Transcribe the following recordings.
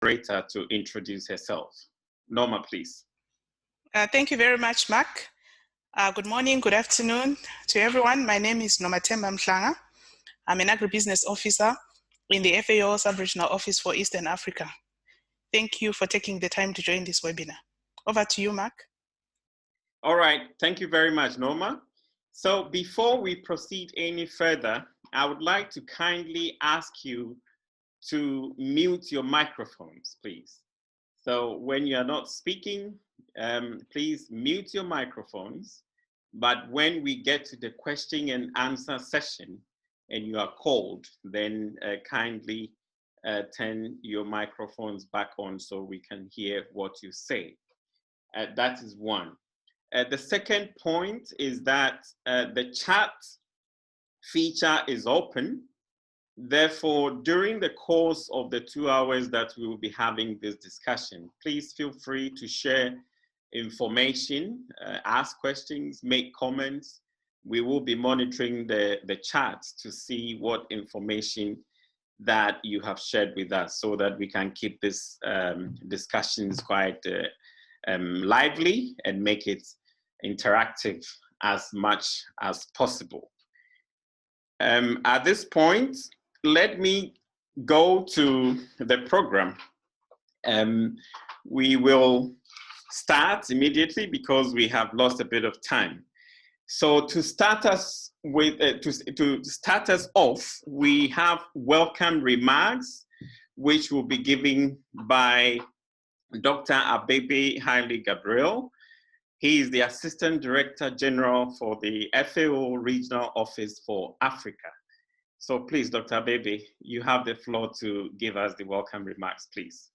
moderator to introduce herself. Norma, please. Thank you very much, Mark. Good morning, good afternoon to everyone. My name is Nomathemba Mhlanga. I'm an agribusiness officer in the FAO Sub-Regional Office for Eastern Africa. Thank you for taking the time to join this webinar. Over to you, Mark. All right, thank you very much, Norma. So before we proceed any further, I would like to kindly ask you to mute your microphones, please. So when you are not speaking, please mute your microphones. But when we get to the question and answer session and you are called, then kindly turn your microphones back on so we can hear what you say. That is one. The second point is that the chat feature is open. Therefore, during the course of the 2 hours that we will be having this discussion, please feel free to share information, ask questions, make comments. We will be monitoring the chat to see what information that you have shared with us so that we can keep this discussions quite lively and make it interactive as much as possible. At this point, let me go to the program. We will start immediately because we have lost a bit of time. So to start us with, to start us off, we have welcome remarks, which will be given by Dr. Abebe Haile Gabriel. He is the Assistant Director General for the FAO Regional Office for Africa. So please, Dr. Abebe, you have the floor to give us the welcome remarks, please.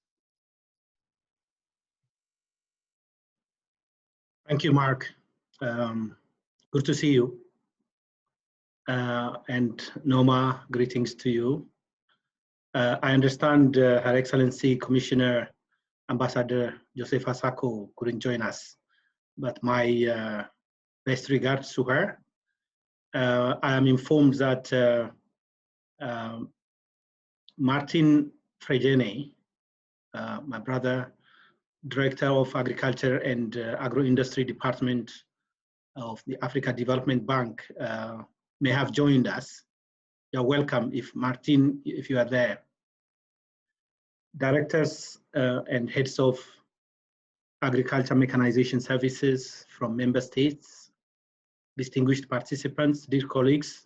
Thank you, Mark. Good to see you. And Norma, greetings to you. I understand Her Excellency Commissioner Ambassador Joseph Asako couldn't join us, but my best regards to her. I am informed that Martin Fregene, my brother, Director of Agriculture and Agro-Industry Department of the Africa Development Bank, may have joined us. You're welcome, if Martin, if you are there. Directors and heads of agriculture mechanization services from member states, distinguished participants, dear colleagues,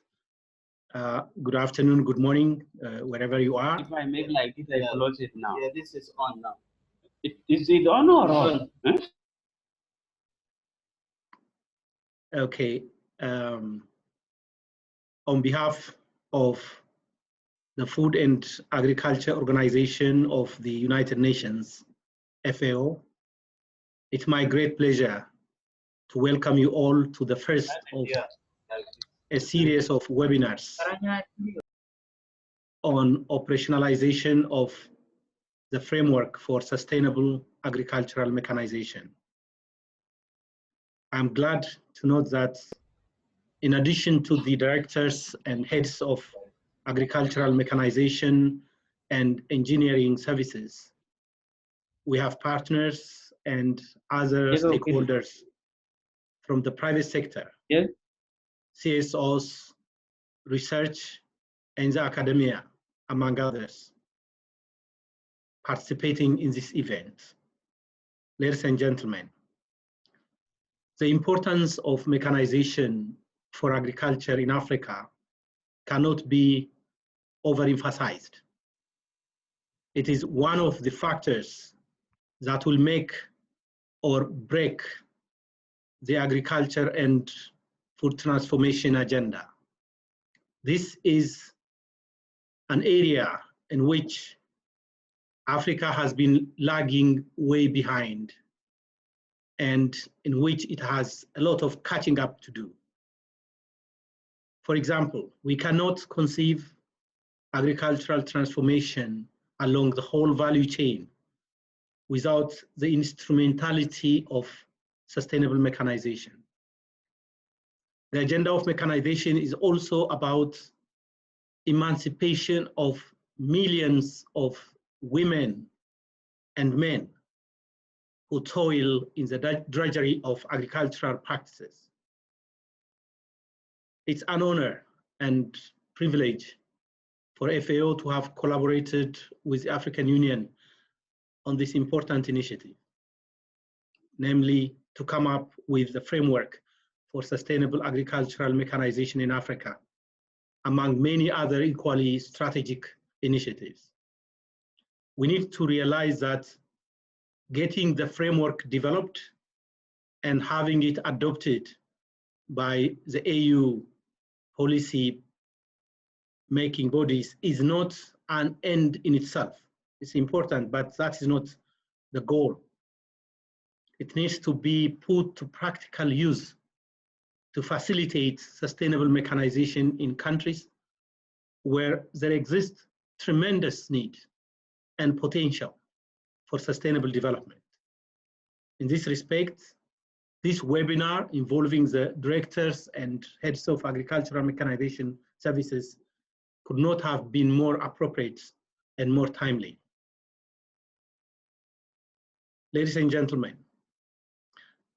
good afternoon, good morning, wherever you are. If I make like this, I close it now. Yeah, this is on now. Is it on or on? Huh? Okay. On behalf of the Food and Agriculture Organization of the United Nations, FAO, it's my great pleasure to welcome you all to the first of a series of webinars on operationalization of the framework for sustainable agricultural mechanization. I'm glad to note that in addition to the directors and heads of agricultural mechanization and engineering services, we have partners and other stakeholders from the private sector, CSOs, research, and the academia, among others, participating in this event. Ladies and gentlemen, the importance of mechanization for agriculture in Africa cannot be overemphasized. It is one of the factors that will make or break the agriculture and food transformation agenda. This is an area in which Africa has been lagging way behind and in which it has a lot of catching up to do. For example, we cannot conceive agricultural transformation along the whole value chain without the instrumentality of sustainable mechanization. The agenda of mechanization is also about emancipation of millions of women and men who toil in the drudgery of agricultural practices. It's an honor and privilege for FAO to have collaborated with the African Union on this important initiative, namely to come up with the framework for sustainable agricultural mechanization in Africa, among many other equally strategic initiatives. We need to realize that getting the framework developed and having it adopted by the AU policy making bodies is not an end in itself. It's important, but that is not the goal. It needs to be put to practical use to facilitate sustainable mechanization in countries where there exists tremendous need and potential for sustainable development. In this respect, this webinar involving the directors and heads of agricultural mechanization services could not have been more appropriate and more timely. Ladies and gentlemen,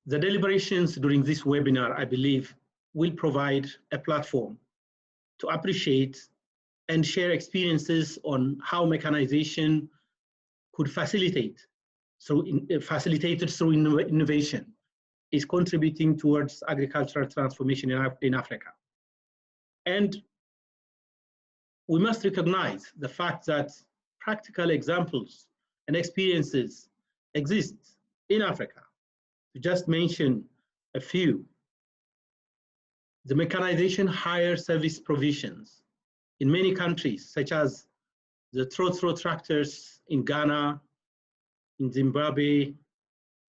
the deliberations during this webinar, I believe, will provide a platform to appreciate and share experiences on how mechanization could facilitated through innovation is contributing towards agricultural transformation in Africa. And we must recognize the fact that practical examples and experiences exist in Africa. To just mention a few, the mechanization hire service provisions in many countries, such as the throw tractors in Ghana, in Zimbabwe,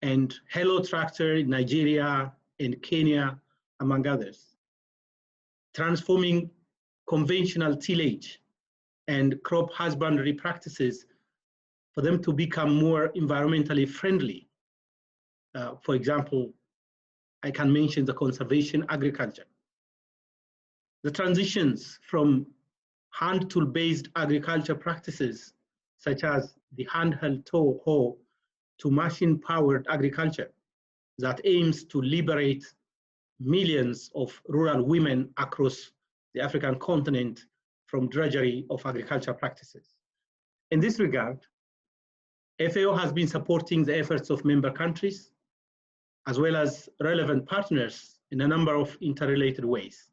and Hello Tractor in Nigeria and Kenya, among others, transforming conventional tillage and crop husbandry practices for them to become more environmentally friendly. For example, I can mention the conservation agriculture. The transitions from hand tool-based agriculture practices, such as the handheld tow hoe, to machine-powered agriculture that aims to liberate millions of rural women across the African continent from drudgery of agricultural practices. In this regard, FAO has been supporting the efforts of member countries, as well as relevant partners in a number of interrelated ways,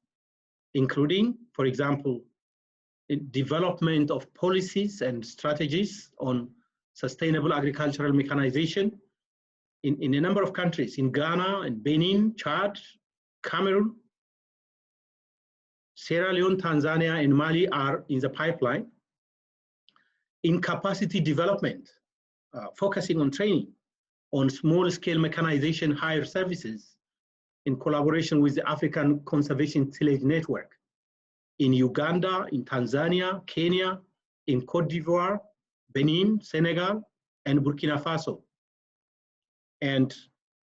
including, for example, development of policies and strategies on sustainable agricultural mechanization in a number of countries, in Ghana and Benin, Chad, Cameroon, Sierra Leone, Tanzania, and Mali are in the pipeline. In capacity development, focusing on training on small-scale mechanization hire services in collaboration with the African Conservation Tillage Network in Uganda, in Tanzania, Kenya, in Cote d'Ivoire, Benin, Senegal, and Burkina Faso. And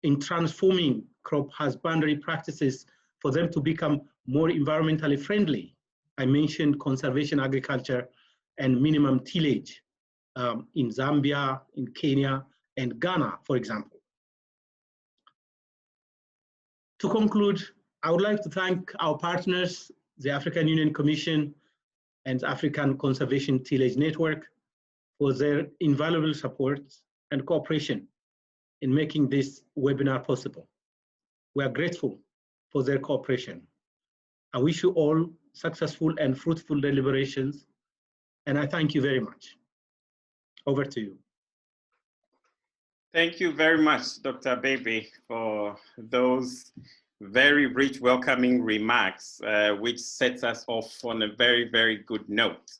in transforming crop husbandry practices for them to become more environmentally friendly. I mentioned conservation agriculture and minimum tillage in Zambia, in Kenya, and Ghana, for example. To conclude, I would like to thank our partners, the African Union Commission and African Conservation Tillage Network, for their invaluable support and cooperation in making this webinar possible. We are grateful for their cooperation. I wish you all successful and fruitful deliberations, and I thank you very much. Over to you. Thank you very much, Dr. Bebe, for those very rich, welcoming remarks, which sets us off on a very, very good note.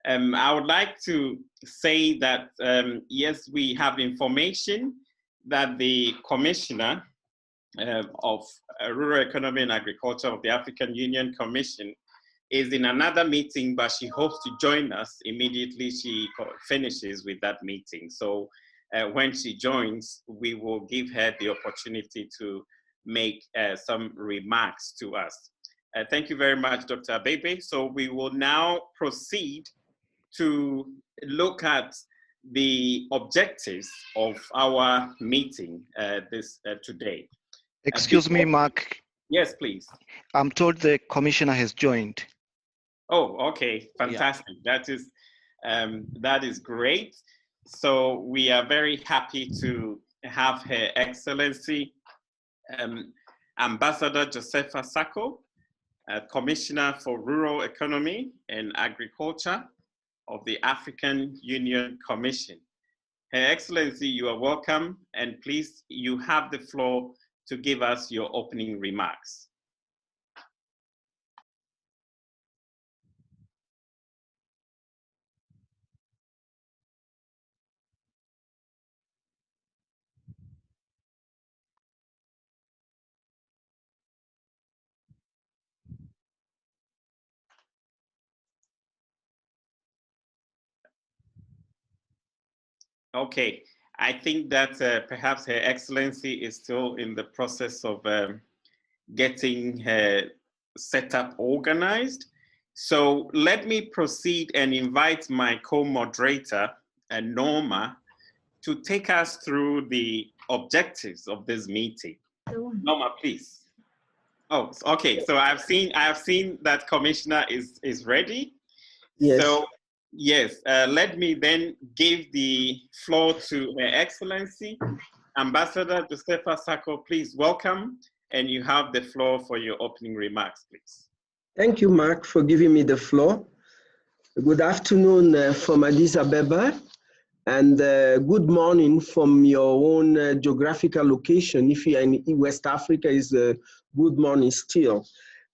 I would like to say that, yes, we have information that the Commissioner of Rural Economy and Agriculture of the African Union Commission is in another meeting, but she hopes to join us immediately she finishes with that meeting. So when she joins, we will give her the opportunity to make some remarks to us. Thank you very much, Dr. Bebe. So we will now proceed to look at the objectives of our meeting today. Excuse me, Mark. Yes, please. I'm told the commissioner has joined. Oh, okay, fantastic. Yeah. That is great. So we are very happy to have Her Excellency Ambassador Josepha Sako, Commissioner for Rural Economy and Agriculture of the African Union Commission. Her Excellency, you are welcome, and please, you have the floor to give us your opening remarks. Okay, I think that perhaps Her Excellency is still in the process of getting her setup organized. So let me proceed and invite my co-moderator, Norma, to take us through the objectives of this meeting. Norma, please. Oh, okay. So I have seen that Commissioner is ready. Yes. So yes, let me then give the floor to Her Excellency, Ambassador Josepha Sako. Please welcome, and you have the floor for your opening remarks, please. Thank you, Mark, for giving me the floor. Good afternoon from Addis Ababa, and good morning from your own geographical location. If you are in West Africa, is good morning still.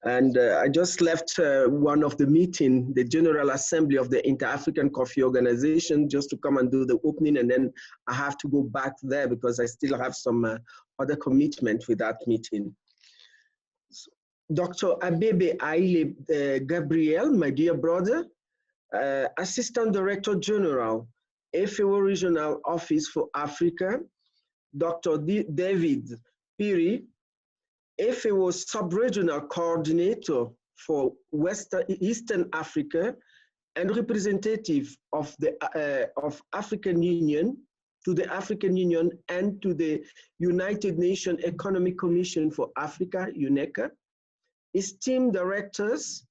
And I just left one of the meeting, the General Assembly of the Inter-African Coffee Organization, just to come and do the opening, and then I have to go back there because I still have some other commitment with that meeting. So, Dr. Abebe Aile Gabriel, my dear brother, Assistant Director General, FAO Regional Office for Africa, Dr. David Piri, FAO Sub-Regional Coordinator for Eastern Africa, and representative of the African Union, to the African Union and to the United Nations Economic Commission for Africa, UNECA, esteemed directors,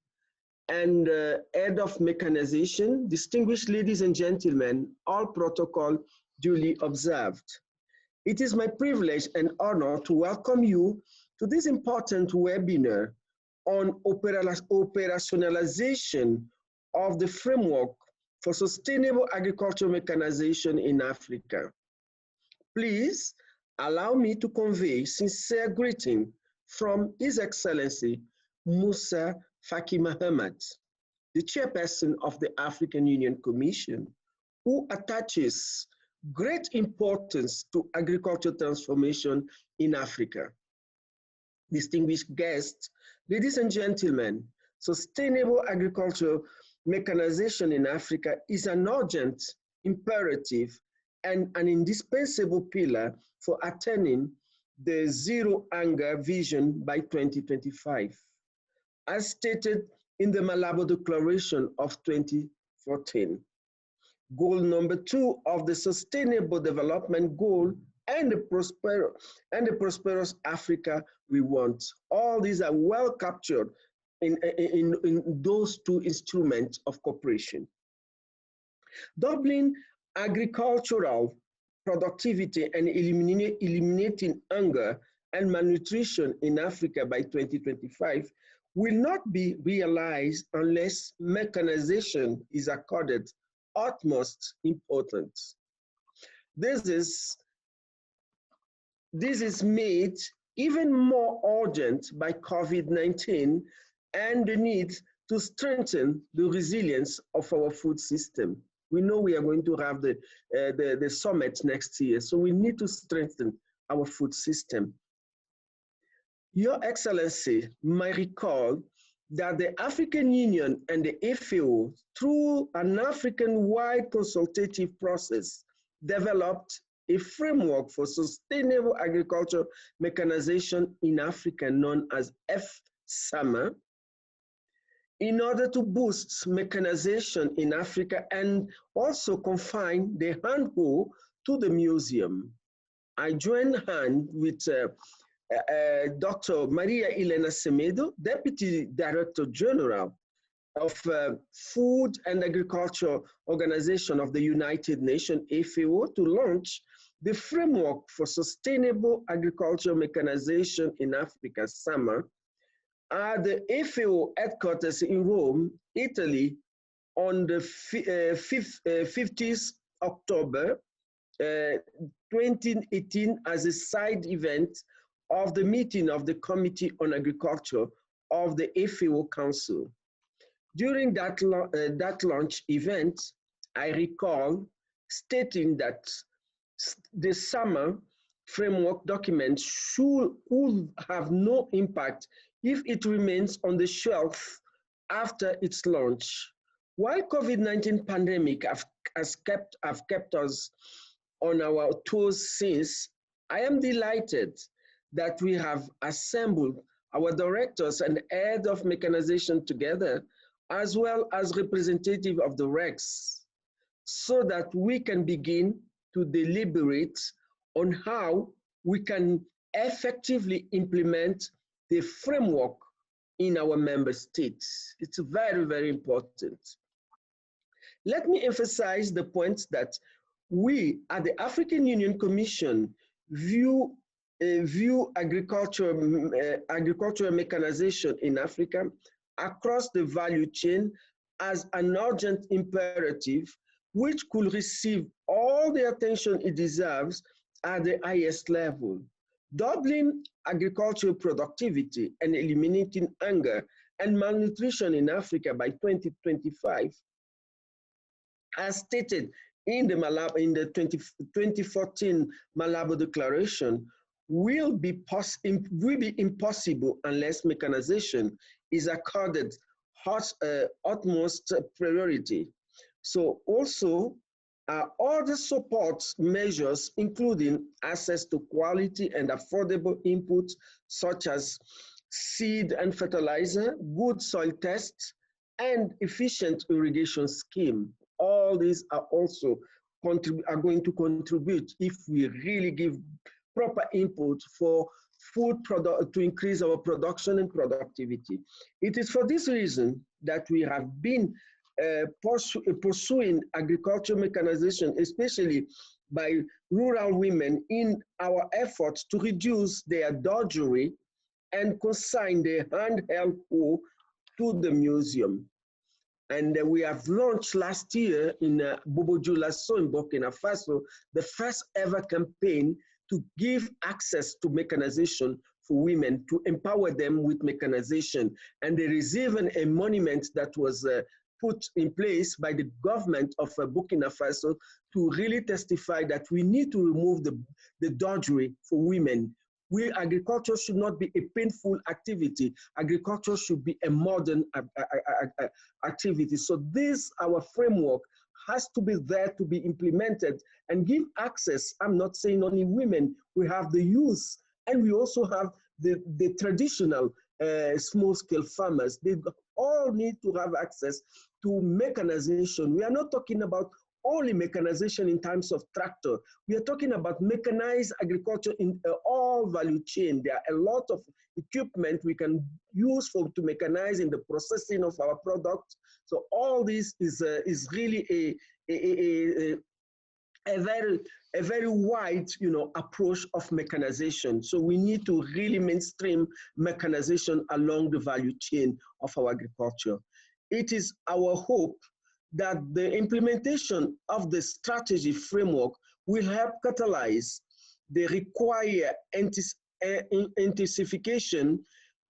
and head of mechanization, distinguished ladies and gentlemen, all protocol duly observed. It is my privilege and honor to welcome you to this important webinar on operationalization of the framework for sustainable agricultural mechanization in Africa. Please allow me to convey sincere greeting from His Excellency Musa Faki Mahamat, the chairperson of the African Union Commission, who attaches great importance to agricultural transformation in Africa. Distinguished guests, ladies and gentlemen, sustainable agricultural mechanization in Africa is an urgent imperative and an indispensable pillar for attaining the zero hunger vision by 2025, as stated in the Malabo Declaration of 2014. Goal number 2 of the Sustainable Development Goal and the prosperous Africa we want. All these are well captured in those two instruments of cooperation. Doubling agricultural productivity and eliminating hunger and malnutrition in Africa by 2025 will not be realized unless mechanization is accorded utmost importance. This is made even more urgent by COVID-19 and the need to strengthen the resilience of our food system. We know we are going to have the summit next year, so we need to strengthen our food system. Your Excellency might recall that the African Union and the FAO, through an African-wide consultative process, developed a framework for sustainable agriculture mechanization in Africa known as FSAMA. in order to boost mechanization in Africa and also confine the hand hoe to the museum. I joined hand with Dr. Maria Elena Semedo, Deputy Director General of Food and Agriculture Organization of the United Nations, FAO, to launch the Framework for Sustainable Agriculture Mechanization in Africa, SAMA, at the FAO headquarters in Rome, Italy, on the 15th October 2018 as a side event of the meeting of the Committee on Agriculture of the FAO Council. During that launch event, I recall stating that the SAMA framework document would have no impact if it remains on the shelf after its launch. While COVID-19 pandemic have kept us on our toes since, I am delighted that we have assembled our directors and head of mechanization together, as well as representative of the RECs, so that we can begin to deliberate on how we can effectively implement the framework in our member states. It's very, very important. Let me emphasize the point that we at the African Union Commission view agricultural mechanization in Africa across the value chain as an urgent imperative which could receive all the attention it deserves at the highest level. Doubling agricultural productivity and eliminating hunger and malnutrition in Africa by 2025, as stated in the 2014 Malabo Declaration, will be impossible unless mechanization is accorded utmost priority. So also, other support measures, including access to quality and affordable inputs, such as seed and fertilizer, good soil tests, and efficient irrigation scheme. All these are also going to contribute if we really give proper input for food product to increase our production and productivity. It is for this reason that we have been pursuing agriculture mechanization, especially by rural women, in our efforts to reduce their drudgery and consign their handheld hoe to the museum. And we have launched last year in Bobojo Lasso in Burkina Faso, the first ever campaign to give access to mechanization for women, to empower them with mechanization. And there is even a monument that was put in place by the government of Burkina Faso to really testify that we need to remove the drudgery for women. Agriculture should not be a painful activity. Agriculture should be a modern activity. So this, our framework, has to be there to be implemented and give access. I'm not saying only women, we have the youth, and we also have the traditional small-scale farmers. They all need to have access to mechanization. We are not talking about only mechanization in terms of tractor. We are talking about mechanized agriculture in all value chain. There are a lot of equipment we can use to mechanize in the processing of our product. So all this is really a very wide, approach of mechanization. So we need to really mainstream mechanization along the value chain of our agriculture. It is our hope that the implementation of the strategy framework will help catalyze the required intensification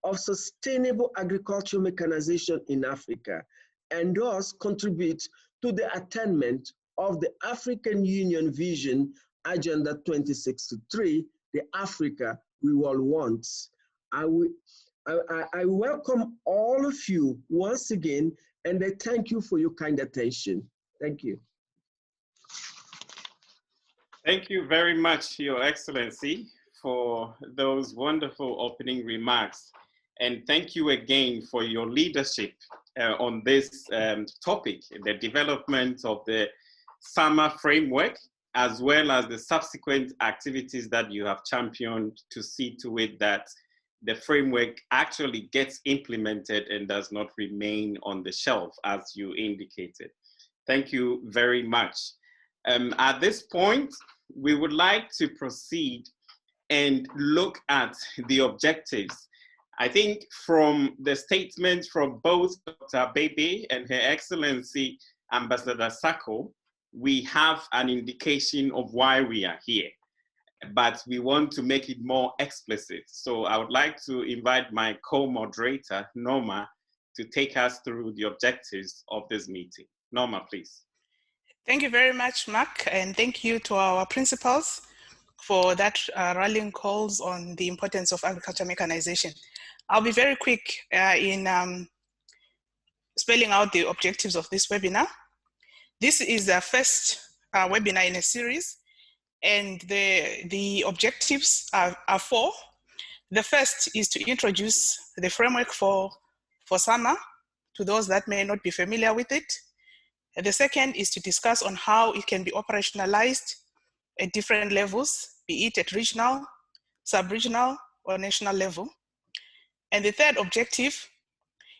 of sustainable agricultural mechanization in Africa, and thus contribute to the attainment of the African Union Vision Agenda 2063, the Africa we all want. I welcome all of you once again, and I thank you for your kind attention. Thank you. Thank you very much, Your Excellency, for those wonderful opening remarks. And thank you again for your leadership on this topic, the development of the summer framework, as well as the subsequent activities that you have championed to see to it that the framework actually gets implemented and does not remain on the shelf, as you indicated. Thank you very much. At this point, we would like to proceed and look at the objectives. I think from the statements from both Dr. Bebe and Her Excellency Ambassador Sako, we have an indication of why we are here, but we want to make it more explicit. So I would like to invite my co-moderator, Norma, to take us through the objectives of this meeting. Norma, please. Thank you very much, Mark, and thank you to our principals for that rallying calls on the importance of agriculture mechanization. I'll be very quick in spelling out the objectives of this webinar. This is the first webinar in a series, and the objectives are four. The first is to introduce the framework for SAMA to those that may not be familiar with it. And the second is to discuss on how it can be operationalized at different levels, be it at regional, sub-regional, or national level. And the third objective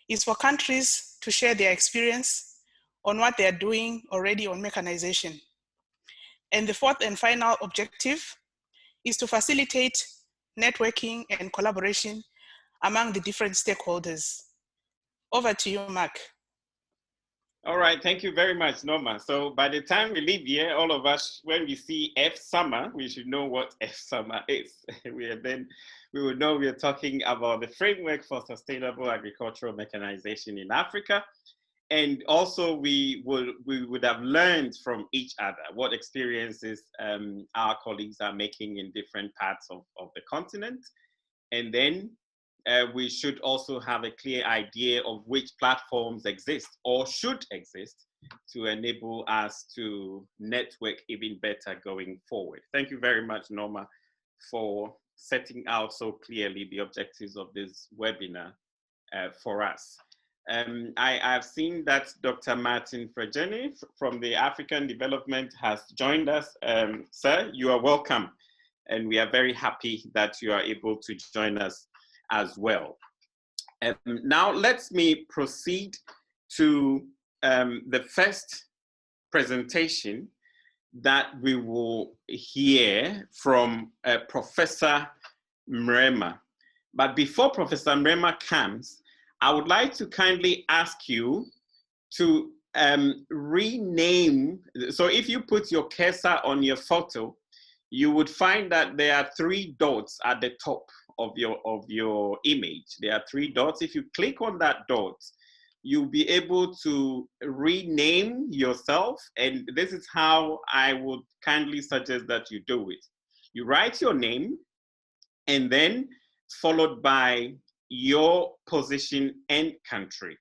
is for countries to share their experience on what they are doing already on mechanization. And the fourth and final objective is to facilitate networking and collaboration among the different stakeholders. Over to you, Mark. All right, thank you very much, Norma. So by the time we leave here, all of us, when we see F-Summer, we should know what F-Summer is. we will know we are talking about the framework for sustainable agricultural mechanization in Africa. And also we would have learned from each other what experiences our colleagues are making in different parts of the continent. And then we should also have a clear idea of which platforms exist or should exist to enable us to network even better going forward. Thank you very much, Norma, for setting out so clearly the objectives of this webinar for us. I've seen that Dr. Martin Frejeni from the African Development has joined us. Sir, you are welcome. And we are very happy that you are able to join us as well. Now let me proceed to the first presentation that we will hear from Professor Mrema. But before Professor Mrema comes, I would like to kindly ask you to rename. So if you put your cursor on your photo, you would find that there are 3 dots at the top of your image. There are 3 dots. If you click on that dot, you'll be able to rename yourself. And this is how I would kindly suggest that you do it. You write your name and then followed by your position and country.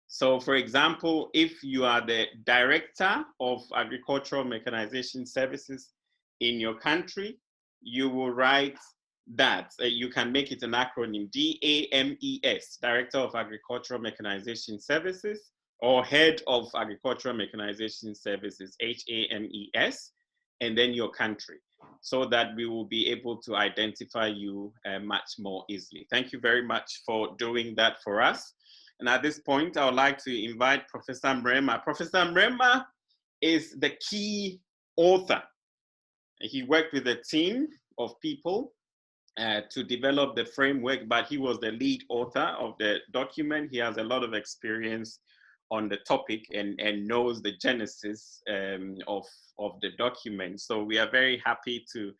So for example, if you are the Director of Agricultural Mechanization Services in your country, you will write that. You can make it an acronym, DAMES, Director of Agricultural Mechanization Services, or Head of Agricultural Mechanization Services, HAMES, and then your country, so that we will be able to identify you much more easily. Thank you very much for doing that for us. And at this point, I would like to invite Professor Mrema. Professor Mrema is the key author. He worked with a team of people to develop the framework, but he was the lead author of the document. He has a lot of experience on the topic and knows the genesis of the document. So we are very happy to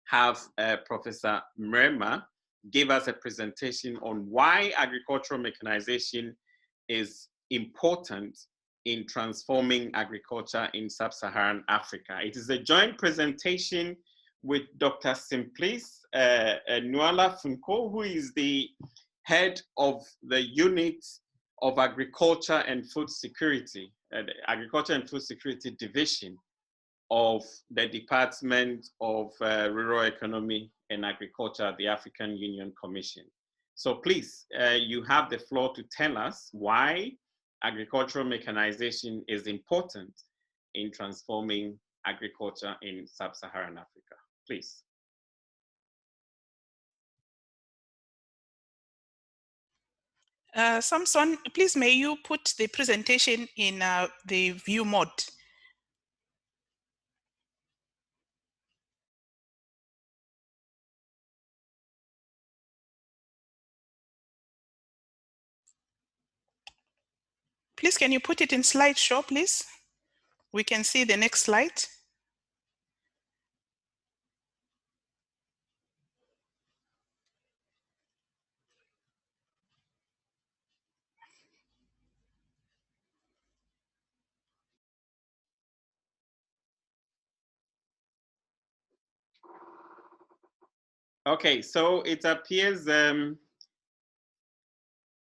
have Professor Mrema give us a presentation on why agricultural mechanization is important in transforming agriculture in sub-Saharan Africa. It is a joint presentation with Dr. Simplice Nuala Funko, who is the head of the unit of Agriculture and Food Security, the Agriculture and Food Security Division of the Department of Rural Economy and Agriculture at the African Union Commission. So please, you have the floor to tell us why agricultural mechanization is important in transforming agriculture in sub-Saharan Africa. Please. Samson, please may you put the presentation in the view mode. Please, can you put it in slideshow, please? We can see the next slide. Okay, so it appears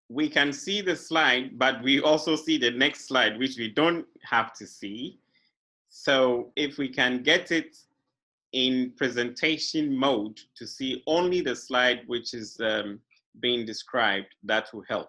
we can see the slide, but we also see the next slide, which we don't have to see. So if we can get it in presentation mode to see only the slide which is being described, that will help.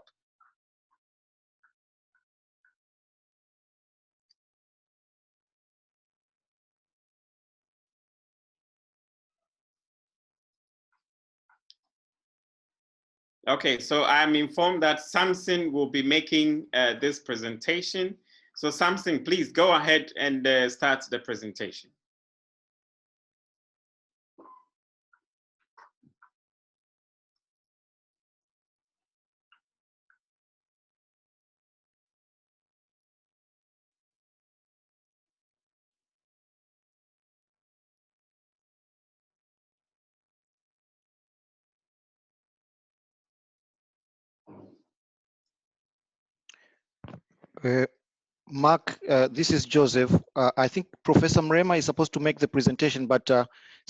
Okay, so I'm informed that Samson will be making this presentation. So Samson, please go ahead and start the presentation. Mark, this is Joseph. I think Professor Mrema is supposed to make the presentation, but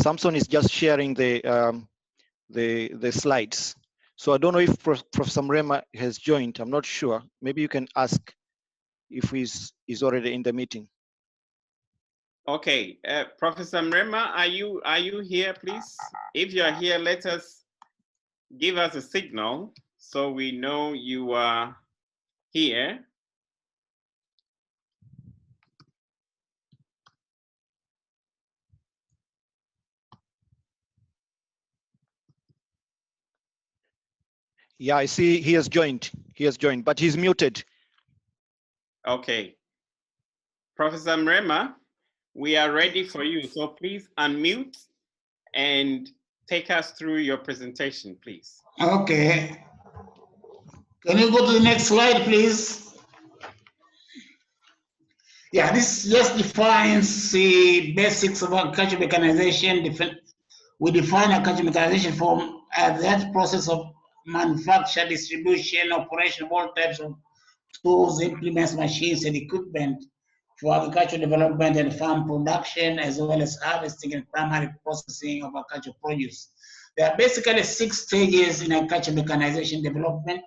Samson is just sharing the slides. So I don't know if Professor Mrema has joined. I'm not sure. Maybe you can ask if he's already in the meeting. Okay, Professor Mrema, are you here, please? If you are here, let us give us a signal so we know you are here. Yeah, I see he has joined. He has joined, but he's muted. Okay. Professor Mrema, we are ready for you. So please unmute and take us through your presentation, please. Okay. Can you go to the next slide, please? Yeah, this just defines the basics of agricultural mechanization. We define agricultural mechanization from that process of manufacture, distribution, operation of all types of tools, implements, machines, and equipment for agricultural development and farm production, as well as harvesting and primary processing of agricultural produce. There are basically 6 stages in agricultural mechanization development.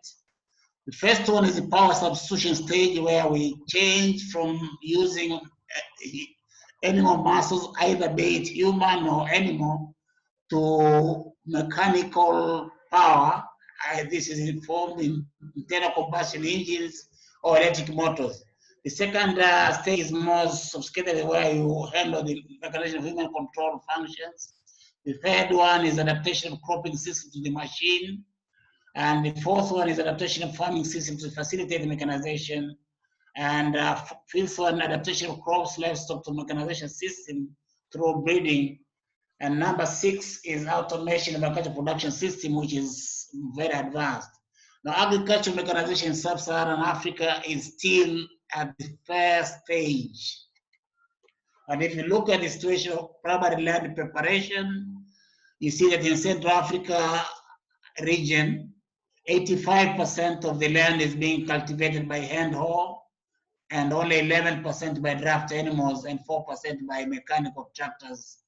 The first one is the power substitution stage, where we change from using animal muscles, either be it human or animal, to mechanical power. This is informed in internal combustion engines or electric motors. The second stage is more sophisticated, where you handle the mechanization of human control functions. The third one is adaptation of cropping system to the machine. And the fourth one is adaptation of farming system to facilitate the mechanization. And fifth one, adaptation of crops, livestock to mechanization system through breeding. And number 6 is automation of agricultural production system, which is very advanced. Now, agricultural mechanization in sub-Saharan Africa is still at the first stage. And if you look at the situation of primary land preparation, you see that in Central Africa region, 85% of the land is being cultivated by hand hoe, and only 11% by draft animals and 4% by mechanical tractors.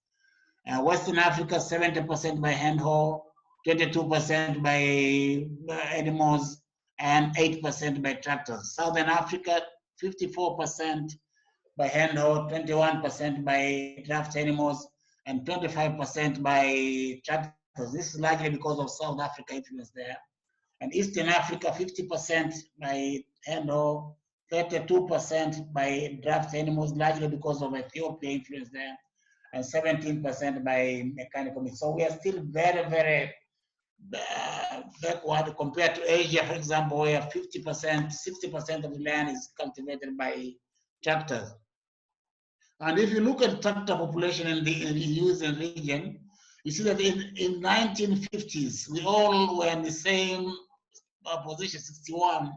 Western Africa, 70% by hand hoe, 22% by animals, and 8% by tractors. Southern Africa, 54% by hand hoe, 21% by draft animals, and 25% by tractors. This is largely because of South Africa influence there. and Eastern Africa 50% by handle, 32% by draft animals, largely because of Ethiopia influence there, and 17% by mechanical means. So we are still very, very backward compared to Asia, for example, where 50%, 60% of the land is cultivated by tractors. And if you look at tractor population in the using region, you see that in 1950s, we all were in the same position, 61.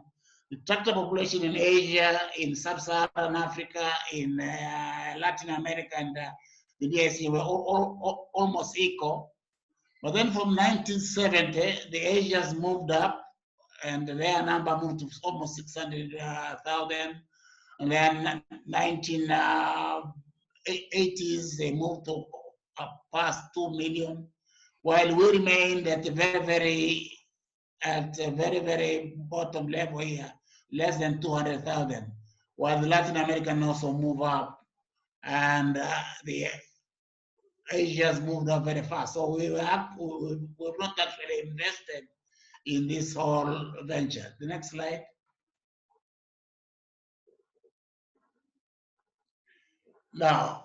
The tractor population in Asia, in Sub-Saharan Africa, in Latin America, and the DSC were almost equal. But then from 1970, the Asians moved up, and their number moved to almost 600,000. And then 1980s, they moved to past 2 million, while we remained at a very bottom level here, less than 200,000. While the Latin American also move up, and the Asia's moved up very fast. So we've not actually invested in this whole venture. The next slide. Now,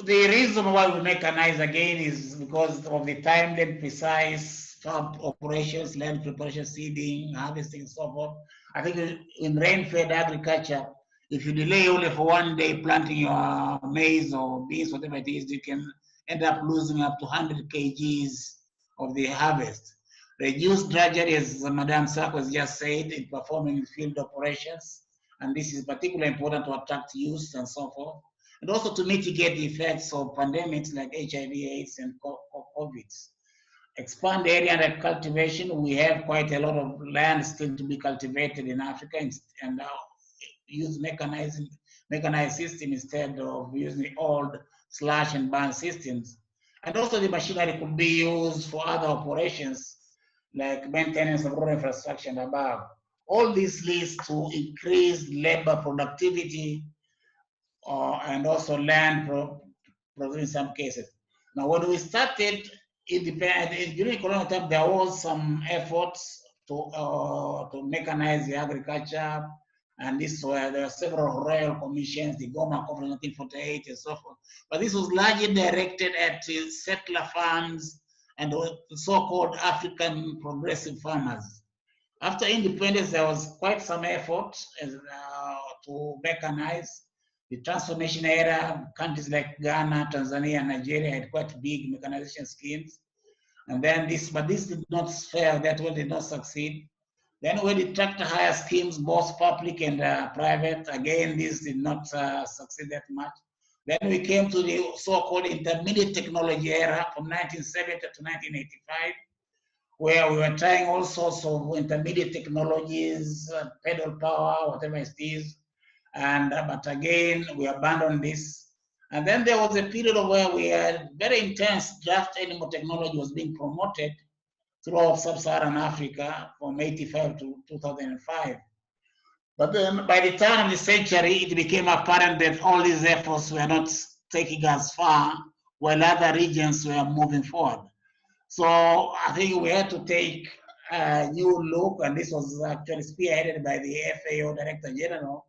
the reason why we mechanize again is because of the timed and precise farm operations, land preparation, seeding, harvesting, and so forth. I think in rain-fed agriculture, if you delay only for 1 day planting your maize or beans, whatever it is, you can end up losing up to 100 kgs of the harvest. Reduced drudgery, as Madame Sarkozy just said, in performing field operations, and this is particularly important to attract youth and so forth, and also to mitigate the effects of pandemics like HIV/AIDS and COVID. Expand area under cultivation. We have quite a lot of land still to be cultivated in Africa, and use mechanized system instead of using the old slash and burn systems. And also the machinery could be used for other operations like maintenance of rural infrastructure and above. All this leads to increased labor productivity and also land in some cases. Now, when we started during colonial time, there was some efforts to mechanize the agriculture, and there were several royal commissions, the Goma Conference 1948 and so forth. But this was largely directed at settler farms and the so-called African progressive farmers. After independence, there was quite some effort to mechanize. The transformation era, countries like Ghana, Tanzania, and Nigeria had quite big mechanization schemes. And then this did not fail, that way did not succeed. Then when the tractor hire schemes, both public and private, again, this did not succeed that much. Then we came to the so-called intermediate technology era from 1970 to 1985, where we were trying all sorts of intermediate technologies, pedal power, whatever it is. But again, we abandoned this. And then there was a period where we had very intense draft animal technology was being promoted throughout sub-Saharan Africa from 85 to 2005. But then by the turn of the century, it became apparent that all these efforts were not taking us far, while other regions were moving forward. So I think we had to take a new look, and this was actually spearheaded by the FAO Director General.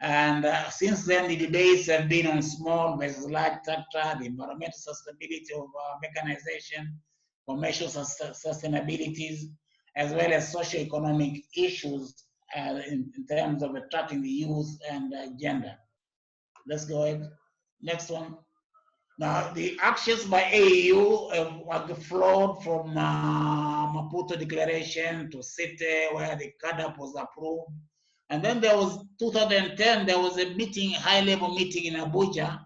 And since then, the debates have been on small versus large tractor, the environmental sustainability of mechanization, commercial sustainabilities, as well as socio-economic issues in terms of attracting the youth and gender. Let's go ahead. Next one. Now, the actions by AEU have flowed from Maputo Declaration to Cite, where the CADAP was approved. And then there was 2010, there was a meeting, high-level meeting in Abuja,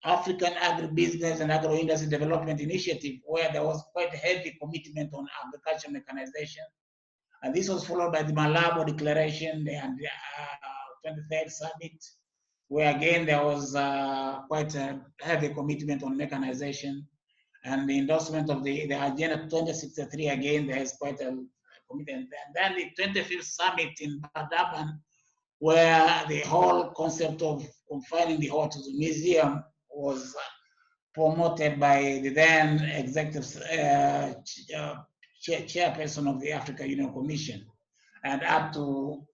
African Agribusiness and Agro-Industry Development Initiative, where there was quite a heavy commitment on agriculture mechanization. And this was followed by the Malabo Declaration and the 23rd Summit, where again there was quite a heavy commitment on mechanization. And the endorsement of the Agenda 2063, again, there is quite a commitment. And then the 25th Summit in Durban, where the whole concept of confining the horse to the museum was promoted by the then executive chairperson of the Africa Union Commission, and up to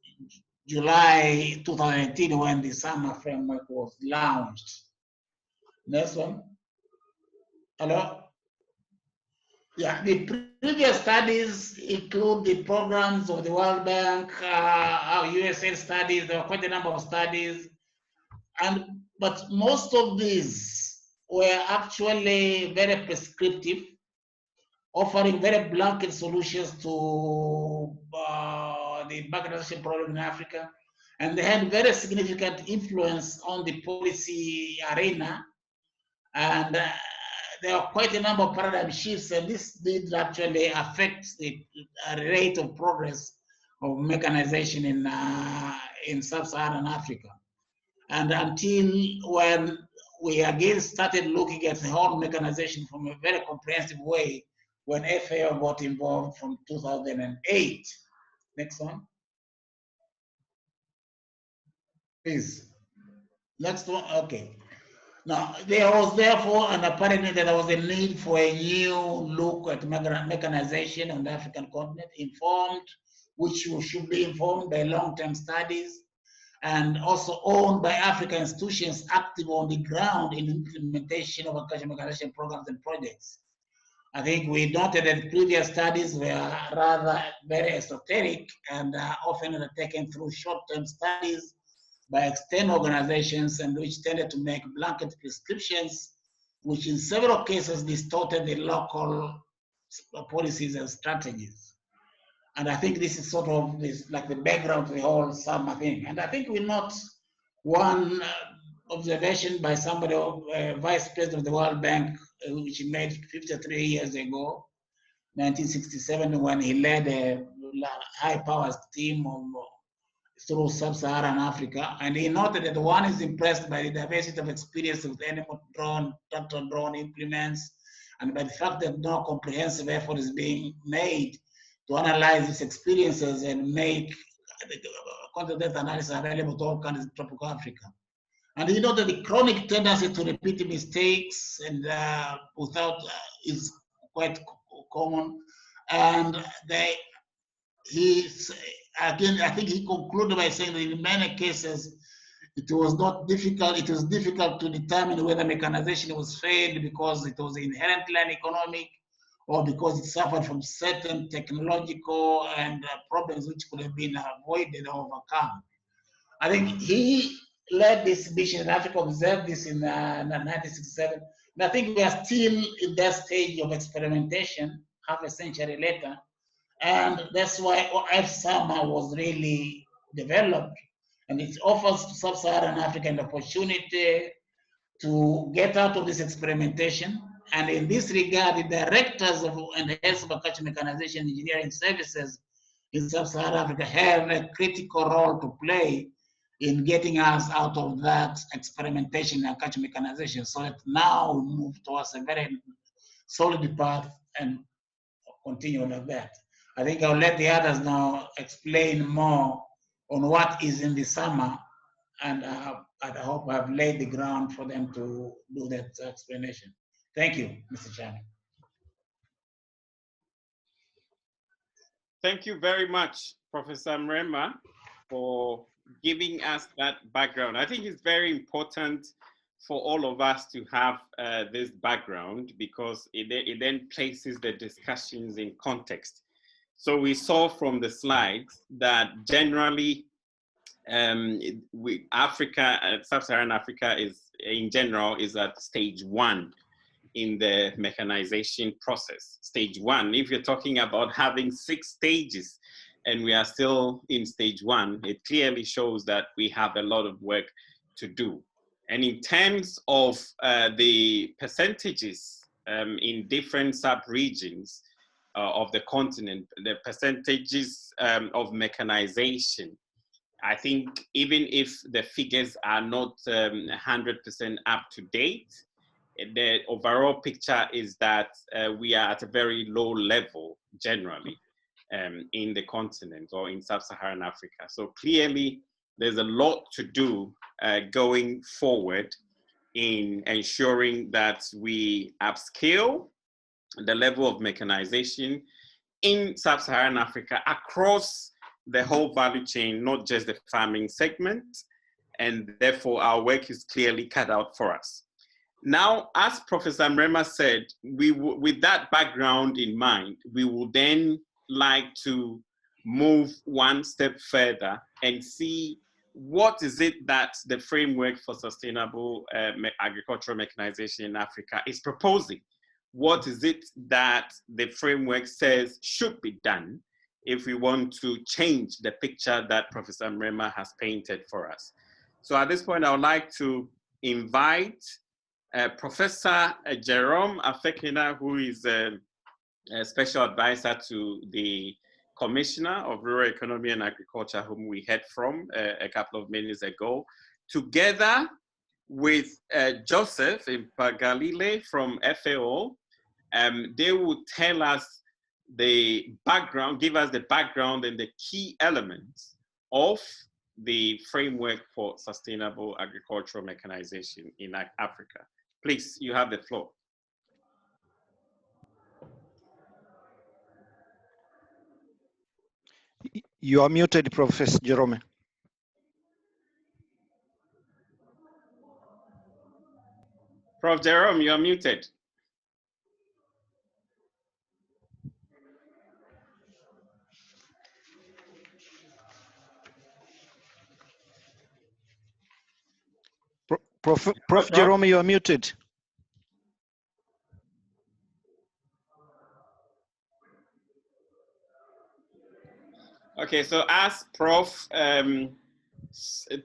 July 2018 when the summer framework was launched. Next one. Hello? Yeah, the previous studies include the programs of the World Bank, our USAID studies. There were quite a number of studies, but most of these were actually very prescriptive, offering very blanket solutions to the marginalization problem in Africa, and they had very significant influence on the policy arena, and there are quite a number of paradigm shifts, and this did actually affect the rate of progress of mechanization in sub-Saharan Africa. And until when we again started looking at the whole mechanization from a very comprehensive way, when FAO got involved from 2008. Next one. Please. Next one, okay. Now, there was therefore, and apparently there was a need for a new look at mechanization on the African continent, which should be informed by long-term studies, and also owned by African institutions active on the ground in implementation of agricultural mechanization programs and projects. I think we noted that previous studies were rather very esoteric and often undertaken through short-term studies by external organizations, and which tended to make blanket prescriptions, which in several cases distorted the local policies and strategies. And I think this is sort of like the background to the whole summer thing. And I think we note one observation by somebody, vice president of the World Bank, which he made 53 years ago, 1967, when he led a high powers team through sub-Saharan Africa. And he noted that one is impressed by the diversity of experience with animal drone, tractor drone implements, and by the fact that no comprehensive effort is being made to analyze these experiences and make content analysis available to all countries in tropical Africa. And he noted the chronic tendency to repeat mistakes and is quite common. And again, I think he concluded by saying that in many cases, it was difficult to determine whether mechanization was failed because it was inherently uneconomic or because it suffered from certain technological and problems which could have been avoided or overcome. I think he led this mission in Africa, observed this in 1967, and I think we are still in that stage of experimentation half a century later. And that's why FSAMA was really developed, and it offers to sub-Saharan Africa an opportunity to get out of this experimentation. And in this regard, the directors of enhanced agriculture mechanization engineering services in sub-Saharan Africa have a critical role to play in getting us out of that experimentation in agriculture mechanization, so that now we move towards a very solid path and continue like that. I think I'll let the others now explain more on what is in the summer, and I hope I've laid the ground for them to do that explanation. Thank you, Mr. Chairman. Thank you very much, Professor Mrema, for giving us that background. I think it's very important for all of us to have this background, because it then places the discussions in context. So we saw from the slides that generally Africa, sub-Saharan Africa in general is at stage 1 in the mechanization process. Stage 1, if you're talking about having 6 stages and we are still in stage 1, it clearly shows that we have a lot of work to do. And in terms of the percentages in different sub-regions of the continent, the percentages of mechanization, I think even if the figures are not 100% up to date, the overall picture is that we are at a very low level generally in the continent or in sub-Saharan Africa. So clearly there's a lot to do going forward in ensuring that we upscale the level of mechanization in sub-Saharan Africa across the whole value chain, not just the farming segment. And therefore, our work is clearly cut out for us. Now, as Professor Mrema said, with that background in mind, we will then like to move one step further and see what is it that the framework for sustainable agricultural mechanization in Africa is proposing. What is it that the framework says should be done if we want to change the picture that Professor Mrema has painted for us? So at this point, I would like to invite Professor Jerome Afekina, who is a special advisor to the Commissioner of Rural Economy and Agriculture, whom we heard from a couple of minutes ago, together with Joseph Impagalile from FAO. They will tell us the background, give us the background and the key elements of the framework for sustainable agricultural mechanization in Africa. Please, you have the floor. You are muted, Professor Jerome. Prof. Jerome, you are muted. Prof. Jerome, you are muted. Okay, so as Prof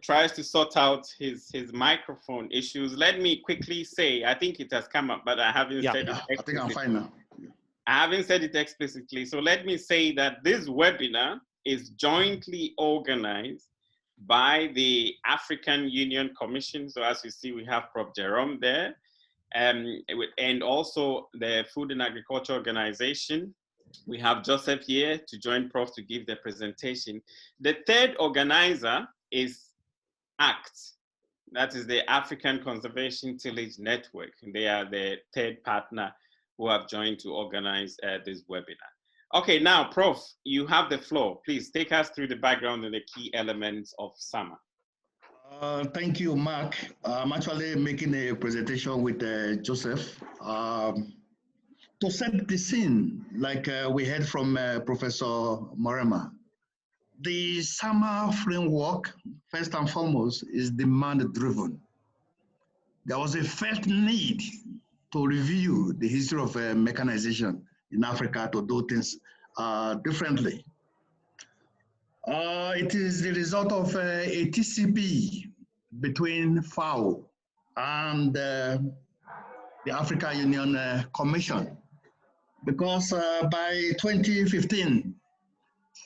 tries to sort out his microphone issues, let me quickly say, I think it has come up, but I haven't said it explicitly. I think I'm fine now. I haven't said it explicitly. So let me say that this webinar is jointly organized by the African Union Commission. So as you see, we have Prof. Jerome there, and also the Food and Agriculture Organization. We have Joseph here to join Prof to give the presentation. The third organizer is ACT. That is the African Conservation Tillage Network. They are the third partner who have joined to organize this webinar. Okay, now, Prof, you have the floor. Please take us through the background and the key elements of SAMA. Thank you, Mark. I'm actually making a presentation with Joseph to set the scene, like we heard from Professor Mrema. The SAMA framework, first and foremost, is demand-driven. There was a felt need to review the history of mechanization in Africa to do things differently. It is the result of a TCP between FAO and the African Union Commission, because by 2015,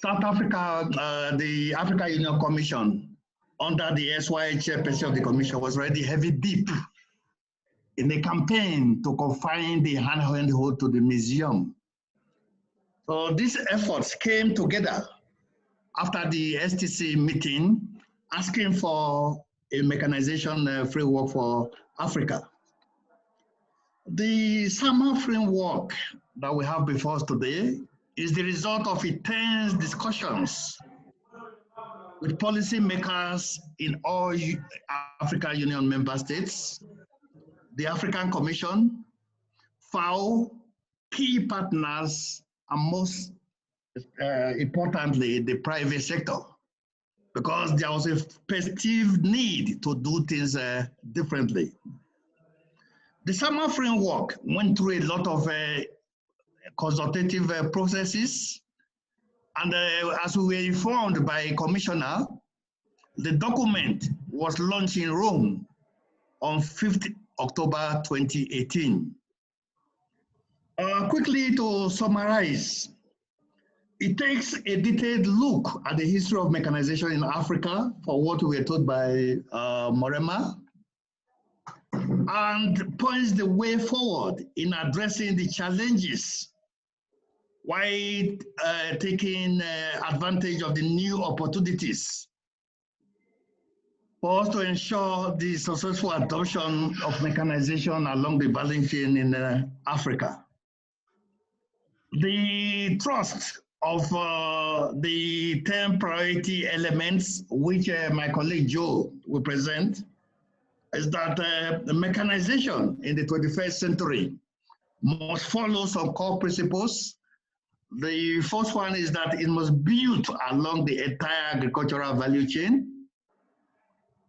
South Africa, the African Union Commission, under the SY chairperson of the Commission, was already heavy deep in a campaign to confine the handhold to the museum. So these efforts came together after the STC meeting, asking for a mechanization framework for Africa. The SAMA framework that we have before us today is the result of intense discussions with policymakers in all African Union member states, the African Commission, FAO, key partners, and most importantly, the private sector, because there was a perceived need to do things differently. The SAMA framework went through a lot of consultative processes, and as we were informed by a commissioner, the document was launched in Rome on 5th October 2018. Quickly to summarize, it takes a detailed look at the history of mechanization in Africa, for what we were told by Mrema, and points the way forward in addressing the challenges while taking advantage of the new opportunities for us to ensure the successful adoption of mechanization along the value chain in Africa. The thrust of the 10 priority elements, which my colleague Joe will present, is that the mechanization in the 21st century must follow some core principles. The first one is that it must build along the entire agricultural value chain.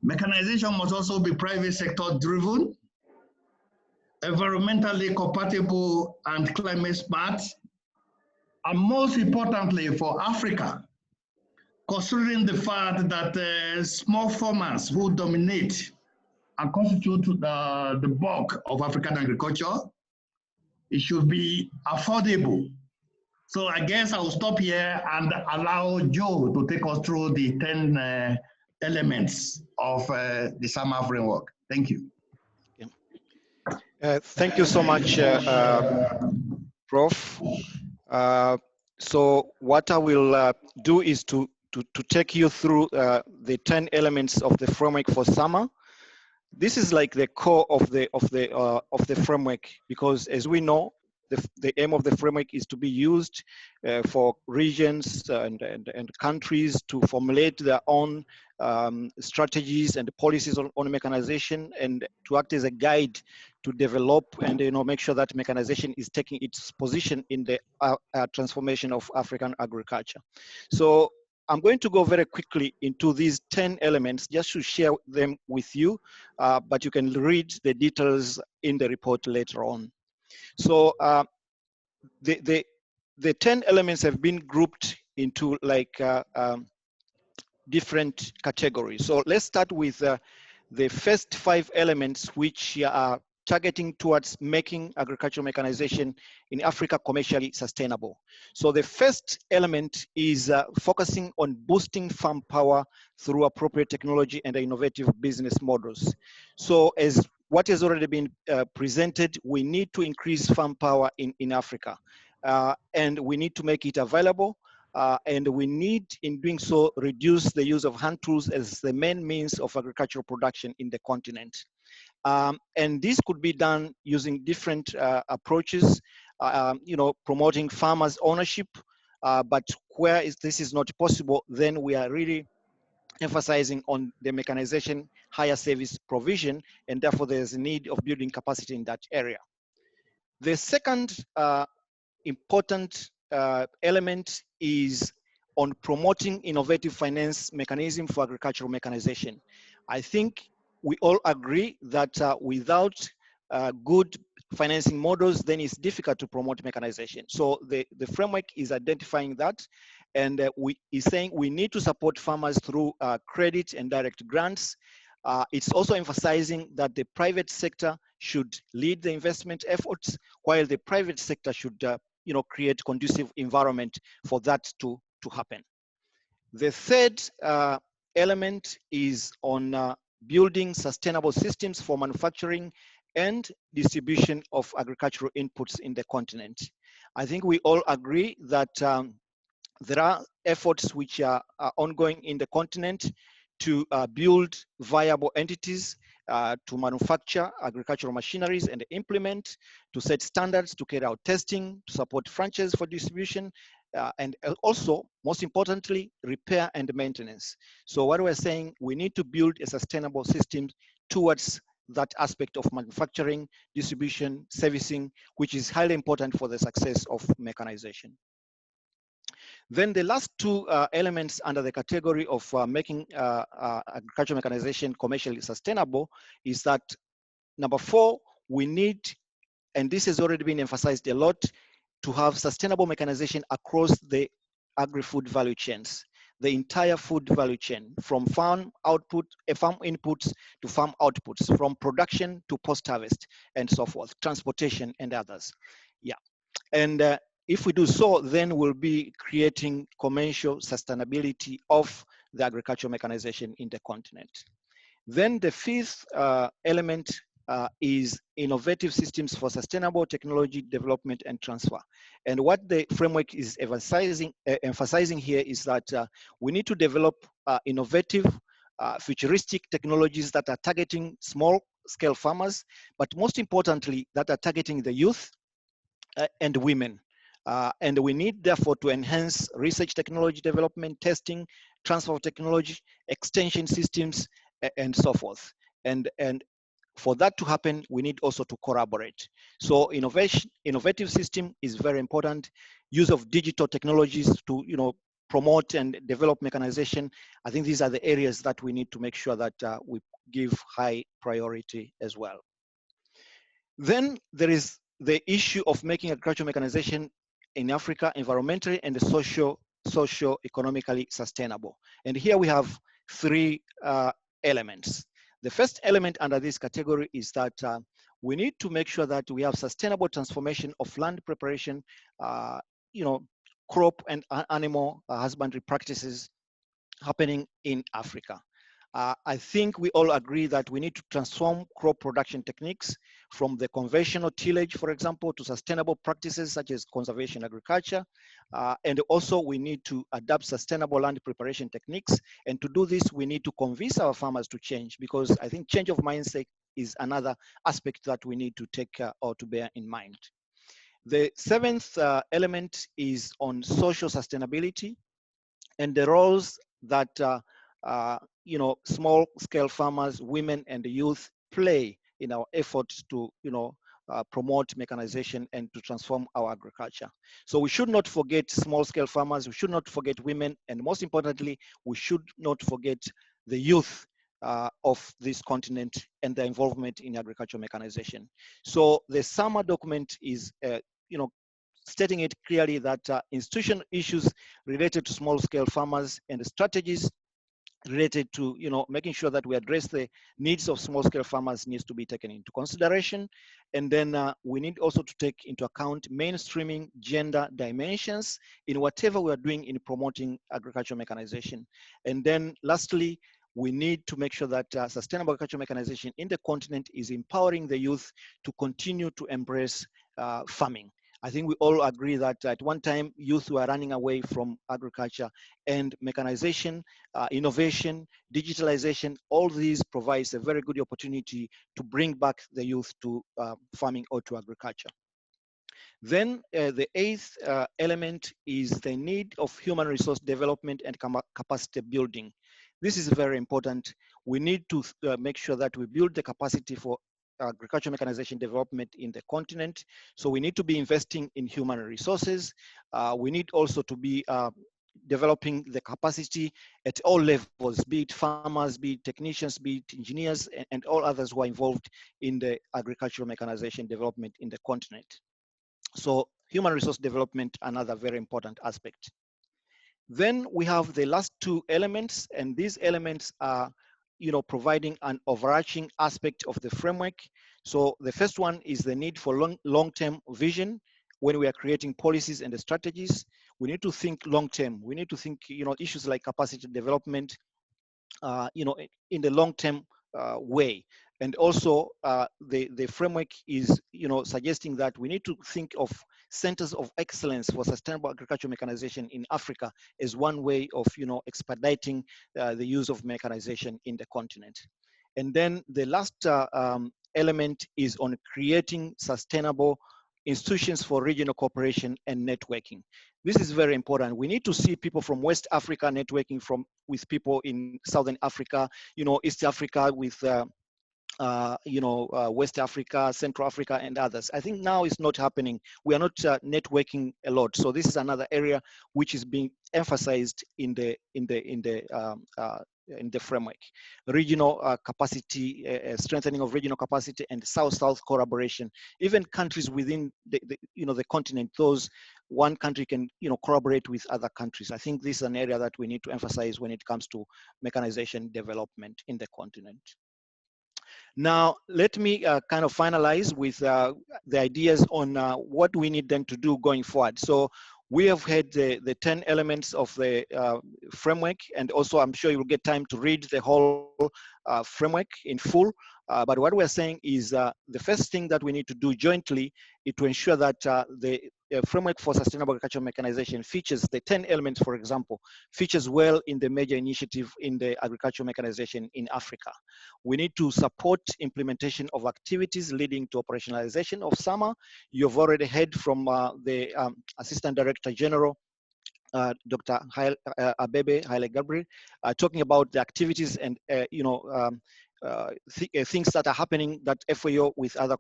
Mechanization must also be private sector driven, environmentally compatible and climate smart, and most importantly for Africa, considering the fact that small farmers who dominate and constitute the bulk of African agriculture, it should be affordable. So I guess I will stop here and allow Joe to take us through the 10 elements of the SAMA framework. Thank you. Thank you so much, Prof. So what I will do is to take you through the 10 elements of the framework for SAMA. This is like the core of the framework, because as we know, the aim of the framework is to be used for regions and countries to formulate their own strategies and policies on mechanization, and to act as a guide to develop and make sure that mechanization is taking its position in the transformation of African agriculture. So I'm going to go very quickly into these 10 elements just to share them with you, but you can read the details in the report later on. So the 10 elements have been grouped into like different categories. So let's start with the first 5 elements, which are targeting towards making agricultural mechanization in Africa commercially sustainable. So the first element is focusing on boosting farm power through appropriate technology and innovative business models. So as what has already been presented, we need to increase farm power in Africa, and we need to make it available. And we need, in doing so, reduce the use of hand tools as the main means of agricultural production in the continent. And this could be done using different approaches, promoting farmers' ownership, but where this is not possible, then we are really emphasizing on the mechanization, higher service provision, and therefore there's a need of building capacity in that area. The second important element is on promoting innovative finance mechanism for agricultural mechanization. I think we all agree that without good financing models, then it's difficult to promote mechanization. So the framework is identifying that, and is saying we need to support farmers through credit and direct grants. It's also emphasizing that the private sector should lead the investment efforts, while the private sector should create conducive environment for that to happen. The third element is on building sustainable systems for manufacturing and distribution of agricultural inputs in the continent. I think we all agree that there are efforts which are ongoing in the continent to build viable entities to manufacture agricultural machineries and implement, to set standards, to carry out testing, to support franchise for distribution, and also, most importantly, repair and maintenance. So what we're saying, we need to build a sustainable system towards that aspect of manufacturing, distribution, servicing, which is highly important for the success of mechanization. Then the last 2 elements under the category of making agricultural mechanization commercially sustainable is that number 4, we need, and this has already been emphasized a lot, to have sustainable mechanization across the agri-food value chains, the entire food value chain, from farm output, farm inputs to farm outputs, from production to post-harvest, and so forth, transportation and others. Yeah, and if we do so, then we'll be creating commercial sustainability of the agricultural mechanization in the continent. Then the 5th element is innovative systems for sustainable technology development and transfer. And what the framework is emphasizing here is that we need to develop innovative, futuristic technologies that are targeting small-scale farmers, but most importantly, that are targeting the youth and women. And we need, therefore, to enhance research technology development, testing, transfer of technology, extension systems, and so forth. And for that to happen, we need also to collaborate. So innovative system is very important. Use of digital technologies to promote and develop mechanization. I think these are the areas that we need to make sure that we give high priority as well. Then there is the issue of making agricultural mechanization in Africa environmentally and socio-economically sustainable. And here we have three elements. The first element under this category is that we need to make sure that we have sustainable transformation of land preparation, crop and animal husbandry practices happening in Africa. I think we all agree that we need to transform crop production techniques from the conventional tillage, for example, to sustainable practices such as conservation agriculture. And also we need to adapt sustainable land preparation techniques. And to do this, we need to convince our farmers to change, because I think change of mindset is another aspect that we need to take or to bear in mind. The seventh element is on social sustainability and the roles that small scale farmers, women and the youth play in our efforts to promote mechanization and to transform our agriculture. So we should not forget small scale farmers, we should not forget women, and most importantly, we should not forget the youth of this continent and their involvement in agricultural mechanization. So the summer document is stating it clearly that institutional issues related to small scale farmers and the strategies related to making sure that we address the needs of small scale farmers needs to be taken into consideration. And then we need also to take into account mainstreaming gender dimensions in whatever we are doing in promoting agricultural mechanization. And then lastly, we need to make sure that sustainable agricultural mechanization in the continent is empowering the youth to continue to embrace farming. I think we all agree that at one time, youth were running away from agriculture, and mechanization, innovation, digitalization, all these provides a very good opportunity to bring back the youth to farming or to agriculture. Then the eighth element is the need of human resource development and capacity building. This is very important. We need to make sure that we build the capacity for agricultural mechanization development in the continent. So we need to be investing in human resources. We need also to be developing the capacity at all levels, be it farmers, be it technicians, be it engineers, and all others who are involved in the agricultural mechanization development in the continent. So human resource development, another very important aspect. Then we have the last two elements, and these elements are providing an overarching aspect of the framework. So the first one is the need for long-term vision. When we are creating policies and the strategies, we need to think long-term. We need to think, issues like capacity development, in the long-term way. And also the framework is, suggesting that we need to think of centers of excellence for sustainable agricultural mechanization in Africa as one way of, expediting the use of mechanization in the continent. And then the last element is on creating sustainable institutions for regional cooperation and networking. This is very important. We need to see people from West Africa networking with people in Southern Africa, East Africa with West Africa, Central Africa, and others. I think now it's not happening. We are not networking a lot. So this is another area which is being emphasized in the framework. Regional capacity, strengthening of regional capacity, and South-South collaboration. Even countries within the continent, those one country can collaborate with other countries. I think this is an area that we need to emphasize when it comes to mechanization development in the continent. Now, let me kind of finalize with the ideas on what we need then to do going forward. So we have had the 10 elements of the framework, and also I'm sure you'll get time to read the whole framework in full. But what we're saying is the first thing that we need to do jointly is to ensure that the framework for sustainable agricultural mechanization features the 10 elements, for example, features well in the major initiative in the agricultural mechanization in Africa. We need to support implementation of activities leading to operationalization of SAMA. You've already heard from the Assistant Director General, Dr. Abebe Haile Gabriel, talking about the activities and things that are happening that FAO with other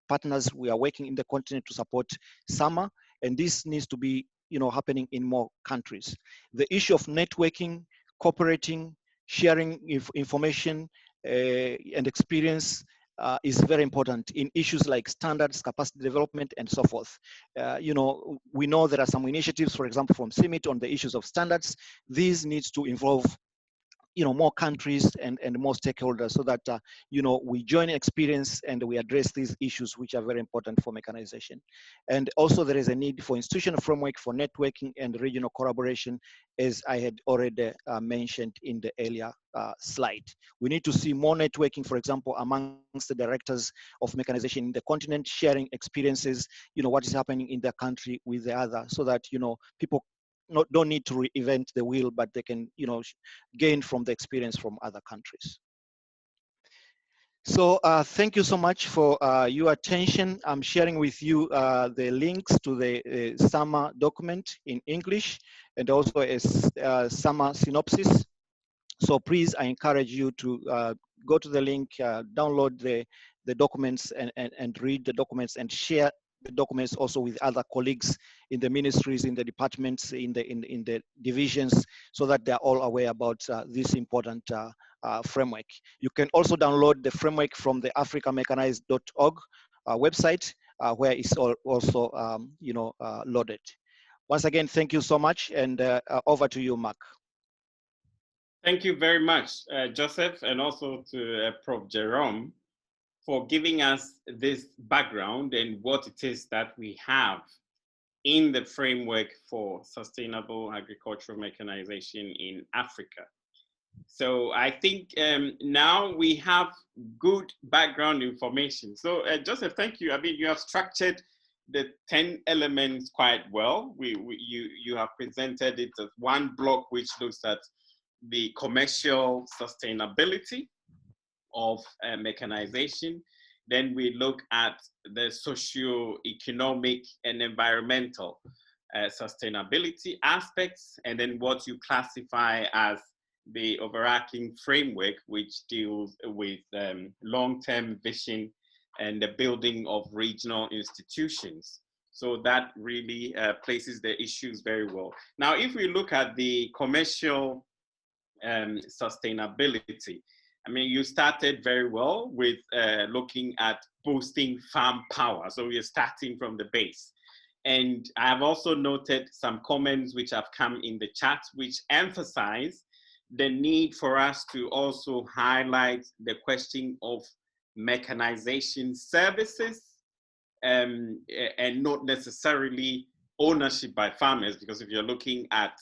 partners, we are working in the continent to support SAMA, and this needs to be happening in more countries. The issue of networking, cooperating, sharing information and experience is very important in issues like standards, capacity development, and so forth. We know there are some initiatives, for example, from CIMIT on the issues of standards. These needs to involve more countries and more stakeholders so that we join experience and we address these issues which are very important for mechanization. And also there is a need for institutional framework for networking and regional collaboration, as I had already mentioned in the earlier slide. We need to see more networking, for example, amongst the directors of mechanization in the continent, sharing experiences, what is happening in their country with the other, so that people don't need to reinvent the wheel, but they can gain from the experience from other countries. So thank you so much for your attention. I'm sharing with you the links to the SAMA document in English and also a SAMA synopsis. So please, I encourage you to go to the link, download the documents and read the documents and share the documents also with other colleagues in the ministries, in the departments, in the divisions, so that they're all aware about this important framework. You can also download the framework from the africamechanized.org website, where it's also loaded. Once again, thank you so much, and over to you, Mark. Thank you very much, Joseph, and also to Prof. Jerome, for giving us this background and what it is that we have in the framework for sustainable agricultural mechanization in Africa. So I think now we have good background information. So Joseph, thank you. I mean, you have structured the 10 elements quite well. You have presented it as one block which looks at the commercial sustainability of mechanization. Then we look at the socio-economic and environmental sustainability aspects, and then what you classify as the overarching framework, which deals with long-term vision and the building of regional institutions. So that really places the issues very well. Now, if we look at the commercial sustainability, I mean, you started very well with looking at boosting farm power. So we're starting from the base. And I've also noted some comments which have come in the chat, which emphasize the need for us to also highlight the question of mechanization services and not necessarily ownership by farmers, because if you're looking at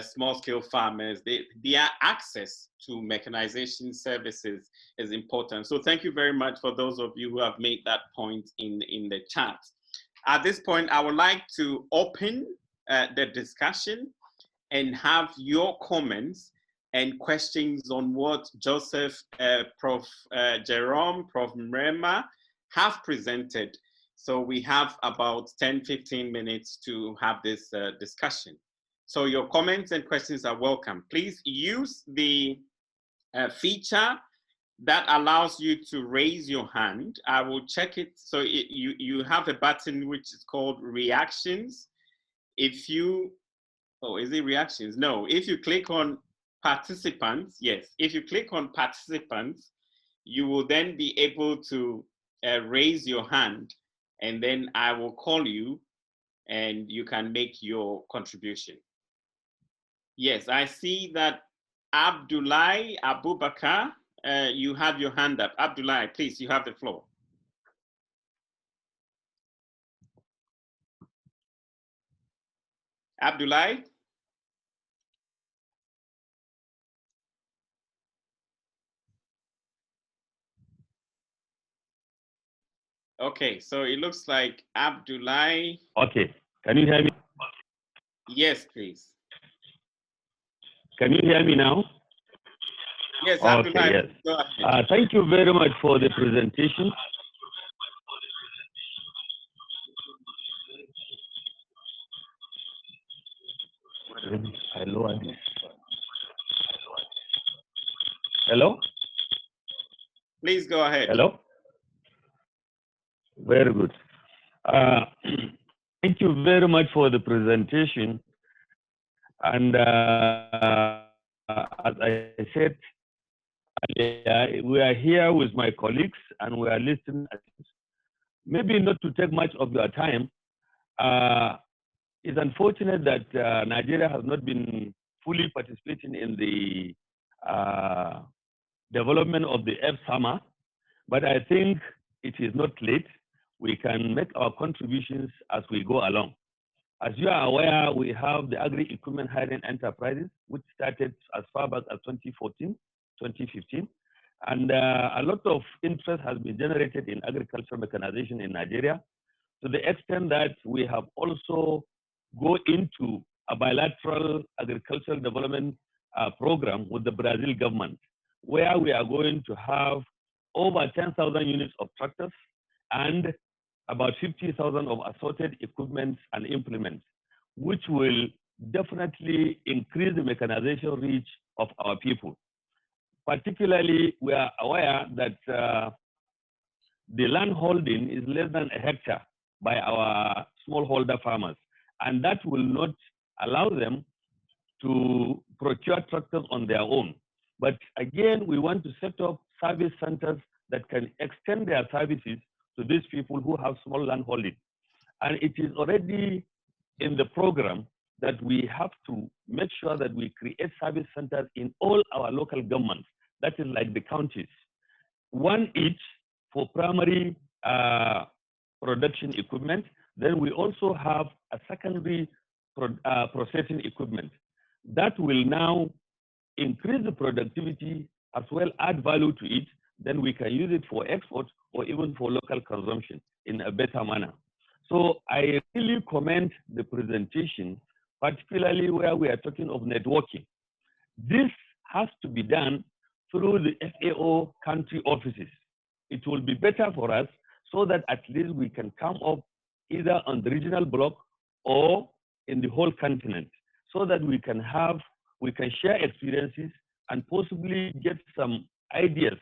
small-scale farmers, their access to mechanization services is important. So thank you very much for those of you who have made that point in the chat. At this point, I would like to open the discussion and have your comments and questions on what Joseph, Prof. Jerome, Prof. Mrema have presented. So we have about 10-15 minutes to have this discussion. So your comments and questions are welcome. Please use the feature that allows you to raise your hand. I will check it. So you have a button which is called reactions. If you, oh, is it reactions? No, if you click on participants, yes. If you click on participants, you will then be able to raise your hand, and then I will call you and you can make your contribution. Yes, I see that Abdullahi Abubakar, you have your hand up. Abdullahi, please, you have the floor. Abdullahi? Okay, so it looks like Abdullah. Okay, can you hear me? Yes, please. Can you hear me now? Yes, Okay, Abdullah, yes. go ahead. Thank you very much for the presentation. Hello? Please go ahead. Hello? Very good. Thank you very much for the presentation. And as I said, we are here with my colleagues and we are listening. Maybe not to take much of your time. It's unfortunate that Nigeria has not been fully participating in the development of the F-Summer, but I think it is not late. We can make our contributions as we go along. As you are aware, we have the agri-equipment hiring enterprises, which started as far back as 2014, 2015. And a lot of interest has been generated in agricultural mechanization in Nigeria, to the extent that we have also go into a bilateral agricultural development program with the Brazil government, where we are going to have over 10,000 units of tractors and about 50,000 of assorted equipment and implements, which will definitely increase the mechanization reach of our people. Particularly, we are aware that the land holding is less than a hectare by our smallholder farmers, and that will not allow them to procure tractors on their own. But again, we want to set up service centers that can extend their services to these people who have small land holding. And it is already in the program that we have to make sure that we create service centers in all our local governments, that is like the counties, one each for primary production equipment. Then we also have a secondary processing equipment that will now increase the productivity as well add value to it. Then we can use it for export or even for local consumption in a better manner. So I really commend the presentation, particularly where we are talking of networking. This has to be done through the FAO country offices. It will be better for us so that at least we can come up either on the regional block or in the whole continent, so that we can share experiences and possibly get some ideas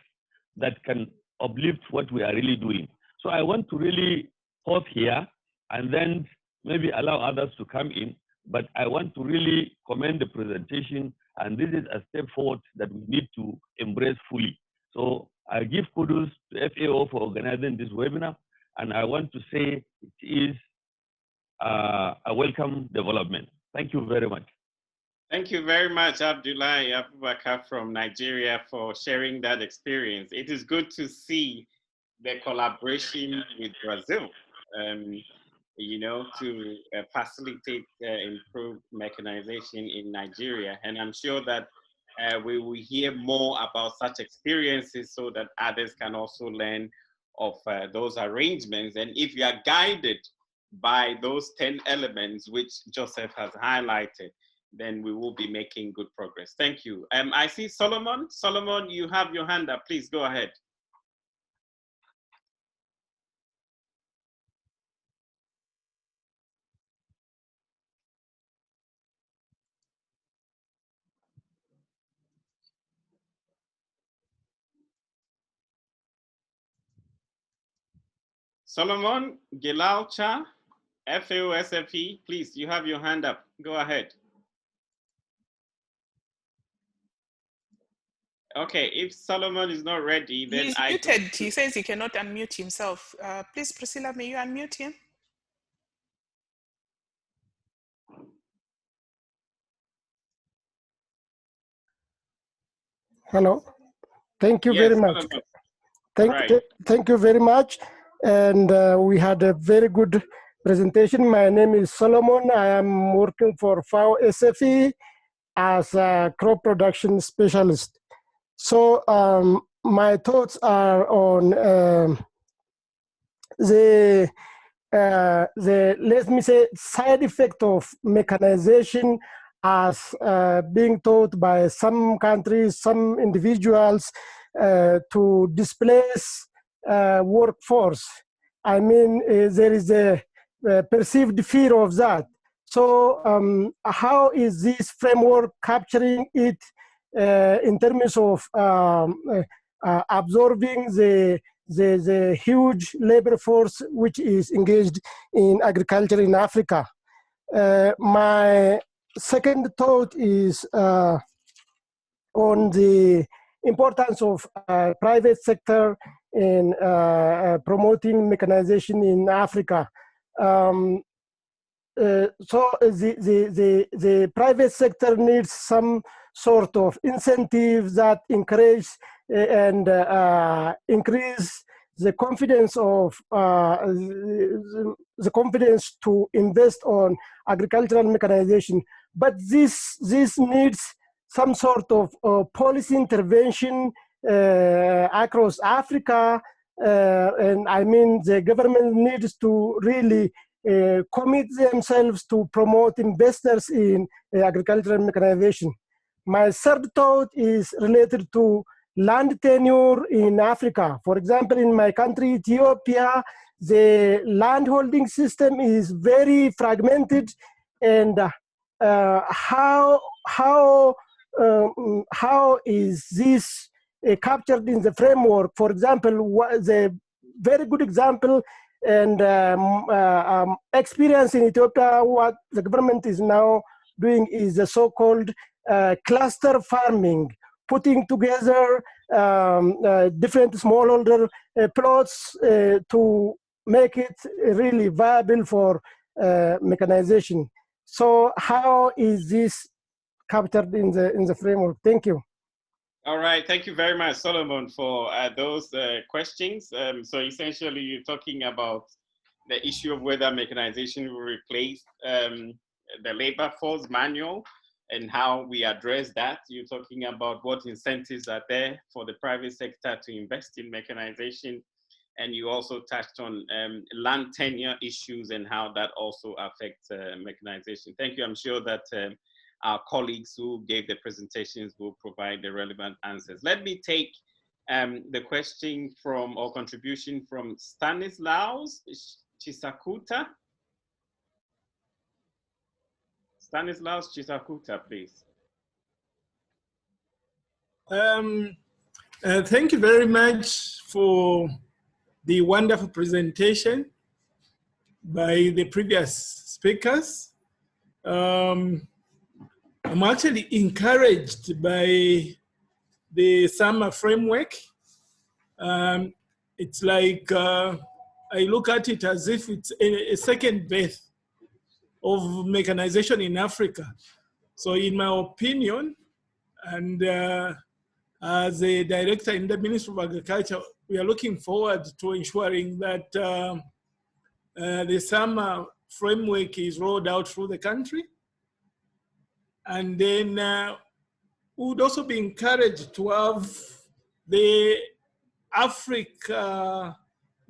that can uplift what we are really doing. So I want to really pause here and then maybe allow others to come in, but I want to really commend the presentation, and this is a step forward that we need to embrace fully. So I give kudos to FAO for organizing this webinar, and I want to say it is a welcome development. Thank you very much. Thank you very much, Abdullahi Abubakar from Nigeria, for sharing that experience. It is good to see the collaboration with Brazil, you know, to facilitate improved mechanization in Nigeria. And I'm sure that we will hear more about such experiences so that others can also learn of those arrangements. And if you are guided by those 10 elements which Joseph has highlighted, then we will be making good progress. Thank you. I see Solomon. Solomon, you have your hand up. Please go ahead. Solomon Gilalcha, FAO-SFE, please, you have your hand up. Go ahead. Okay, if Solomon is not ready, then He's muted. He says he cannot unmute himself. Please, Priscilla, may you unmute him? Hello. Thank you very much. Thank you very much. And we had a very good presentation. My name is Solomon. I am working for FAO-SFE as a crop production specialist. So my thoughts are on let me say, side effect of mechanization as being taught by some countries, some individuals to displace workforce. I mean, there is a perceived fear of that. So how is this framework capturing it in terms of absorbing the huge labor force which is engaged in agriculture in Africa? My second thought is on the importance of private sector in promoting mechanization in Africa. So the private sector needs some sort of incentive that encourage and increase the confidence of the confidence to invest on agricultural mechanization. But this needs some sort of policy intervention across Africa, and I mean the government needs to really commit themselves to promote investors in agricultural mechanization. My third thought is related to land tenure in Africa. For example, in my country, Ethiopia, the landholding system is very fragmented, and how is this captured in the framework? For example, the very good example and experience in Ethiopia, what the government is now doing is the so-called cluster farming, putting together different smallholder plots to make it really viable for mechanization. So how is this captured in the framework? Thank you. All right, thank you very much, Solomon, for those questions. So essentially, you're talking about the issue of whether mechanization will replace the labor force manual and how we address that. You're talking about what incentives are there for the private sector to invest in mechanization. And you also touched on land tenure issues and how that also affects mechanization. Thank you. I'm sure that our colleagues who gave the presentations will provide the relevant answers. Let me take the question from, or contribution from Stanislaus Chisakuta. Stanislaus Chisakuta, please. Thank you very much for the wonderful presentation by the previous speakers. I'm actually encouraged by the summer framework. It's like, I look at it as if it's a second birth of mechanization in Africa. So in my opinion, and as a director in the Ministry of Agriculture, we are looking forward to ensuring that the summer framework is rolled out through the country. And then we would also be encouraged to have the Africa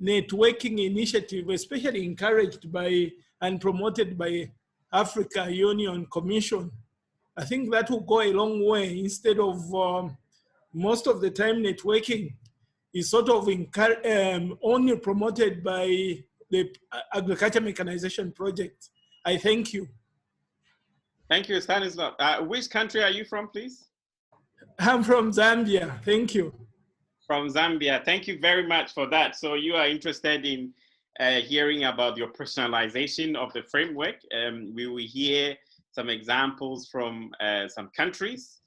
networking initiative, especially encouraged by and promoted by Africa Union Commission. I think that will go a long way. Instead of most of the time networking is sort of only promoted by the Agriculture Mechanization Project. I thank you. Thank you, Stanislav. Which country are you from, please? I'm from Zambia. Thank you. From Zambia. Thank you very much for that. So you are interested in hearing about the operationalization of the framework. We will hear some examples from some countries.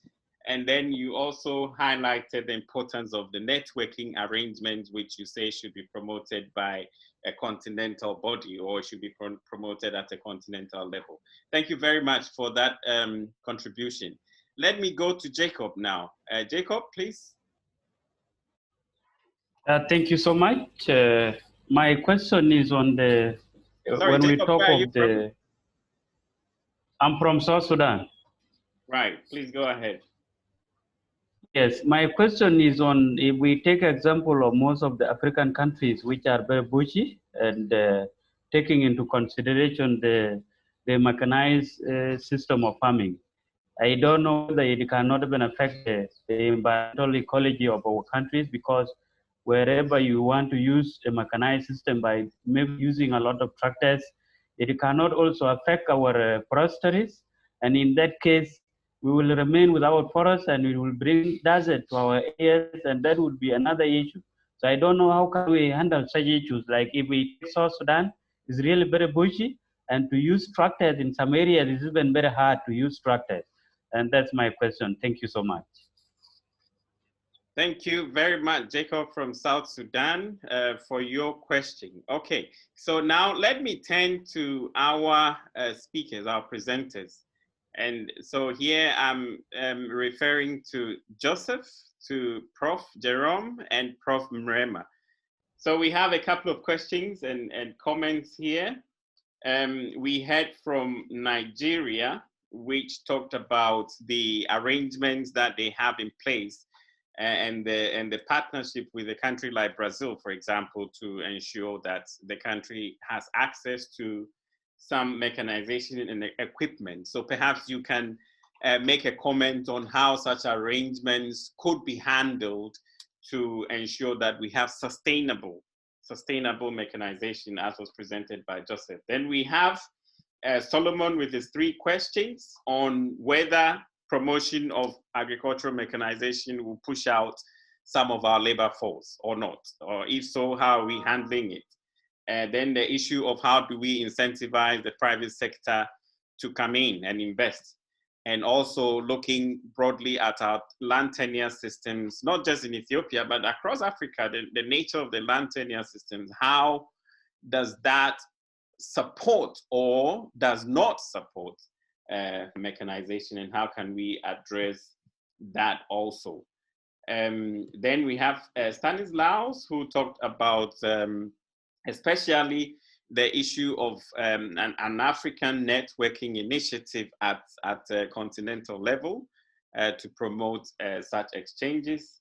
And then you also highlighted the importance of the networking arrangements, which you say should be promoted by a continental body or should be promoted at a continental level. Thank you very much for that contribution. Let me go to Jacob now. Jacob, please. Thank you so much. My question is on the, sorry, when Jacob, we talk of the, I'm from South Sudan. Right, please go ahead. Yes, my question is on if we take example of most of the African countries which are very bushy and taking into consideration the mechanized system of farming. I don't know whether it cannot even affect the environmental ecology of our countries, because wherever you want to use a mechanized system by maybe using a lot of tractors, it cannot also affect our forests. And in that case, we will remain without forests and we will bring desert to our areas, and that would be another issue. So I don't know how can we handle such issues. Like if we take South Sudan, it's really very bushy, and to use tractors in some areas is even very hard to use tractors. And that's my question. Thank you so much. Thank you very much, Jacob from South Sudan, for your question. Okay, so now let me turn to our speakers, our presenters. And so here I'm referring to Joseph, to Prof. Jerome, and Prof. Mrema. So we have a couple of questions and comments here. We heard from Nigeria, which talked about the arrangements that they have in place and the partnership with a country like Brazil, for example, to ensure that the country has access to some mechanization and equipment. So perhaps you can make a comment on how such arrangements could be handled to ensure that we have sustainable mechanization, as was presented by Joseph. Then we have Solomon with his 3 questions on whether promotion of agricultural mechanization will push out some of our labor force or not, or if so, how are we handling it? And then the issue of how do we incentivize the private sector to come in and invest, and also looking broadly at our land tenure systems, not just in Ethiopia, but across Africa, the nature of the land tenure systems, how does that support or does not support mechanization, and how can we address that also? Then we have Stanislaus, who talked about especially the issue of an African networking initiative at a continental level to promote such exchanges.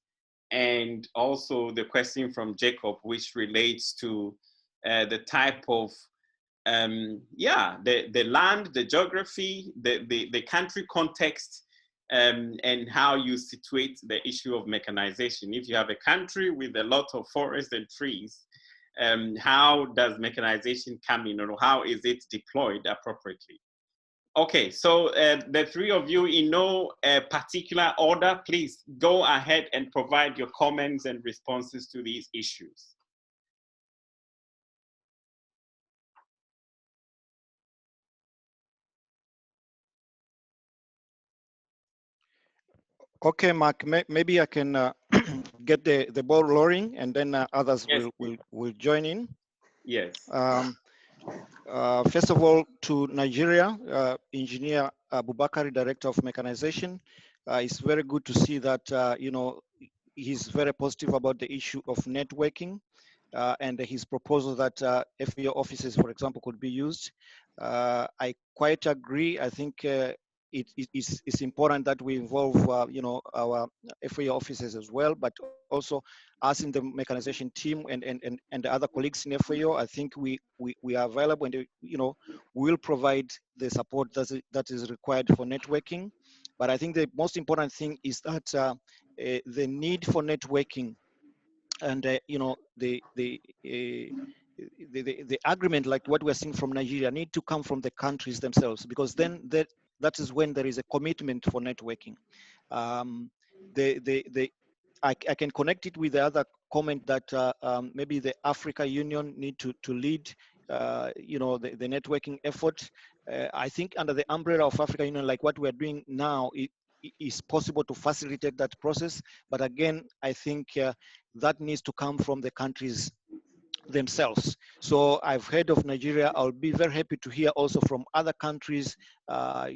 And also the question from Jacob, which relates to the type of the land, the geography, the country context, and how you situate the issue of mechanization. If you have a country with a lot of forests and trees, how does mechanization come in, or how is it deployed appropriately? Okay, so the 3 of you, in no particular order, please go ahead and provide your comments and responses to these issues. Okay, Mark, maybe I can get the ball rolling, and then others Yes, will join in. Yes. First of all, to Nigeria, Engineer Abubakar, Director of Mechanization, it's very good to see that, he's very positive about the issue of networking and his proposal that FAO offices, for example, could be used. I quite agree. I think it's important that we involve, our FAO offices as well, but also us in the mechanization team and the other colleagues in FAO. I think we are available, and we will provide the support that is required for networking. But I think the most important thing is that the need for networking and the agreement, like what we're seeing from Nigeria, need to come from the countries themselves, because then that is when there is a commitment for networking. I can connect it with the other comment that maybe the Africa Union need to lead the networking effort. I think under the umbrella of Africa Union, like what we're doing now, it is possible to facilitate that process. But again, I think that needs to come from the countries themselves. So I've heard of Nigeria. I'll be very happy to hear also from other countries,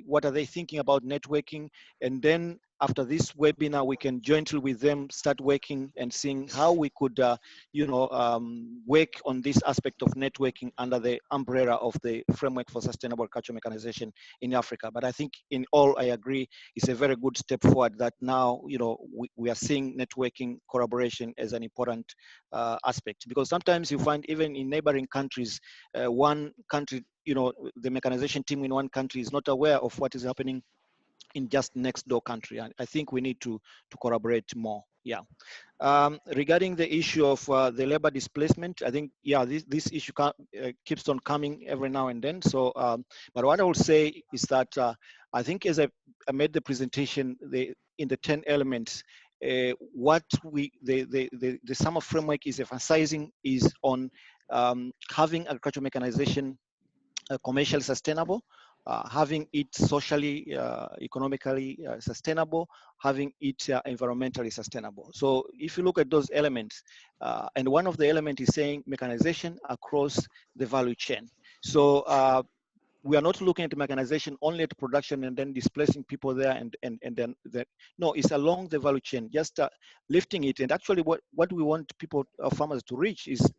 what are they thinking about networking? And then after this webinar, we can jointly with them start working and seeing how we could, work on this aspect of networking under the umbrella of the framework for sustainable agriculture mechanization in Africa. But I think in all, I agree, it's a very good step forward that now, we are seeing networking collaboration as an important aspect, because sometimes you find even in neighboring countries, one country, the mechanization team in one country is not aware of what is happening in just next door country. I think we need to collaborate more. Yeah. Regarding the issue of the labor displacement, I think, this issue keeps on coming every now and then. So, but what I will say is that I think as I made the presentation, in the 10 elements, what the summer framework is emphasizing is on having agricultural mechanization commercially sustainable, having it socially, economically sustainable, having it environmentally sustainable. So if you look at those elements, and one of the elements is saying mechanization across the value chain. So we are not looking at mechanization only at production and then displacing people there and then no, it's along the value chain, just lifting it. And actually what we want people, farmers, to reach is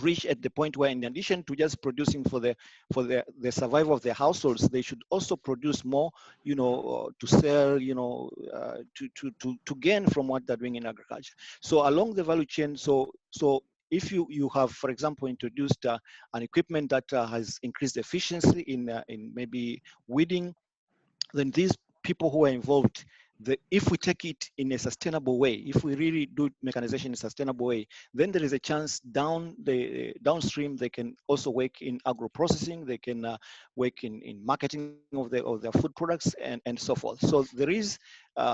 reach at the point where, in addition to just producing for the survival of their households, they should also produce more, to sell, to gain from what they're doing in agriculture. So along the value chain, so if you have, for example, introduced an equipment that has increased efficiency in maybe weeding, then these people who are involved, if we take it in a sustainable way, if we really do mechanization in a sustainable way, then there is a chance downstream they can also work in agro-processing, they can work in marketing of their food products and so forth. So there is,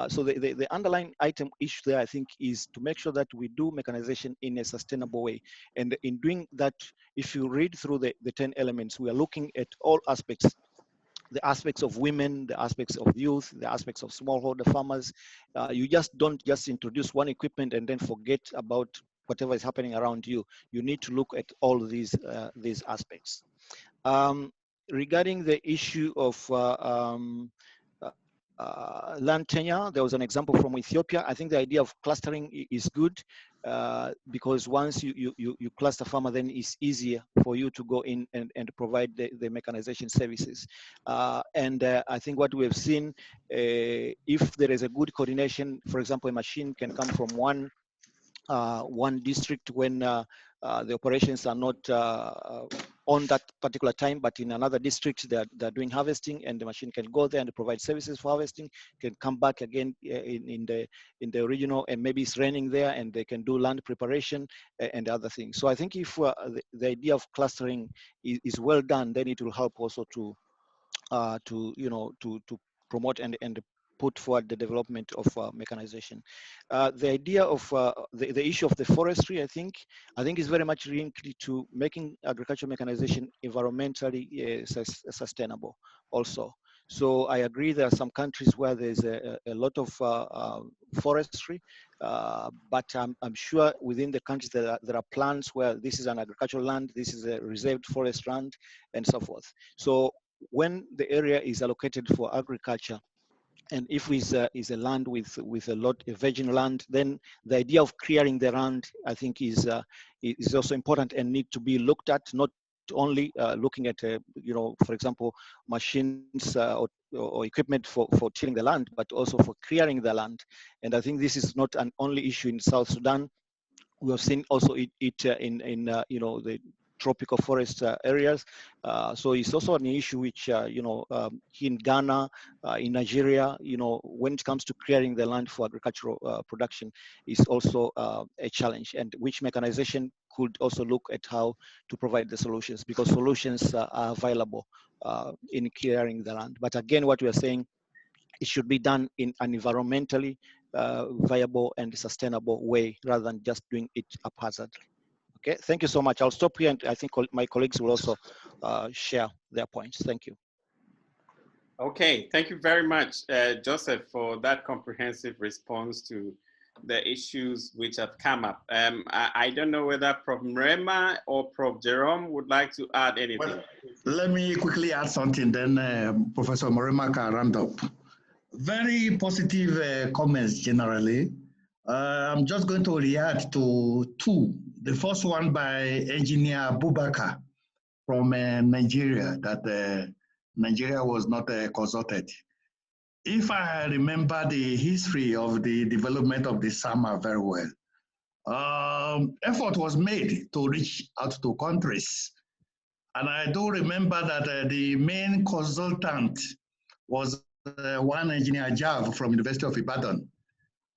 so the underlying issue there, I think, is to make sure that we do mechanization in a sustainable way. And in doing that, if you read through the 10 elements, we are looking at all aspects, the aspects of women, the aspects of youth, the aspects of smallholder farmers. You just don't just introduce one equipment and then forget about whatever is happening around you. You need to look at all these aspects. Regarding the issue of land tenure, there was an example from Ethiopia. I think the idea of clustering is good because once you cluster farmer, then it's easier for you to go in and provide the mechanization services. I think what we have seen, if there is a good coordination, for example, a machine can come from one district when the operations are not on that particular time, but in another district they're doing harvesting, and the machine can go there and provide services for harvesting, can come back again in the original, and maybe it's raining there and they can do land preparation and other things. So I think if the idea of clustering is well done, then it will help also to promote and put forward the development of mechanization. The idea of the issue of the forestry, I think is very much linked to making agricultural mechanization environmentally sustainable also. So I agree there are some countries where there's a lot of forestry, but I'm sure within the countries there are plans where this is an agricultural land, this is a reserved forest land, and so forth. So when the area is allocated for agriculture, and if it's a land with a virgin land, then the idea of clearing the land, I think, is also important and need to be looked at, not only looking at, for example, machines or equipment for tilling the land, but also for clearing the land. And I think this is not an only issue in South Sudan. We have seen also it in the tropical forest areas. So it's also an issue which, in Ghana, in Nigeria, when it comes to clearing the land for agricultural production, is also a challenge, and which mechanization could also look at how to provide the solutions, because solutions are available in clearing the land. But again, what we are saying, it should be done in an environmentally viable and sustainable way, rather than just doing it haphazardly. Okay, thank you so much. I'll stop here, and I think my colleagues will also share their points. Thank you. Okay, thank you very much, Joseph, for that comprehensive response to the issues which have come up. I don't know whether Prof. Mrema or Prof. Jerome would like to add anything. Well, let me quickly add something, then Professor Mrema can round up. Very positive comments generally. I'm just going to react to two. The first one by Engineer Bubaka from Nigeria, that Nigeria was not consulted. If I remember the history of the development of the SAMA very well, effort was made to reach out to countries. And I do remember that the main consultant was one engineer, Jav, from University of Ibadan.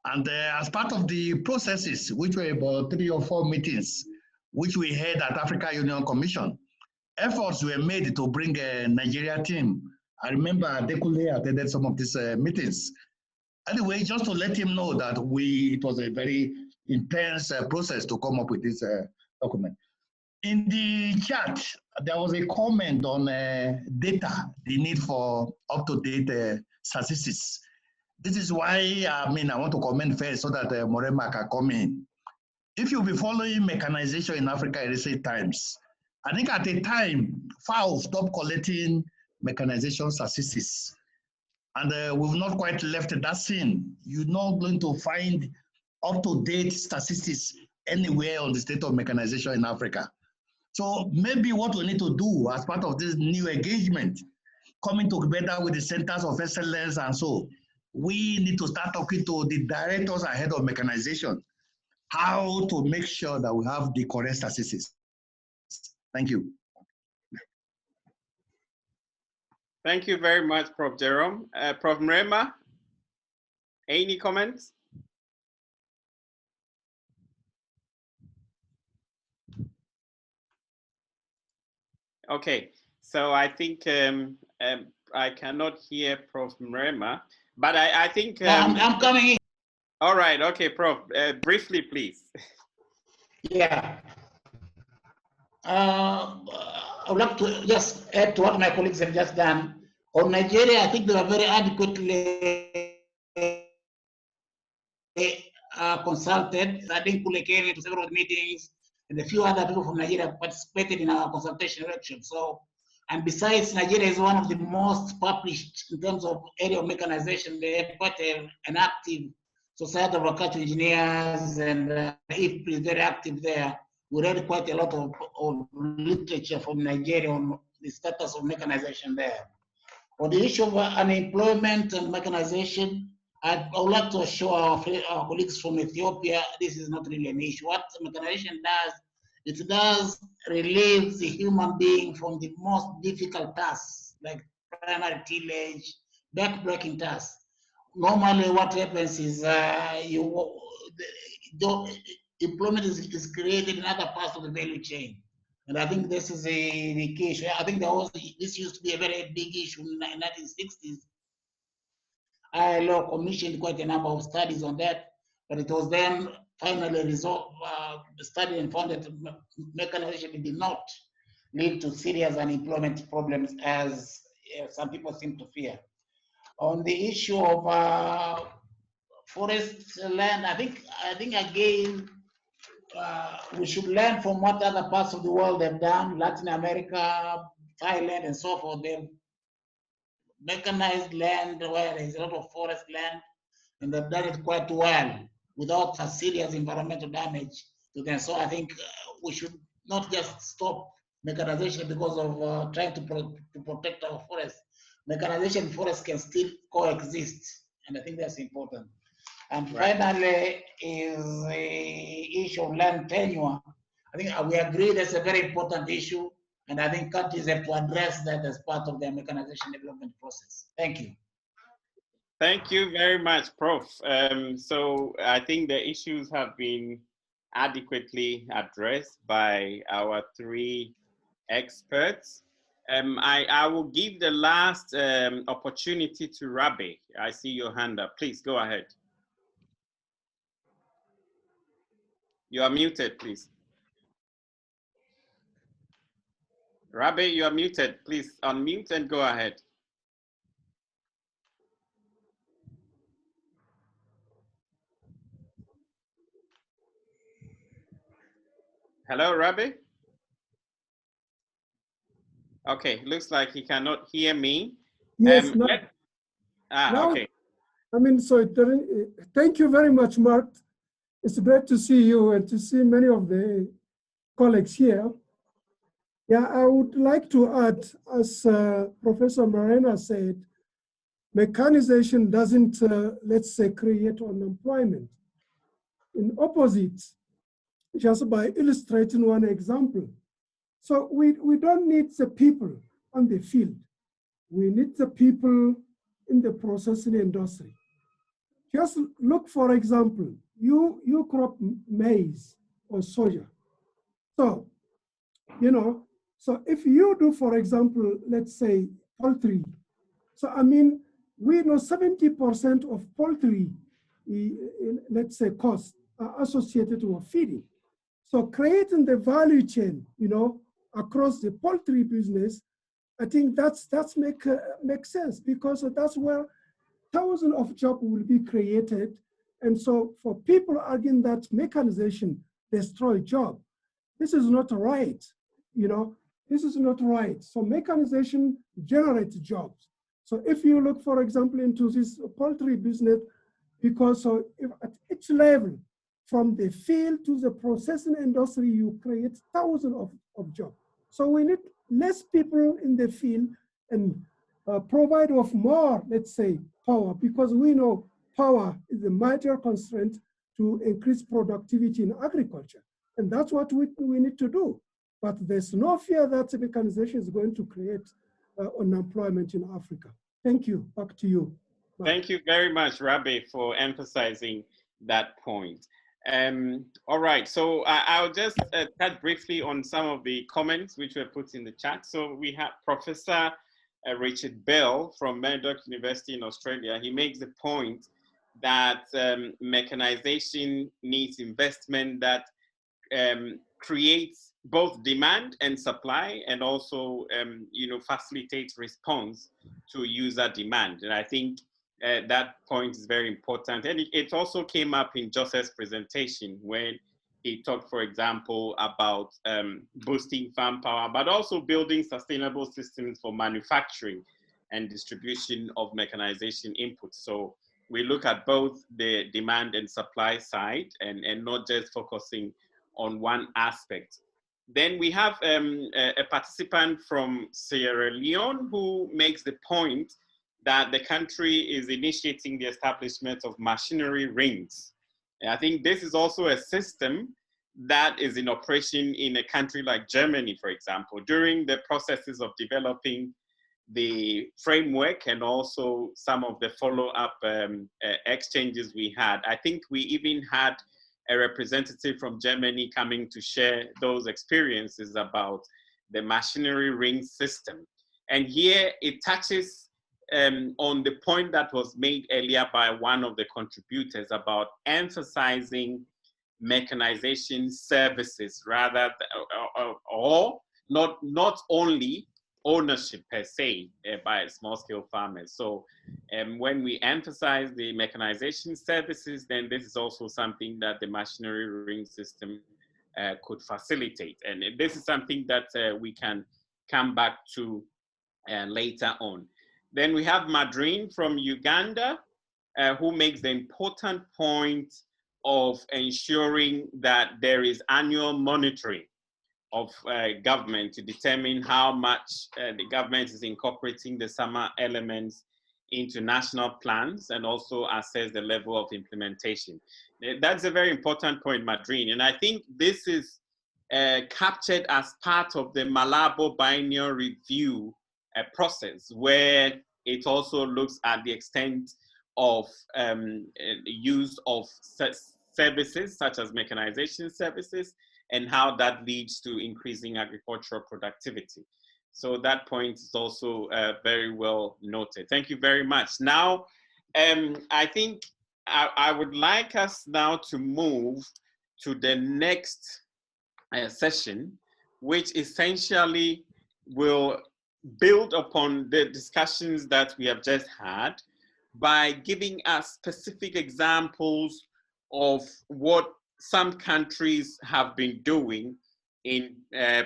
And as part of the processes, which were about 3 or 4 meetings, which we had at Africa Union Commission, efforts were made to bring a Nigeria team. I remember Dekule attended some of these meetings. Anyway, just to let him know that it was a very intense process to come up with this document. In the chat, there was a comment on data, the need for up-to-date statistics. This is why, I want to comment first so that Morema can come in. If you'll be following mechanization in Africa in recent times, I think at a time, FAO stopped collecting mechanization statistics. And we've not quite left that scene. You're not going to find up-to-date statistics anywhere on the state of mechanization in Africa. So maybe what we need to do as part of this new engagement, coming together with the centers of excellence and so, we need to start talking to the directors ahead of mechanization, how to make sure that we have the correct statistics. Thank you. Thank you very much, Prof. Jerome. Prof. Mrema, any comments? Okay, so I think I cannot hear Prof. Mrema, but I think... I'm coming in. All right, okay, Prof. Briefly, please. Yeah. I would like to just add to what my colleagues have just done. On Nigeria, I think they were very adequately consulted. I think Kule came into several meetings, and a few other people from Nigeria participated in our consultation election. So, and besides, Nigeria is one of the most published in terms of area of mechanization. They have quite an active Society of Agricultural Engineers, and IFP is very active there. We read quite a lot of literature from Nigeria on the status of mechanization there. On the issue of unemployment and mechanization, I would like to assure our colleagues from Ethiopia, this is not really an issue. What mechanization does, it does relieve the human being from the most difficult tasks, like primary tillage, back-breaking tasks. Normally what happens is employment is created in other parts of the value chain. And I think this is the key issue. I think this used to be a very big issue in the 1960s. ILO commissioned quite a number of studies on that, but it was then finally resolved, studied and found that mechanization did not lead to serious unemployment problems as some people seem to fear. On the issue of forest land, I think again, we should learn from what other parts of the world have done, Latin America, Thailand, and so forth. They've mechanized land where there's a lot of forest land, and they've done it quite well without a serious environmental damage to them. So I think we should not just stop mechanization because of trying to protect our forests. Mechanization and forests can still coexist, and I think that's important. And finally, is the issue of land tenure. I think we agree that's a very important issue, and I think countries have to address that as part of their mechanization development process. Thank you. Thank you very much, Prof. So I think the issues have been adequately addressed by our three experts. I will give the last opportunity to Rabbi. I see your hand up. Please go ahead. You are muted, please. Rabbi, you are muted. Please unmute and go ahead. Hello, Rabbi? Okay, looks like he cannot hear me. Yes, okay. I mean, so thank you very much, Mark. It's great to see you and to see many of the colleagues here. Yeah, I would like to add, as Professor Morena said, mechanization doesn't, let's say, create unemployment. In opposite, just by illustrating one example. So we don't need the people on the field. We need the people in the processing industry. Just look, for example, you crop maize or soja. So, you know, so if you do, for example, let's say poultry. So, I mean, we know 70% of poultry, let's say, costs are associated with feeding. So creating the value chain, you know, across the poultry business, I think that's makes sense, because that's where thousands of jobs will be created. And so for people arguing that mechanization destroys jobs, this is not right. You know, this is not right. So mechanization generates jobs. So if you look, for example, into this poultry business, because so if at each level, from the field to the processing industry, you create thousands of jobs. So we need less people in the field and provide of more, let's say, power, because we know power is a major constraint to increase productivity in agriculture. And that's what we need to do. But there's no fear that mechanization is going to create unemployment in Africa. Thank you. Back to you. Bye. Thank you very much, Rabbi, for emphasizing that point. All right, so I'll just touch briefly on some of the comments which were put in the chat. So we have Professor Richard Bell from Murdoch University in Australia. He makes the point that mechanization needs investment that creates both demand and supply, and also you know, facilitates response to user demand. And I think that point is very important. And it also came up in Joseph's presentation when he talked, for example, about boosting farm power, but also building sustainable systems for manufacturing and distribution of mechanization inputs. So we look at both the demand and supply side, and not just focusing on one aspect. Then we have a participant from Sierra Leone who makes the point that the country is initiating the establishment of machinery rings. And I think this is also a system that is in operation in a country like Germany, for example, during the processes of developing the framework and also some of the follow-up exchanges we had. I think we even had a representative from Germany coming to share those experiences about the machinery ring system. And here it touches on the point that was made earlier by one of the contributors about emphasizing mechanization services rather than, or not only ownership per se by small-scale farmers. So when we emphasize the mechanization services, then this is also something that the machinery ring system could facilitate. And this is something that we can come back to later on. Then we have Madrine from Uganda, who makes the important point of ensuring that there is annual monitoring of government to determine how much the government is incorporating the summer elements into national plans, and also assess the level of implementation. That's a very important point, Madrine. And I think this is captured as part of the Malabo biennial review process, where it also looks at the extent of use of services such as mechanization services, and how that leads to increasing agricultural productivity. So that point is also very well noted. Thank you very much. Now, I think I would like us now to move to the next session, which essentially will build upon the discussions that we have just had by giving us specific examples of what some countries have been doing in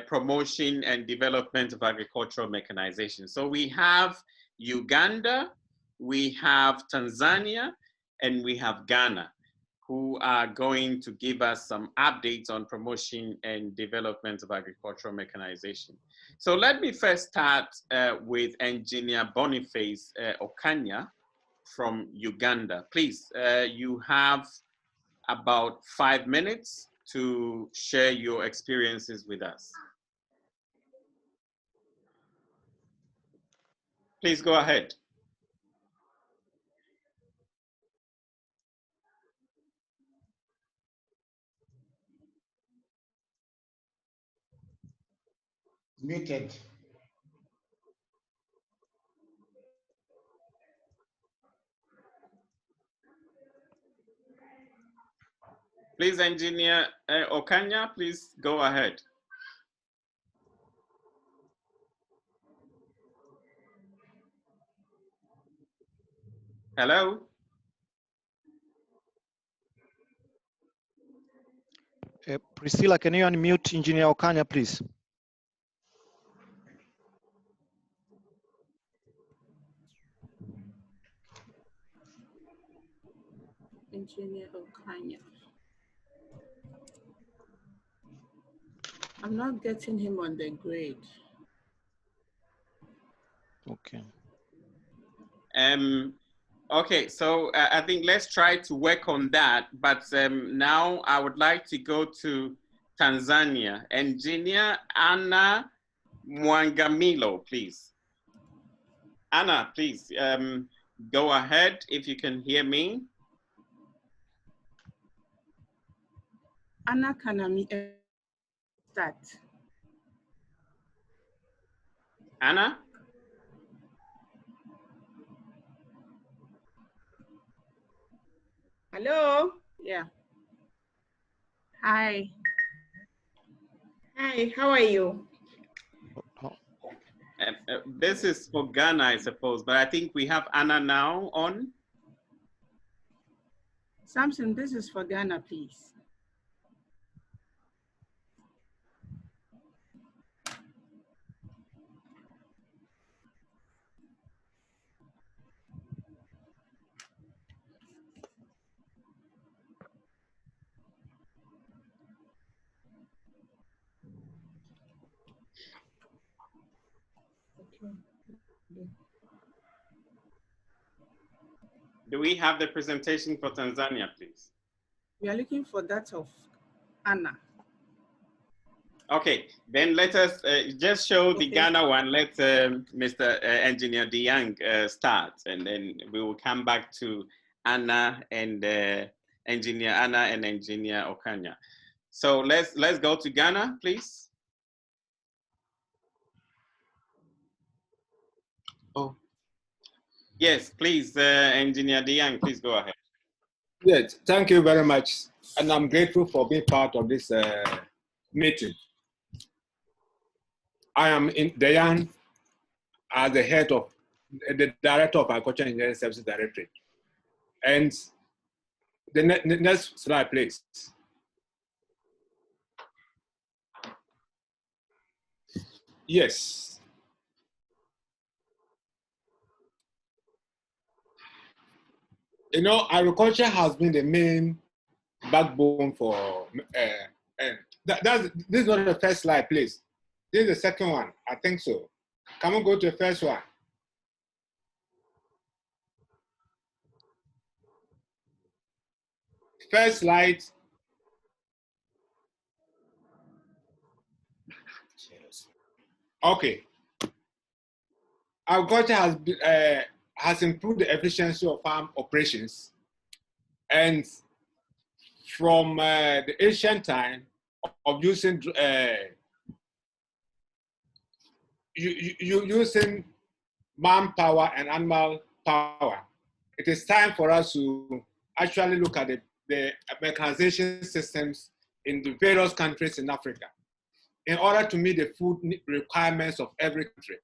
promotion and development of agricultural mechanization. So we have Uganda, we have Tanzania and we have Ghana, who are going to give us some updates on promotion and development of agricultural mechanization. So let me first start with Engineer Boniface Okanya from Uganda. Please, you have about 5 minutes to share your experiences with us. Please go ahead. Muted. Please, Engineer Okanya, please go ahead. Hello? Priscilla, can you unmute Engineer Okanya, please? Engineer Okanya. I'm not getting him on the grid. Okay. Okay, so I think let's try to work on that. But now I would like to go to Tanzania. Engineer Anna Mwangamilo, please. Anna, please go ahead if you can hear me. Anna, can I start? Anna? Hello? Yeah. Hi. Hi, how are you? This is for Ghana, I suppose, but I think we have Anna now on. Samson, this is for Ghana, please. Do we have the presentation for Tanzania, please? We are looking for that of Anna. Okay, then let us just show the Ghana one. Let Mr. Engineer DeYoung start, and then we will come back to Anna and Engineer Anna and Engineer Okanya. So let's go to Ghana, please. Oh, yes, please, Engineer DeYoung, please go ahead. Yes, thank you very much, and I'm grateful for being part of this meeting. I am in DeYoung as the head of the Director of Agriculture Engineering Services Directorate. And the next slide, please. Yes. You know, agriculture has been the main backbone for, this is not the first slide, please. This is the second one, I think so. Can we go to the first one? First slide. Okay. Agriculture has improved the efficiency of farm operations, and from the ancient time of using using manpower and animal power, it is time for us to actually look at the mechanization systems in the various countries in Africa in order to meet the food requirements of every country.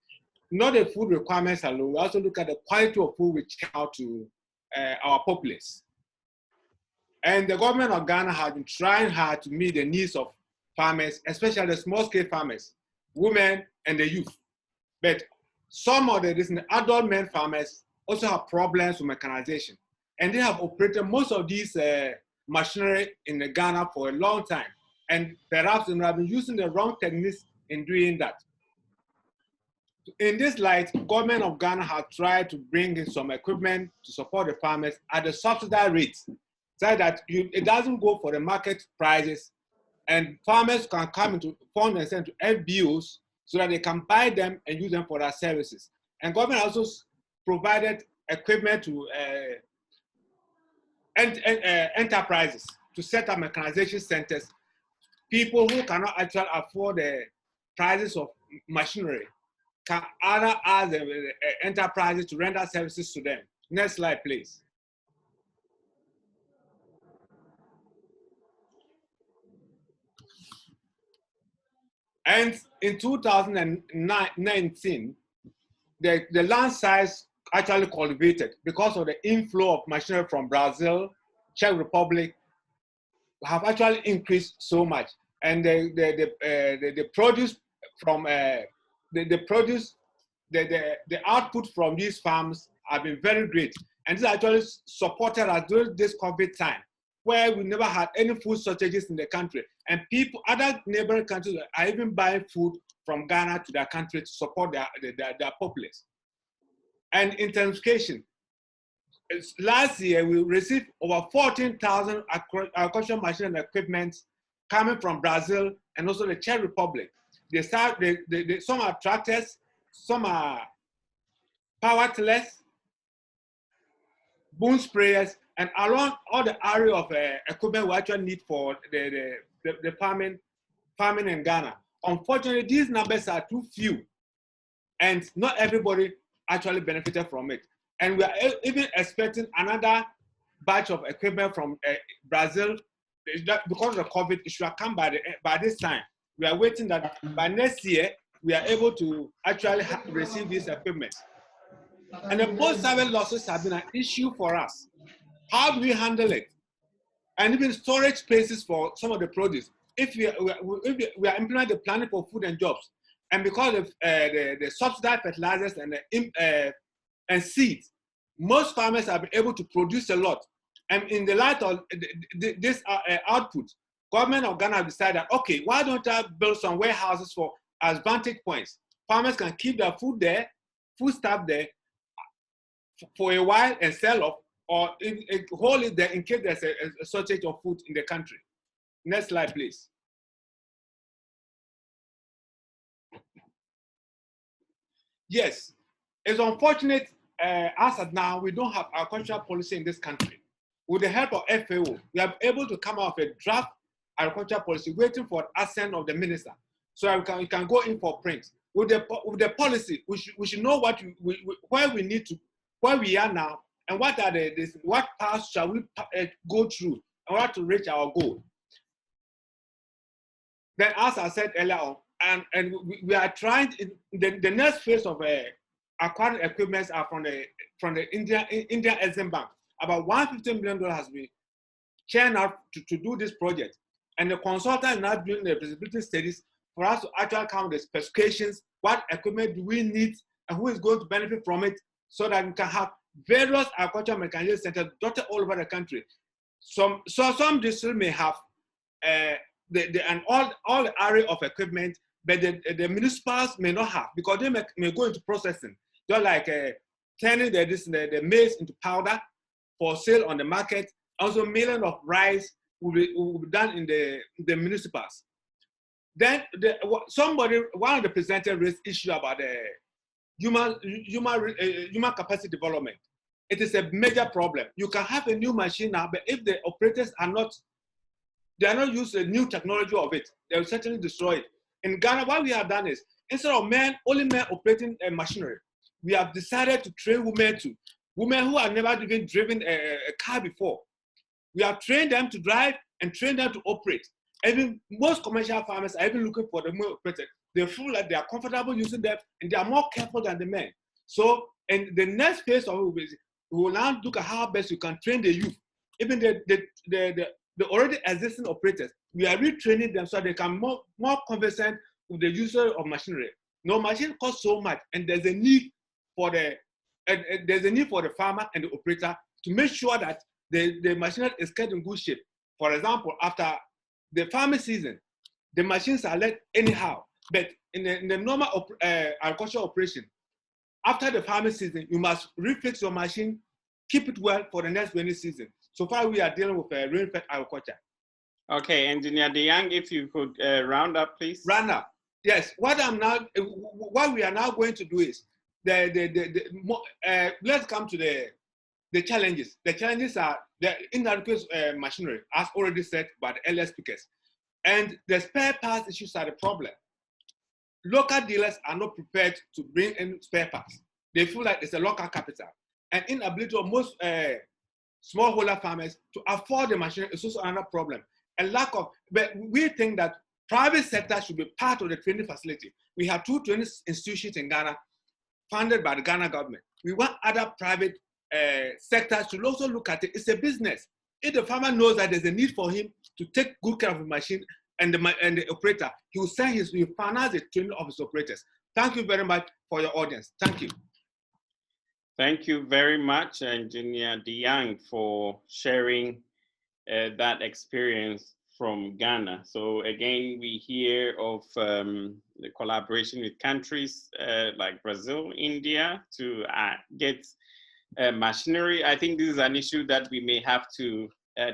Not the food requirements alone, we also look at the quality of food we check out to our populace. And the government of Ghana has been trying hard to meet the needs of farmers, especially the small-scale farmers, women, and the youth. But some of the adult men farmers also have problems with mechanization. And they have operated most of these machinery in Ghana for a long time. And perhaps they have been using the wrong techniques in doing that. In this light, government of Ghana has tried to bring in some equipment to support the farmers at the subsidized rates, so that it doesn't go for the market prices, and farmers can come into fund and send to FBOs so that they can buy them and use them for their services. And government also provided equipment to enterprises to set up mechanization centers. People who cannot actually afford the prices of machinery can either ask the enterprises to render services to them. Next slide, please. And in 2019, the land size actually cultivated because of the inflow of machinery from Brazil, Czech Republic, have actually increased so much. And the produce from the output from these farms have been very great. And this actually supported us during this COVID time, where we never had any food shortages in the country. And people, other neighboring countries are even buying food from Ghana to their country to support their populace. And intensification. Last year, we received over 14,000 agricultural machine and equipment coming from Brazil and also the Czech Republic. Some are tractors, some are power tillers, boom sprayers, and along all the area of equipment we actually need for the farming in Ghana. Unfortunately, these numbers are too few, and not everybody actually benefited from it. And we are even expecting another batch of equipment from Brazil because of the COVID. It should have come by this time. We are waiting that by next year we are able to actually receive this equipment. And the post-harvest losses have been an issue for us. How do we handle it? And even storage spaces for some of the produce. If we are implementing the planning for food and jobs, and because of the subsidized fertilizers and seeds, most farmers have been able to produce a lot. And in the light of this output, government of Ghana decided, okay, why don't I build some warehouses as vantage points? Farmers can keep their food there, food stuff there for a while and sell off, or hold it there in case there's a shortage of food in the country. Next slide, please. Yes, it's unfortunate as of now, we don't have agricultural policy in this country. With the help of FAO, we are able to come out with a draft agricultural policy waiting for assent of the minister. So we can go in for print. With the policy, we should know where we are now, and what paths shall we go through in order to reach our goal. Then, as I said earlier on, and we are trying, the next phase of acquiring equipment are from the Indian Exim Bank. About $150 million has been churned out to do this project. And the consultant is now doing the feasibility studies for us to actually come with the specifications, what equipment do we need, and who is going to benefit from it, so that we can have various agricultural mechanization centers dotted all over the country. Some districts may have all the area of equipment, but the municipalities may not have, because they may go into processing. Just like turning the maize into powder for sale on the market. Also, milling of rice will be done in the municipalities. Then one of the presenters raised issue about the human capacity development. It is a major problem. You can have a new machine now, but if the operators are not using the new technology of it, they will certainly destroy it. In Ghana, what we have done is, instead of only men operating a machinery, we have decided to train women too. Women who have never even driven a car before. We have trained them to drive and trained them to operate. Even most commercial farmers are even looking for the more operated. They feel like they are comfortable using them and they are more careful than the men. So, in the next phase of it, we will now look at how best we can train the youth. Even the already existing operators, we are retraining them so they can more conversant with the user of machinery. No, machine costs so much, and there's a need for the and there's a need for the farmer and the operator to make sure that the machinery is kept in good shape. For example, after the farming season, the machines are let anyhow. But in the normal agricultural operation, after the farming season, you must refix your machine, keep it well for the next rainy season. So far, we are dealing with rain-fed agriculture. Okay, Engineer DeYoung, if you could round up, please. Round up. Yes. What we are now going to do is let's come to the challenges. The challenges are the inadequate machinery, as already said by the earlier speakers, and the spare parts issues are the problem. Local dealers are not prepared to bring in spare parts. They feel like it's a local capital, and inability of most smallholder farmers to afford the machinery is also another problem. And lack of, but we think that private sector should be part of the training facility. We have 2 training institutions in Ghana, funded by the Ghana government. We want other private sectors to also look at it. It's a business. If the farmer knows that there's a need for him to take good care of the machine and the operator, he will finance the training of his operators. Thank you very much for your audience. Thank you. Thank you very much, Engineer DeYoung, for sharing that experience from Ghana. So again, we hear of the collaboration with countries like Brazil, India to get machinery. I think this is an issue that we may have to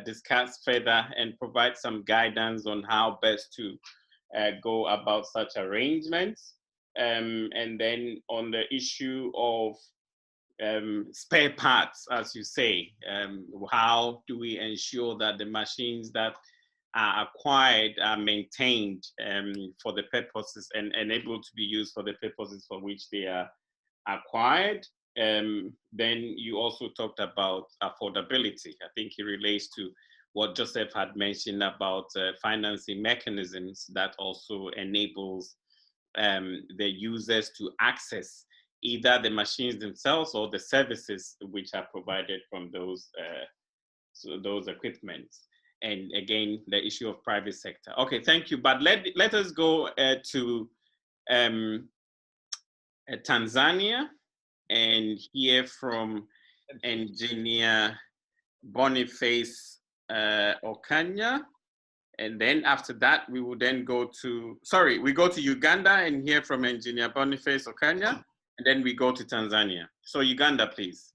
discuss further and provide some guidance on how best to go about such arrangements. And then on the issue of spare parts, as you say, how do we ensure that the machines that are acquired are maintained for the purposes and able to be used for the purposes for which they are acquired? Then you also talked about affordability. I think it relates to what Joseph had mentioned about financing mechanisms that also enables the users to access either the machines themselves or the services which are provided from those equipments. And again, the issue of private sector. Okay, thank you. But let us go to Tanzania and hear from Engineer Boniface Okanya. And then after that, we will then go to, we go to Uganda and hear from Engineer Boniface Okanya. And then we go to Tanzania. So Uganda, please.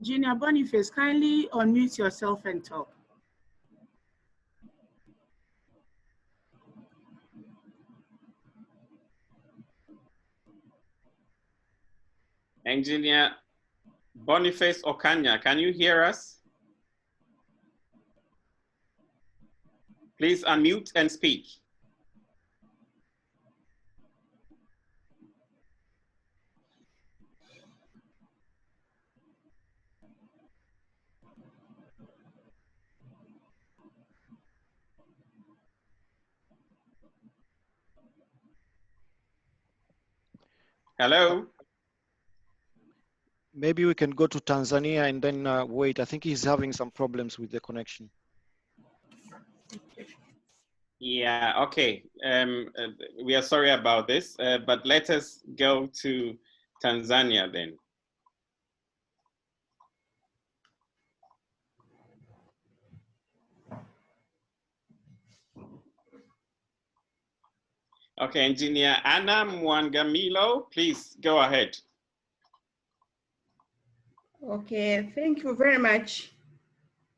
Engineer Boniface, kindly unmute yourself and talk. Engineer Boniface Okanya, can you hear us? Please unmute and speak. Hello? Maybe we can go to Tanzania and then wait. I think he's having some problems with the connection. Yeah, okay. We are sorry about this, but let us go to Tanzania then. Okay, Engineer Anna Mwangamilo, please go ahead. Okay, thank you very much,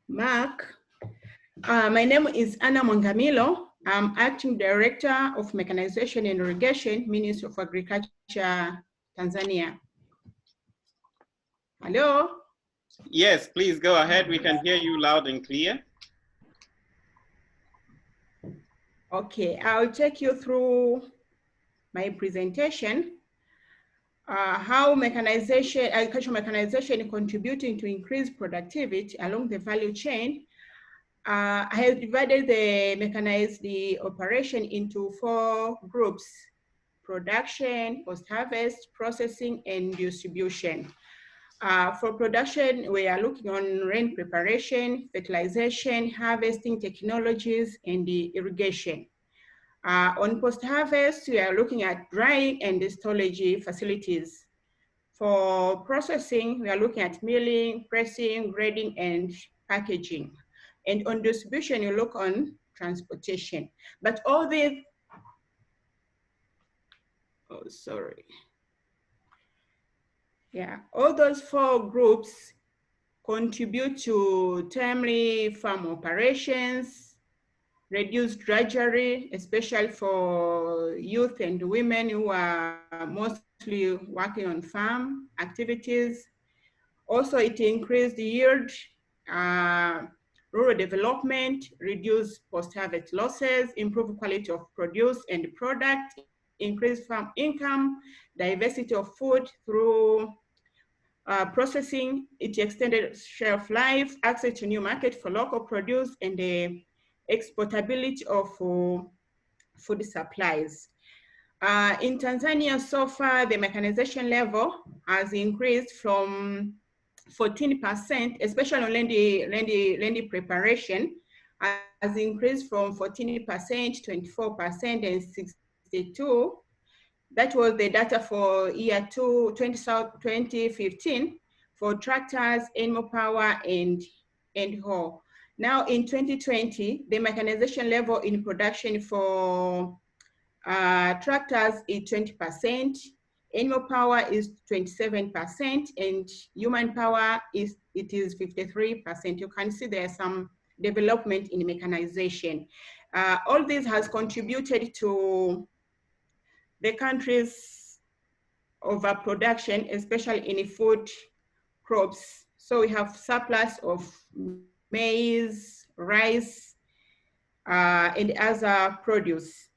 Mark. My name is Anna Mwangamilo. I'm Acting Director of Mechanization and Irrigation, Ministry of Agriculture, Tanzania. Hello? Yes, please go ahead. We can hear you loud and clear. Okay, I'll take you through my presentation. How mechanization, agricultural mechanization is contributing to increase productivity along the value chain. I have divided the operation into 4 groups: production, post-harvest, processing, and distribution. For production, we are looking on rain preparation, fertilization, harvesting technologies, and the irrigation. On post-harvest, we are looking at drying and storage facilities. For processing, we are looking at milling, pressing, grading, and packaging. And on distribution, you look on transportation. But all these, oh, sorry. Yeah, all those 4 groups contribute to timely farm operations, reduce drudgery, especially for youth and women who are mostly working on farm activities. Also, it increased yield, rural development, reduce post-harvest losses, improve quality of produce and product, increase farm income, diversity of food through processing. It extended shelf life, access to new market for local produce, and the exportability of food supplies. In Tanzania, so far, the mechanization level has increased from 14%, especially on land preparation, has increased from 14%, 24%, and 62%. That was the data for year 2015 for tractors, animal power, and hoe. Now in 2020, the mechanization level in production for tractors is 20%, animal power is 27%, and human power is 53%. You can see there's some development in mechanization. All this has contributed to the country's overproduction, especially in food crops. So we have surplus of maize, rice, and other produce.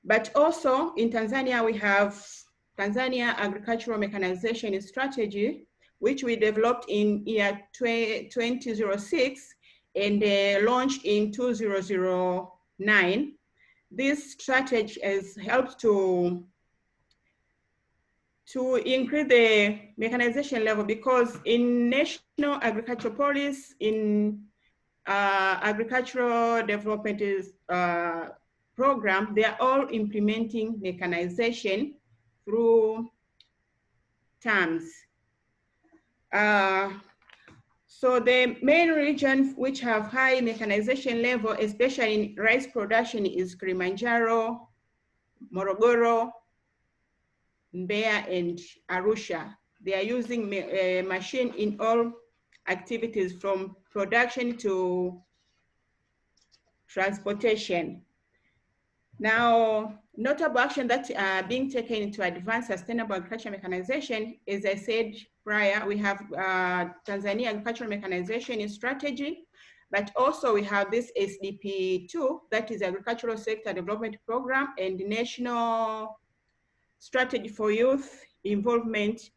But also in Tanzania, we have Tanzania Agricultural Mechanization Strategy, which we developed in year 2006 and launched in 2009. This strategy has helped to increase the mechanization level, because in national agricultural policy, in agricultural development program, they are all implementing mechanization through terms. So the main regions which have high mechanization level, especially in rice production, is Kilimanjaro, Morogoro, Mbeya, and Arusha. They are using a machine in all activities from production to transportation. Now, notable action that are being taken to advance sustainable agricultural mechanization, as I said prior, we have Tanzania Agricultural Mechanization Strategy, but also we have this SDP2, that is Agricultural Sector Development Program, and the National Strategy for Youth Involvement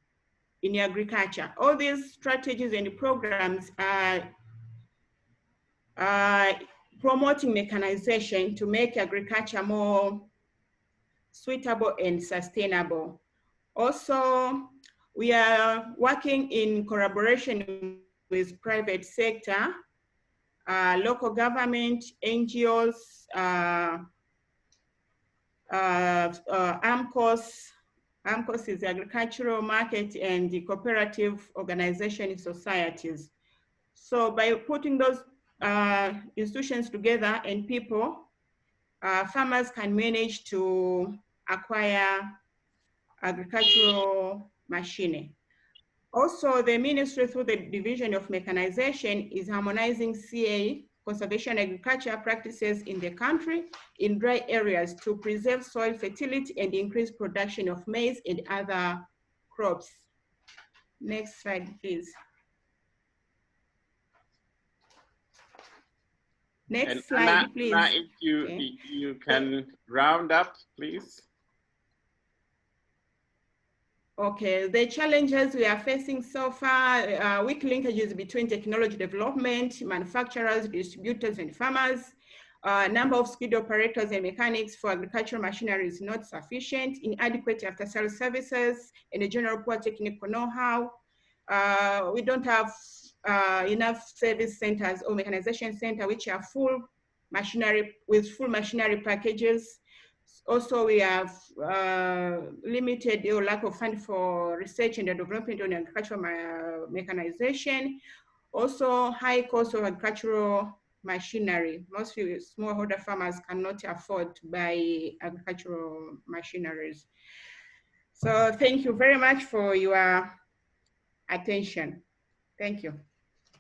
in Agriculture. All these strategies and programs are promoting mechanization to make agriculture more suitable and sustainable. Also, we are working in collaboration with private sector, local government, NGOs, AMCOS. AMCOS is agricultural market and the cooperative organization societies. So by putting those institutions together and people, farmers can manage to acquire agricultural machinery. Also, the ministry through the Division of Mechanization is harmonizing CA, conservation agriculture practices in the country in dry areas to preserve soil fertility and increase production of maize and other crops. Next slide, please. Next slide, please. Anna, if you can round up, please. Okay, the challenges we are facing so far, weak linkages between technology development, manufacturers, distributors, and farmers. Number of skilled operators and mechanics for agricultural machinery is not sufficient, inadequate after-sales services, and a general poor technical know-how. We don't have enough service centers or mechanization center which are full machinery with full machinery packages. Also, we have limited or lack of fund for research and development on agricultural mechanization. Also, high cost of agricultural machinery. Most smallholder farmers cannot afford to buy agricultural machineries. So thank you very much for your attention. Thank you.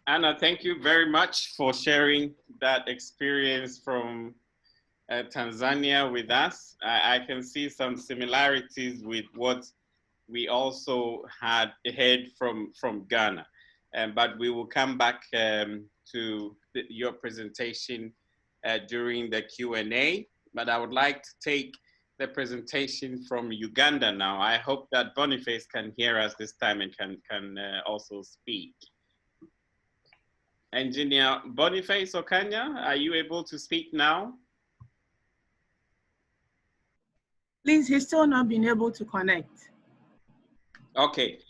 Anna, thank you very much for sharing that experience from Tanzania with us. I can see some similarities with what we also had heard from Ghana. But we will come back to your presentation during the Q&A. But I would like to take the presentation from Uganda now. I hope that Boniface can hear us this time and can also speak. Engineer Boniface Okanya, are you able to speak now? Please, he's still not been able to connect. Okay,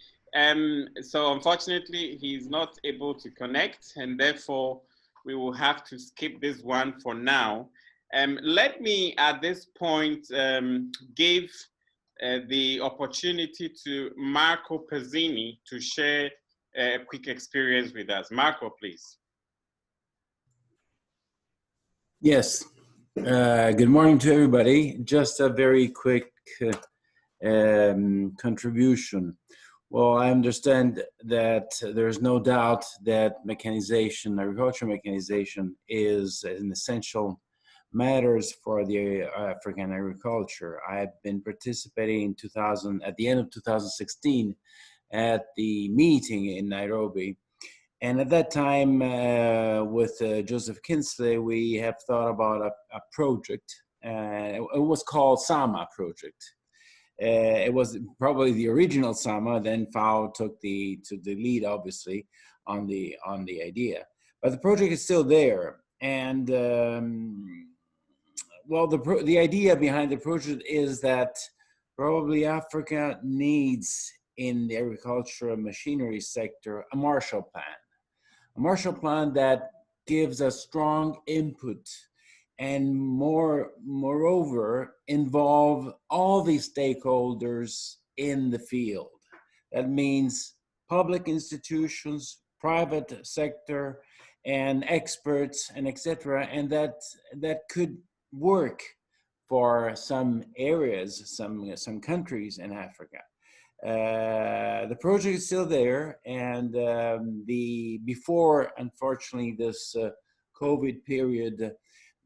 so unfortunately, he's not able to connect, and therefore we will have to skip this one for now. Let me, at this point, give the opportunity to Marco Pezzini to share a quick experience with us. Marco, please. Yes. Good morning to everybody. Just a very quick contribution. Well, I understand that there's no doubt that mechanization, agricultural mechanization, is an essential matters for the African agriculture. I've been participating in at the end of 2016 at the meeting in Nairobi. And at that time, with Joseph Kinsley, we have thought about a project. It was called SAMA project. It was probably the original SAMA. Then FAO took the lead, obviously, on the idea. But the project is still there. And well, the idea behind the project is that probably Africa needs in the agricultural machinery sector a Marshall Plan. A Marshall Plan that gives a strong input and moreover involve all the stakeholders in the field. That means public institutions, private sector, and experts, and etc. And that could work for some areas, some countries in Africa. The project is still there, and before, unfortunately, this COVID period,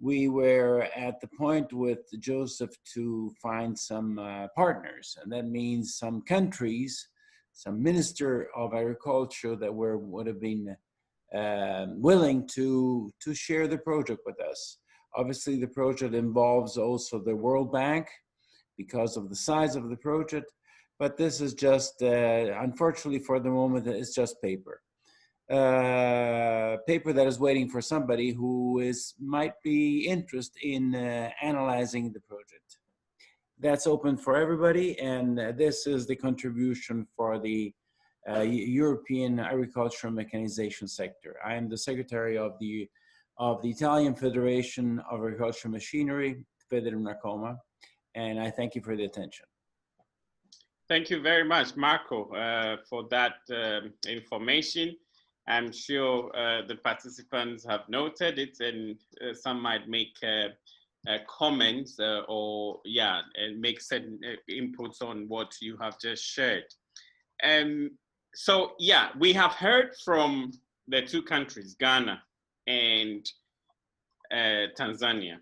we were at the point with Joseph to find some partners, and that means some countries, some minister of agriculture that would have been willing to share the project with us. Obviously, the project involves also the World Bank because of the size of the project. But this is just, unfortunately for the moment, it's just paper. Paper that is waiting for somebody who might be interested in analyzing the project. That's open for everybody, and this is the contribution for the European agricultural mechanization sector. I am the secretary of the Italian Federation of Agricultural Machinery, Federunacoma, and I thank you for the attention. Thank you very much, Marco, for that information. I'm sure the participants have noted it, and some might make comments or and make certain inputs on what you have just shared. So we have heard from the two countries, Ghana and Tanzania,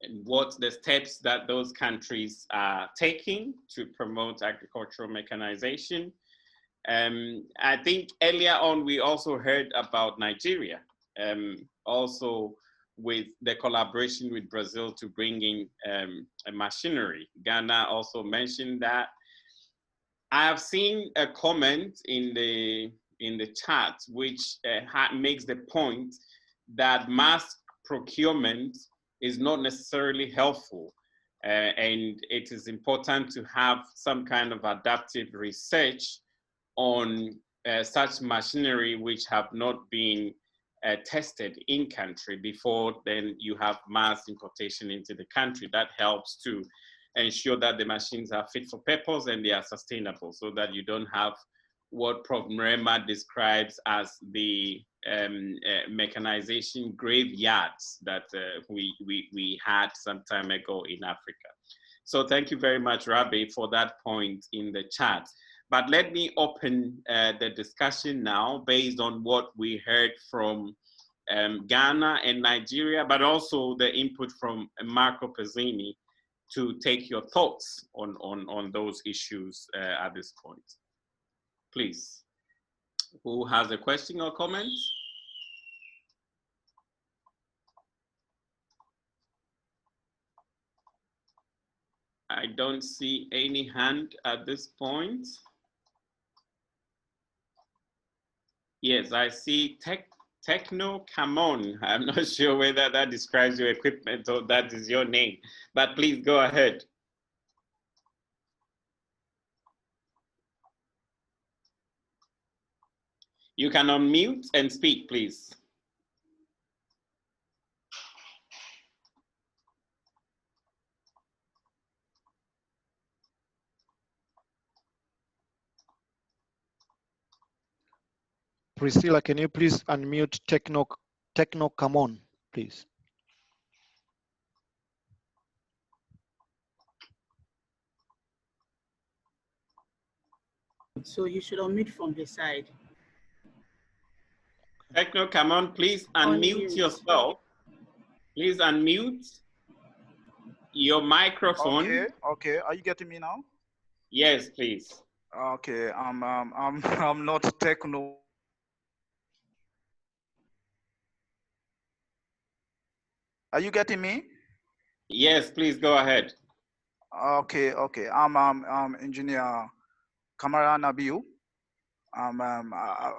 and what the steps that those countries are taking to promote agricultural mechanization. I think earlier on, we also heard about Nigeria, also with the collaboration with Brazil to bring in a machinery. Ghana also mentioned that. I have seen a comment in the chat which makes the point that mass procurement is not necessarily helpful, and it is important to have some kind of adaptive research on such machinery which have not been tested in country before then you have mass importation into the country. That helps to ensure that the machines are fit for purpose and they are sustainable, so that you don't have what Prof. Mrema describes as the mechanization graveyards that we had some time ago in Africa. So thank you very much, Rabbi, for that point in the chat. But let me open the discussion now based on what we heard from Ghana and Nigeria, but also the input from Marco Pezzini to take your thoughts on those issues at this point. Please, who has a question or comment? I don't see any hand at this point. Yes, I see Techno Camon. I'm not sure whether that describes your equipment or that is your name, but please go ahead. You can unmute and speak, please. Priscilla, can you please unmute Techno Come On, please? So you should unmute from the side. Techno, come on, please unmute yourself. Please unmute your microphone. Okay, okay. Are you getting me now? Yes, please. Okay, I'm not techno. Are you getting me? Yes, please go ahead. Okay, okay. I'm engineer Kamara Nabiu.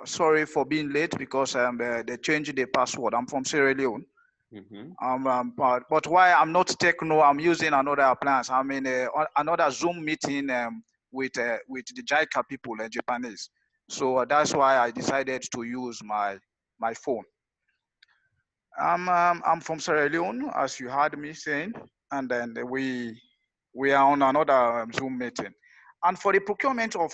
Sorry for being late because they changed the password. I'm from Sierra Leone. But why I'm not techno, I'm using another appliance. I'm in another Zoom meeting with the JICA people, Japanese. So that's why I decided to use my phone. I'm from Sierra Leone, as you heard me saying, and then we are on another Zoom meeting. And for the procurement of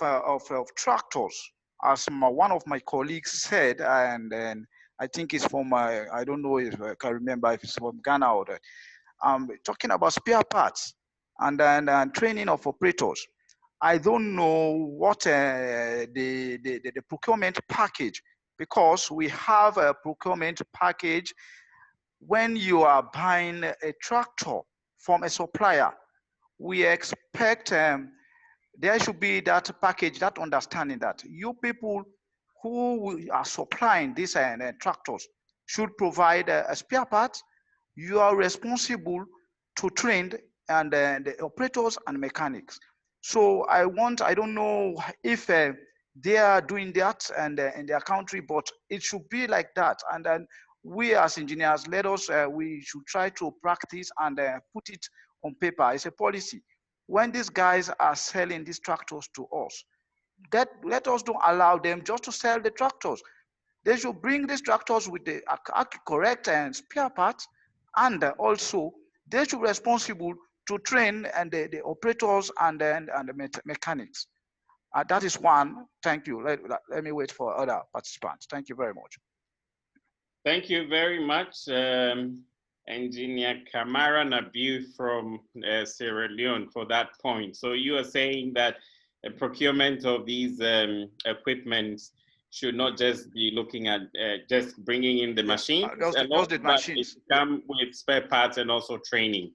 tractors, as one of my colleagues said, and then I think it's from I don't know if I can remember if it's from Ghana or that. Talking about spare parts and then training of operators. I don't know what the procurement package, because we have a procurement package when you are buying a tractor from a supplier. We expect there should be that package, that understanding that you people who are supplying these tractors should provide a spare part. You are responsible to train and the operators and mechanics. So I don't know if they are doing that and in their country, but it should be like that. And then we as engineers, we should try to practice and put it on paper. It's a policy. When these guys are selling these tractors to us, let us don't allow them just to sell the tractors. They should bring these tractors with the correct and spare parts, and also they should be responsible to train and the operators and the mechanics. That is one. Thank you. Let me wait for other participants. Thank you very much. Thank you very much, Engineer Kamara Nabiu from Sierra Leone, for that point. So you are saying that the procurement of these equipment should not just be looking at just bringing in the machines, but it come with spare parts and also training.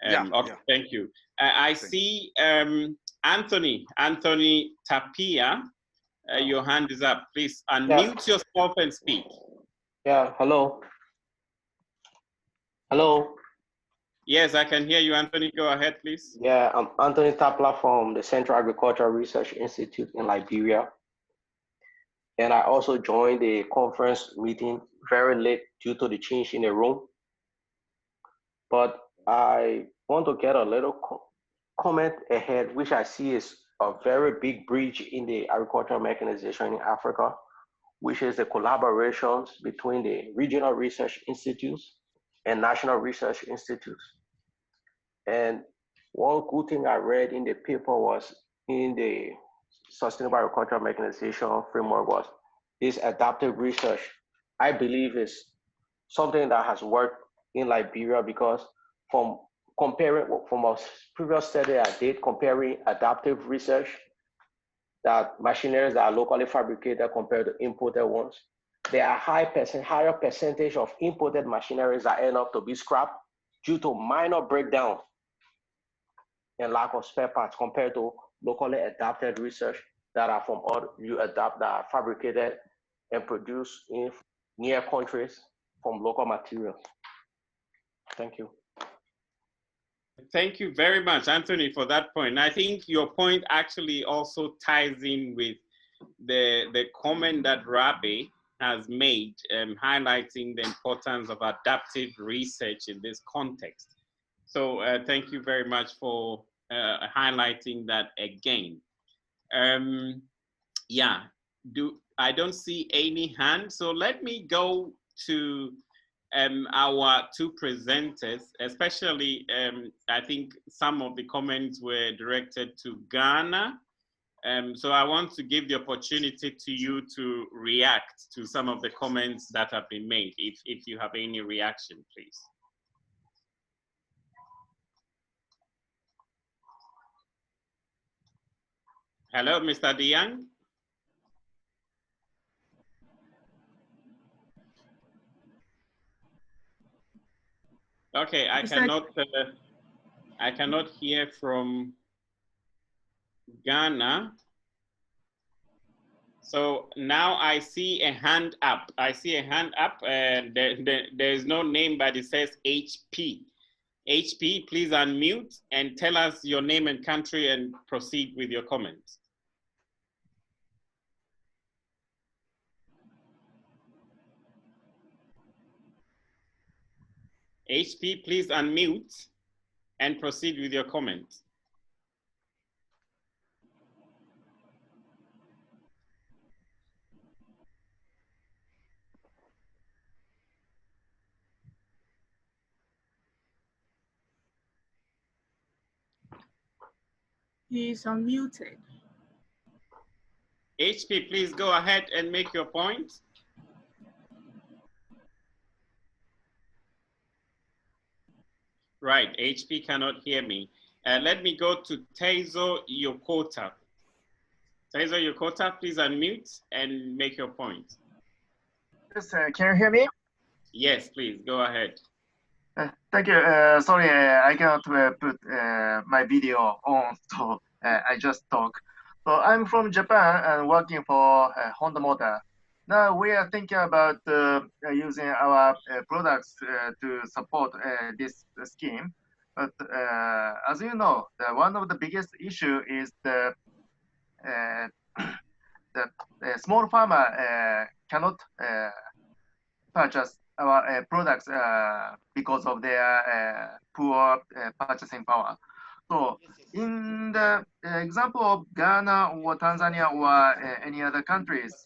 Okay, thank you. I see Anthony Tapia. Your hand is up. Please unmute yourself and speak. Yeah, hello. Hello. Yes, I can hear you, Anthony. Go ahead, please. Yeah, I'm Anthony Tapla from the Central Agricultural Research Institute in Liberia. And I also joined the conference meeting very late due to the change in the room. But I want to get a little comment ahead, which I see is a very big breach in the agricultural mechanization in Africa, which is the collaborations between the regional research institutes and national research institutes. And one good thing I read in the paper was in the sustainable agricultural mechanization framework was this adaptive research. I believe is something that has worked in Liberia because from a previous study I did comparing adaptive research, that machineries that are locally fabricated compared to imported ones, there are higher percentage of imported machineries that end up to be scrapped due to minor breakdown and lack of spare parts compared to locally adapted research that are from all you adapt that are fabricated and produced in near countries from local materials. Thank you. Thank you very much, Anthony, for that point. I think your point actually also ties in with the comment that Rabi has made, highlighting the importance of adaptive research in this context. So thank you very much for highlighting that again. Yeah, I don't see any hands, so let me go to our two presenters, especially I think some of the comments were directed to Ghana. So I want to give the opportunity to you to react to some of the comments that have been made, if you have any reaction, please. Hello, Mr. DeYoung. Okay, I cannot hear from Ghana. So now I see a hand up. I see a hand up. There is no name, but it says HP. HP, please unmute and tell us your name and country and proceed with your comments. HP, please unmute and proceed with your comments. He's unmuted. HP, please go ahead and make your point. Right, HP cannot hear me. Let me go to Teizo Yokota. Teizo Yokota, please unmute and make your point. Yes, can you hear me? Yes, please, go ahead. Thank you. Sorry, I cannot put my video on, so I just talk. So I'm from Japan and working for Honda Motor. Now we are thinking about using our products to support this scheme. But as you know, one of the biggest issue is the small farmer cannot purchase our products because of their poor purchasing power. So in the example of Ghana or Tanzania or any other countries,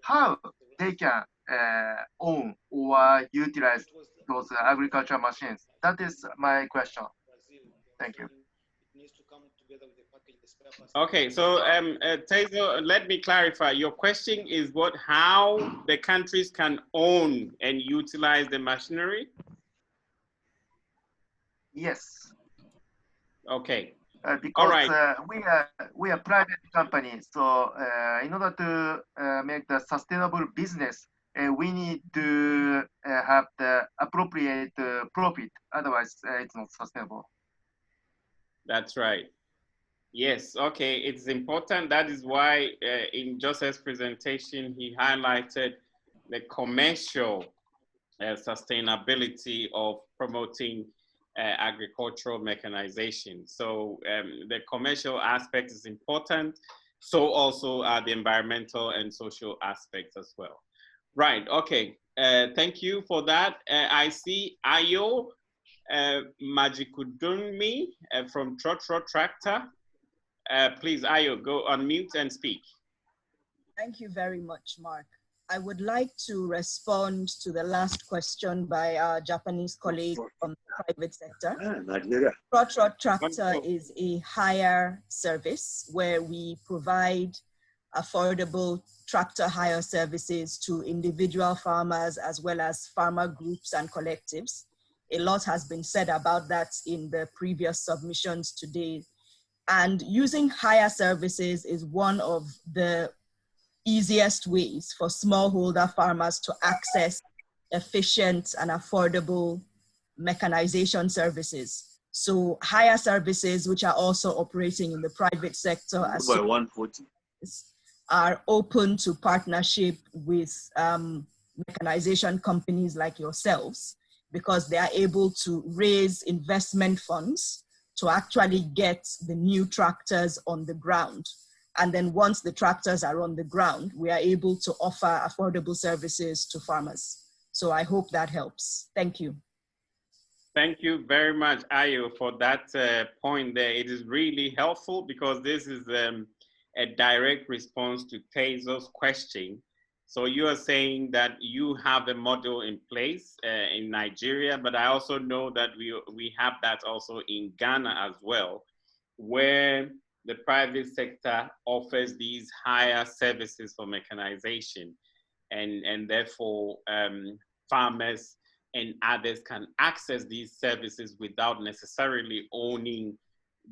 how they can own or utilize those agricultural machines? That is my question. Thank you. Okay, so Teizo, let me clarify. Your question is how the countries can own and utilize the machinery? Yes. Okay. Because all right. we are private company, so in order to make the sustainable business, we need to have the appropriate profit. Otherwise, it's not sustainable. That's right. Yes, okay, it's important. That is why in Joseph's presentation, he highlighted the commercial sustainability of promoting agricultural mechanization. So the commercial aspect is important. So also the environmental and social aspects as well. Right, okay, thank you for that. I see Ayo Majikudunmi from Trotro Tractor. Please, Ayo, go unmute and speak. Thank you very much, Mark. I would like to respond to the last question by our Japanese colleague from the private sector. Trot Tractor is a hire service where we provide affordable tractor hire services to individual farmers as well as farmer groups and collectives. A lot has been said about that in the previous submissions today. And using hire services is one of the easiest ways for smallholder farmers to access efficient and affordable mechanization services. So hire services, which are also operating in the private sector, as by 140, are open to partnership with mechanization companies like yourselves, because they are able to raise investment funds to actually get the new tractors on the ground. And then once the tractors are on the ground, we are able to offer affordable services to farmers. So I hope that helps. Thank you. Thank you very much, Ayo, for that point there. It is really helpful because this is a direct response to Tezo's question. So you are saying that you have a model in place in Nigeria, but I also know that we have that also in Ghana as well, where the private sector offers these higher services for mechanization, and therefore farmers and others can access these services without necessarily owning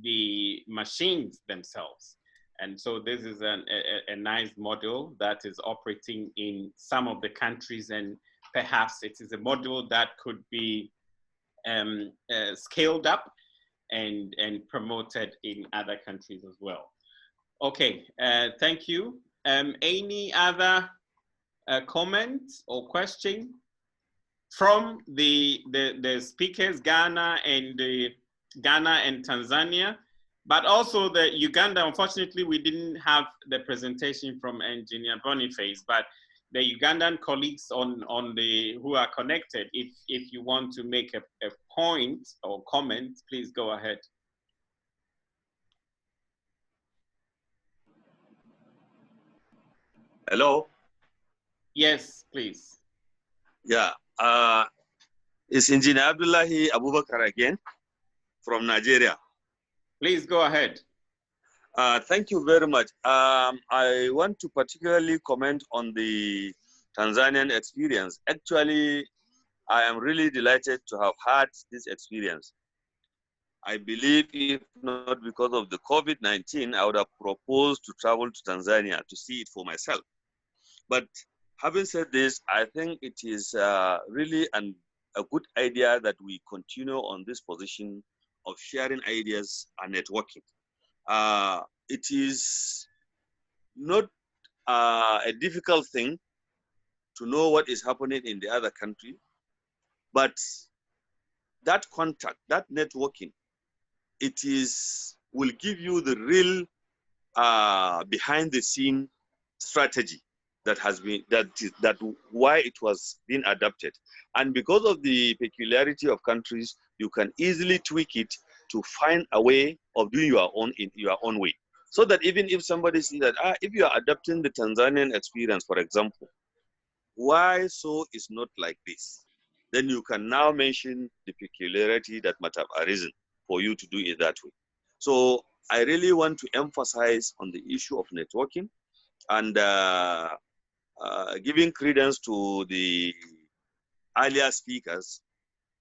the machines themselves. And so this is a nice model that is operating in some of the countries, and perhaps it is a model that could be scaled up and promoted in other countries as well. Okay, thank you. Any other comments or question from the speakers, Ghana and Tanzania, but also the Uganda? Unfortunately, we didn't have the presentation from Engineer Boniface, but the Ugandan colleagues who are connected, if you want to make a point or comment, please go ahead. Hello? Yes, please. Yeah, it's Engineer Abdullahi Abubakar again from Nigeria. Please go ahead. Thank you very much. I want to particularly comment on the Tanzanian experience. Actually, I am really delighted to have had this experience. I believe if not because of the COVID-19, I would have proposed to travel to Tanzania to see it for myself. But having said this, I think it is really a good idea that we continue on this position of sharing ideas and networking. It is not a difficult thing to know what is happening in the other country, but that contact, that networking, will give you the real behind the scene strategy that has been why it was being adopted. And because of the peculiarity of countries, you can easily tweak it to find a way of doing your own in your own way. So that even if somebody sees that, if you are adopting the Tanzanian experience, for example, why so is not like this? Then you can now mention the peculiarity that might have arisen for you to do it that way. So I really want to emphasize on the issue of networking and giving credence to the earlier speakers.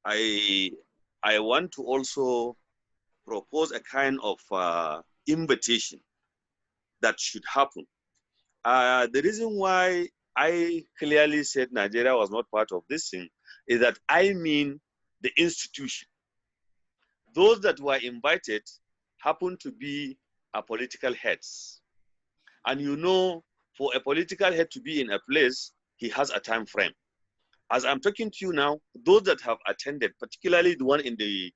I want to also propose a kind of invitation that should happen. The reason why I clearly said Nigeria was not part of this thing is that I mean the institution. Those that were invited happen to be political heads. And you know, for a political head to be in a place, he has a time frame. As I'm talking to you now, those that have attended, particularly the one in the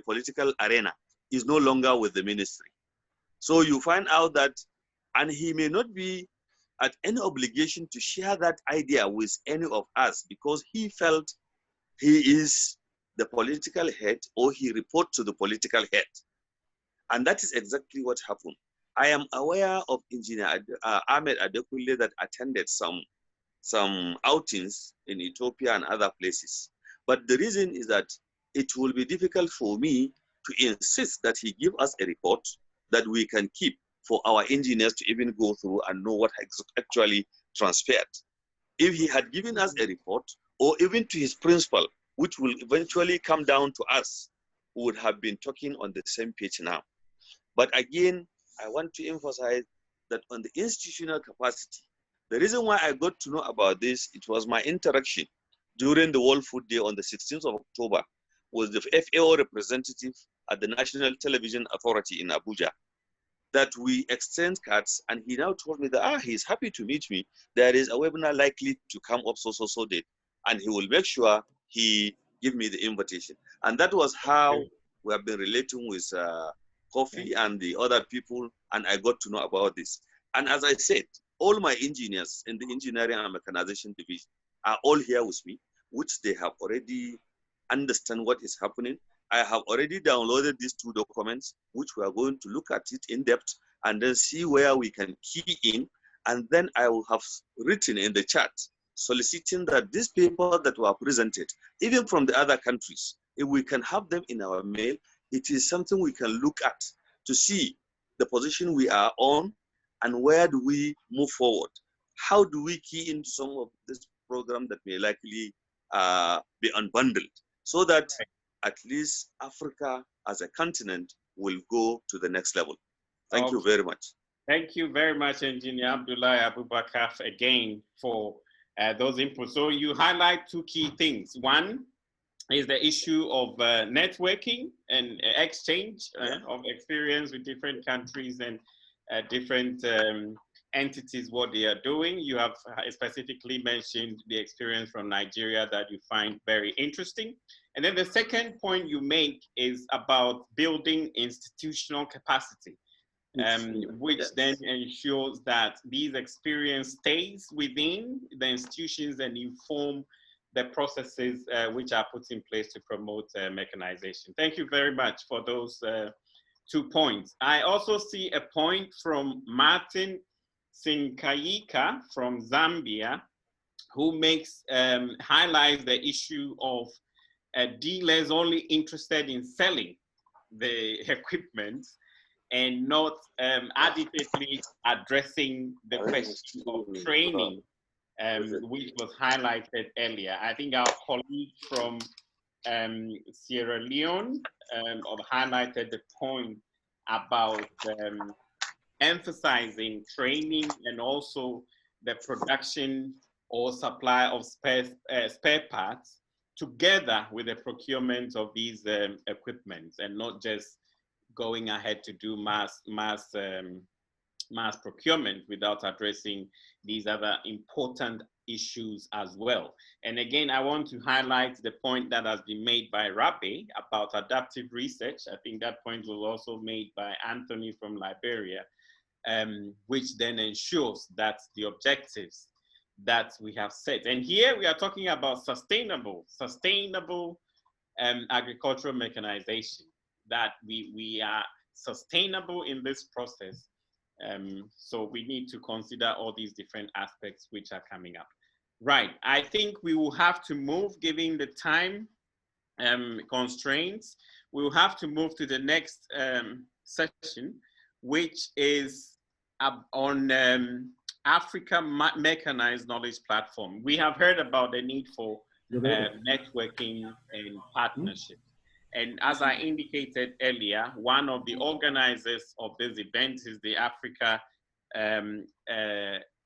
political arena, is no longer with the ministry. So you find out that, and he may not be at any obligation to share that idea with any of us because he felt he is the political head or he reports to the political head. And that is exactly what happened. I am aware of Engineer Ahmed Adekunle that attended some some outings in Ethiopia and other places. But the reason is that it will be difficult for me to insist that he give us a report that we can keep for our engineers to even go through and know what actually transpired. If he had given us a report, or even to his principal, which will eventually come down to us, we would have been talking on the same page now. But again, I want to emphasize that on the institutional capacity, the reason why I got to know about this, it was my interaction during the World Food Day on the 16th of October with the FAO representative at the National Television Authority in Abuja, that we exchange cards, and he now told me that he's happy to meet me. There is a webinar likely to come up so date, and he will make sure he give me the invitation. And that was how we have been relating with Kofi and the other people, and I got to know about this. And as I said, all my engineers in the engineering and mechanization division are all here with me, which they have already understand what is happening. I have already downloaded these 2 documents, which we are going to look at it in depth and then see where we can key in. And then I will have written in the chat, soliciting that these papers that were presented, even from the other countries, if we can have them in our mail, it is something we can look at to see the position we are on and where do we move forward. How do we key into some of this program that may likely be unbundled, so that at least Africa as a continent will go to the next level. Thank you very much. Thank you very much, Engineer Abdullah Abubakar, again for those inputs. So you highlight 2 key things. One is the issue of networking and exchange of experience with different countries and different entities, what they are doing. You have specifically mentioned the experience from Nigeria that you find very interesting. And then the second point you make is about building institutional capacity, which then ensures that these experience stays within the institutions and inform the processes which are put in place to promote mechanization. Thank you very much for those 2 points. I also see a point from Martin Sinkayika from Zambia, who makes highlights the issue of dealers only interested in selling the equipment and not adequately addressing the question of training, which was highlighted earlier. I think our colleague from Sierra Leone highlighted the point about emphasizing training and also the production or supply of spare parts together with the procurement of these equipments, and not just going ahead to do mass procurement without addressing these other important issues as well. And again, I want to highlight the point that has been made by Rabe about adaptive research. I think that point was also made by Anthony from Liberia, which then ensures that the objectives that we have set. And here we are talking about sustainable agricultural mechanization, that we are sustainable in this process. So we need to consider all these different aspects which are coming up. Right, I think we will have to move, given the time constraints, we will have to move to the next session, which is on Africa Mechanized Knowledge Platform. We have heard about the need for networking and partnership. And as I indicated earlier, one of the organizers of this event is the Africa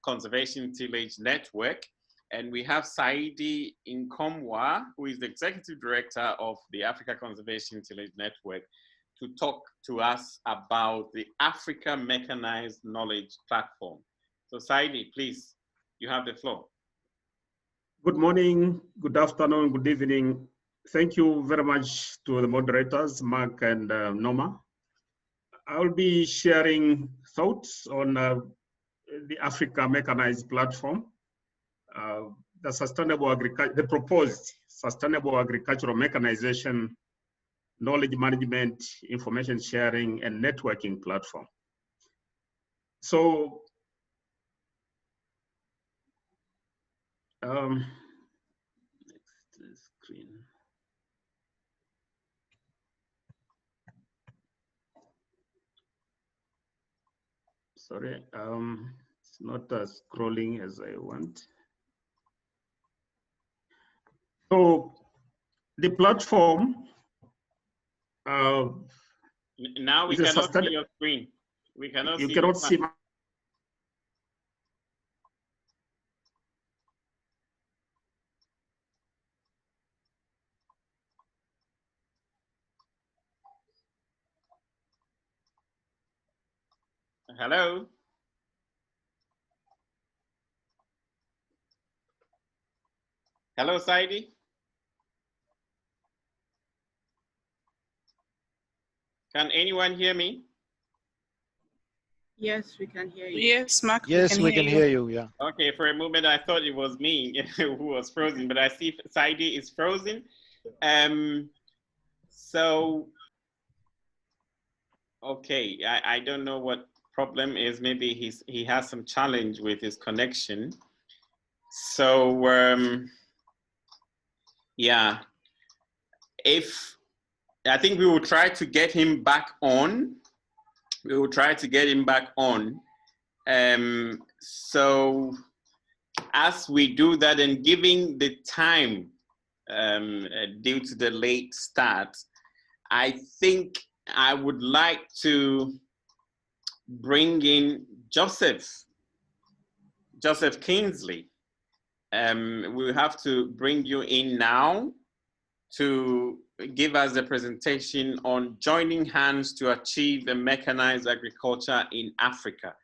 Conservation Tillage Network. And we have Saidi Nkomwa, who is the Executive Director of the Africa Conservation Tillage Network, to talk to us about the Africa Mechanized Knowledge Platform. So Saidi, please, you have the floor. Good morning, good afternoon, good evening. Thank you very much to the moderators, Mark and Norma. I'll be sharing thoughts on the Africa Mechanized Platform, the proposed Sustainable Agricultural Mechanization, Knowledge Management, Information Sharing, and Networking Platform. So Next screen. Sorry, it's not scrolling as I want. So the platform. Now we cannot see your screen. We cannot see. You cannot see. Hello. Hello, Saidi. Can anyone hear me? Yes, we can hear you. Yes, Mark. Yes, we can hear you. Yeah. Okay, for a moment I thought it was me who was frozen, but I see Saidi is frozen. So, okay, I don't know what problem is. Maybe he has some challenge with his connection. So, yeah, I think we will try to get him back on. We will try to get him back on. So as we do that, and giving the time due to the late start, I think I would like to bring in Joseph Kingsley. We'll have to bring you in now to give us a presentation on joining hands to achieve a mechanized agriculture in Africa.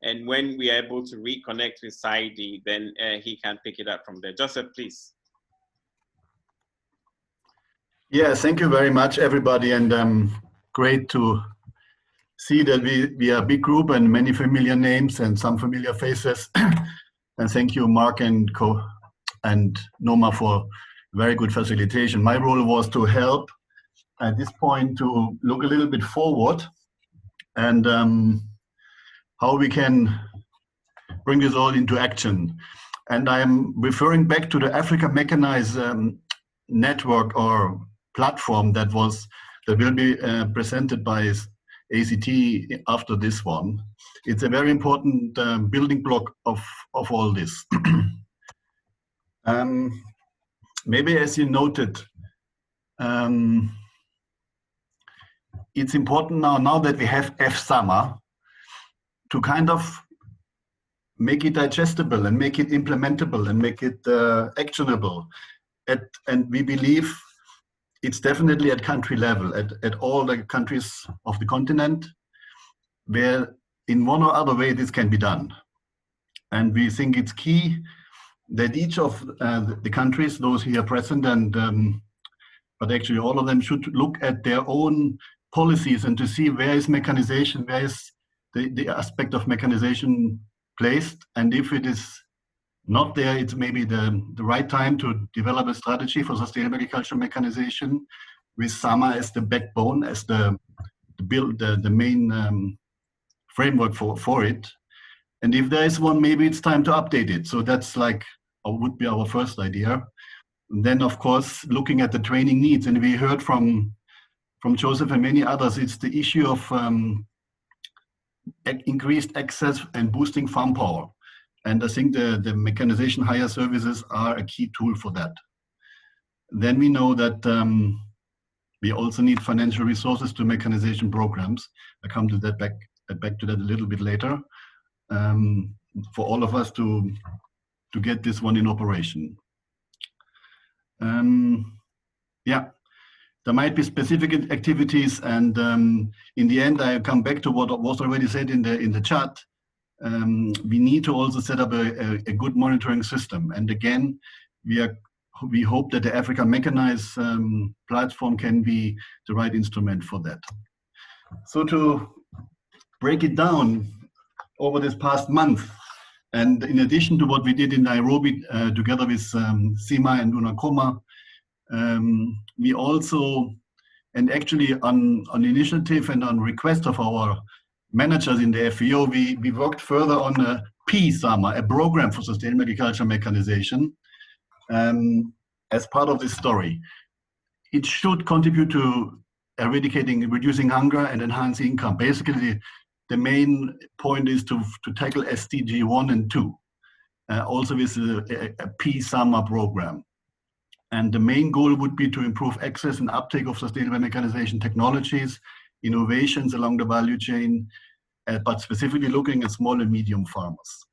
And when we are able to reconnect with Saidi, then he can pick it up from there. Joseph, please. Yeah, thank you very much, everybody. And great to see that we are a big group and many familiar names and some familiar faces. And thank you, Mark and Noma, for very good facilitation. My role was to help at this point to look a little bit forward and how we can bring this all into action. And I'm referring back to the Africa Mechanized network or platform that will be presented by ACT after this one. It's a very important building block of all this. Maybe as you noted, it's important now that we have FSAMA to kind of make it digestible and make it implementable and make it actionable. And we believe it's definitely at country level, at all the countries of the continent, where in one or other way this can be done. And we think it's key that each of the countries, those here present, but actually all of them should look at their own policies and to see where is mechanization, where is the aspect of mechanization placed, and if it is not there, it's maybe the right time to develop a strategy for sustainable agricultural mechanization with SAMA as the backbone, as the main framework for it. And if there is one, maybe it's time to update it. So that's would be our first idea. And then, of course, looking at the training needs, and we heard from Joseph and many others, it's the issue of increased access and boosting farm power. And I think the mechanization hire services are a key tool for that. Then we know that we also need financial resources to mechanization programs. I come to that back to that a little bit later. For all of us to get this one in operation. Yeah, there might be specific activities, and in the end, I come back to what was already said in the chat. We need to also set up a good monitoring system. And again, we hope that the Africa Mechanized platform can be the right instrument for that. So to break it down over this past month, and in addition to what we did in Nairobi together with Sima and Unakoma, we also, and actually on initiative and on request of our managers in the FAO, we worked further on a PSAMA, a program for sustainable agriculture mechanization, as part of this story. It should contribute to reducing hunger and enhance income. Basically, the main point is to tackle SDG 1 and 2, also with a PSAMA program. And the main goal would be to improve access and uptake of sustainable mechanization technologies, innovations along the value chain, but specifically looking at small and medium farmers.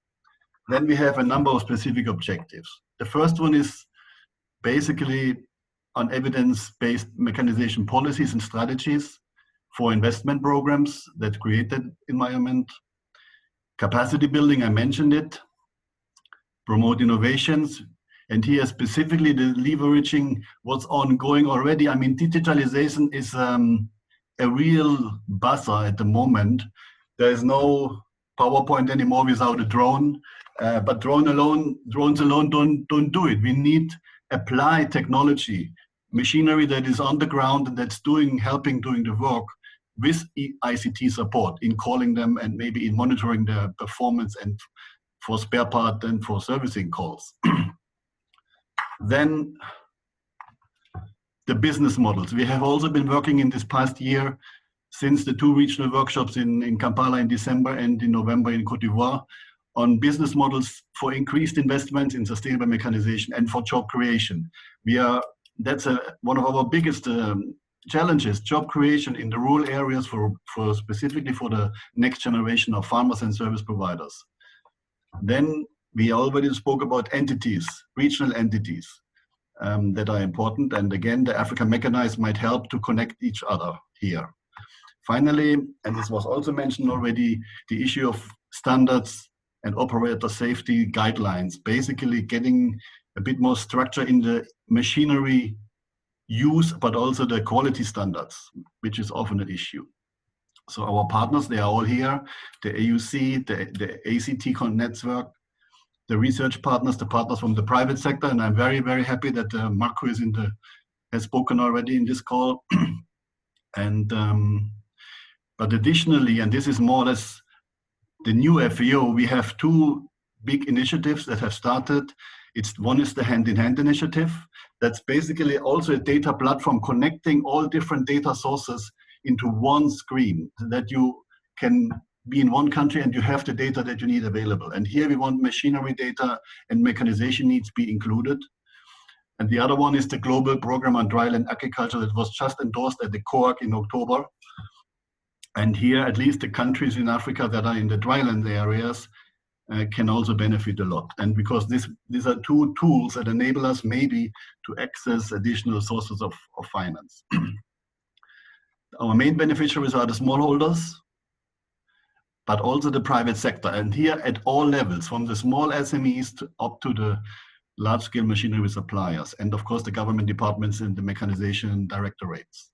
Then we have a number of specific objectives. The first one is basically on evidence-based mechanization policies and strategies for investment programs that create that environment. Capacity building, I mentioned it. Promote innovations. And here specifically the leveraging what's ongoing already. I mean, digitalization is a real buzzer at the moment. There is no PowerPoint anymore without a drone, but drones alone don't do it. We need applied technology, machinery that is on the ground and that's helping doing the work with ICT support in calling them and maybe in monitoring their performance and for spare part and for servicing calls. Then the business models. We have also been working in this past year since the 2 regional workshops in Kampala in December and in November in Cote d'Ivoire on business models for increased investments in sustainable mechanization and for job creation. That's one of our biggest challenges, job creation in the rural areas for specifically for the next generation of farmers and service providers. Then we already spoke about entities, regional entities that are important. And again, the Africa Mechanized might help to connect each other here. Finally, and this was also mentioned already, the issue of standards and operator safety guidelines, basically getting a bit more structure in the machinery use, but also the quality standards, which is often an issue. So our partners, they are all here, the AUC, the ACT network, the research partners, the partners from the private sector, and I'm very, very happy that Marco has spoken already in this call. And but additionally, and this is more or less the new FAO, we have 2 big initiatives that have started. One is the hand-in-hand initiative. That's basically also a data platform connecting all different data sources into one screen, that you can be in one country and you have the data that you need available. And here we want machinery data and mechanization needs be included. And the other one is the global program on dryland agriculture that was just endorsed at the COAG in October. And here, at least the countries in Africa that are in the dryland areas can also benefit a lot. And because these are 2 tools that enable us maybe to access additional sources of finance. Our main beneficiaries are the smallholders, but also the private sector. And here at all levels, from the small SMEs up to the large-scale machinery suppliers, and of course the government departments and the mechanization directorates.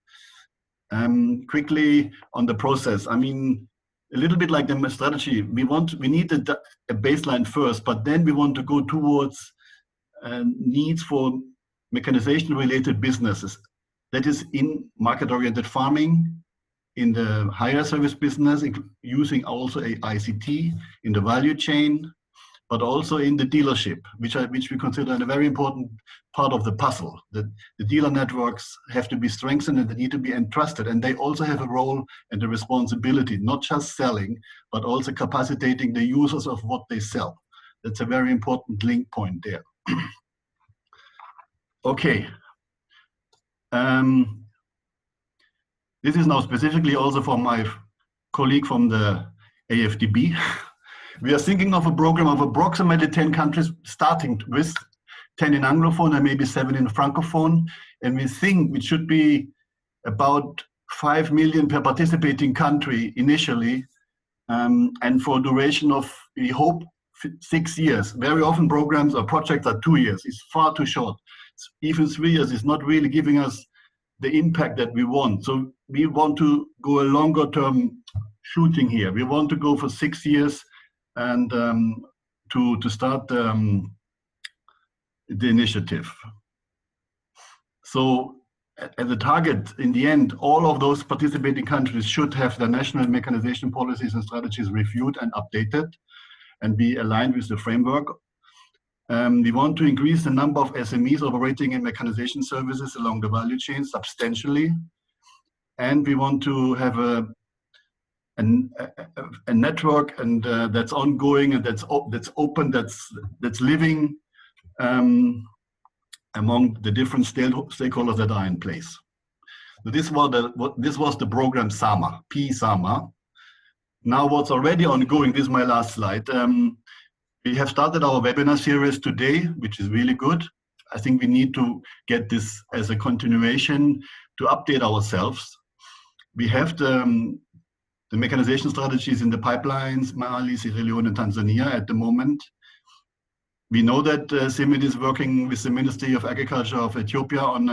Quickly on the process, I mean, a little bit like the strategy, we need a baseline first, but then we want to go towards needs for mechanization-related businesses. That is in market-oriented farming, in the higher service business, using also a ICT in the value chain, but also in the dealership, which we consider a very important part of the puzzle. The dealer networks have to be strengthened and they need to be entrusted, and they also have a role and a responsibility, not just selling, but also capacitating the users of what they sell. That's a very important link point there. Okay. This is now specifically also for my colleague from the AFDB. We are thinking of a program of approximately 10 countries, starting with 10 in Anglophone and maybe 7 in Francophone. And we think it should be about 5 million per participating country initially. And for a duration of, we hope, 6 years. Very often programs or projects are 2 years. It's far too short. Even 3 years is not really giving us the impact that we want. So we want to go a longer term shooting here. We want to go for 6 years and to start the initiative. So as a target, in the end, all of those participating countries should have their national mechanization policies and strategies reviewed and updated and be aligned with the framework. We want to increase the number of SMEs operating in mechanization services along the value chain substantially. And we want to have a network and that's ongoing and that's open, that's living among the different stakeholders that are in place. So this was the program SAMA, P-SAMA. Now what's already ongoing, this is my last slide. We have started our webinar series today, which is really good. I think we need to get this as a continuation to update ourselves. We have the mechanization strategies in the pipelines, Mali, Sierra Leone, and Tanzania at the moment. We know that CIMIT is working with the Ministry of Agriculture of Ethiopia on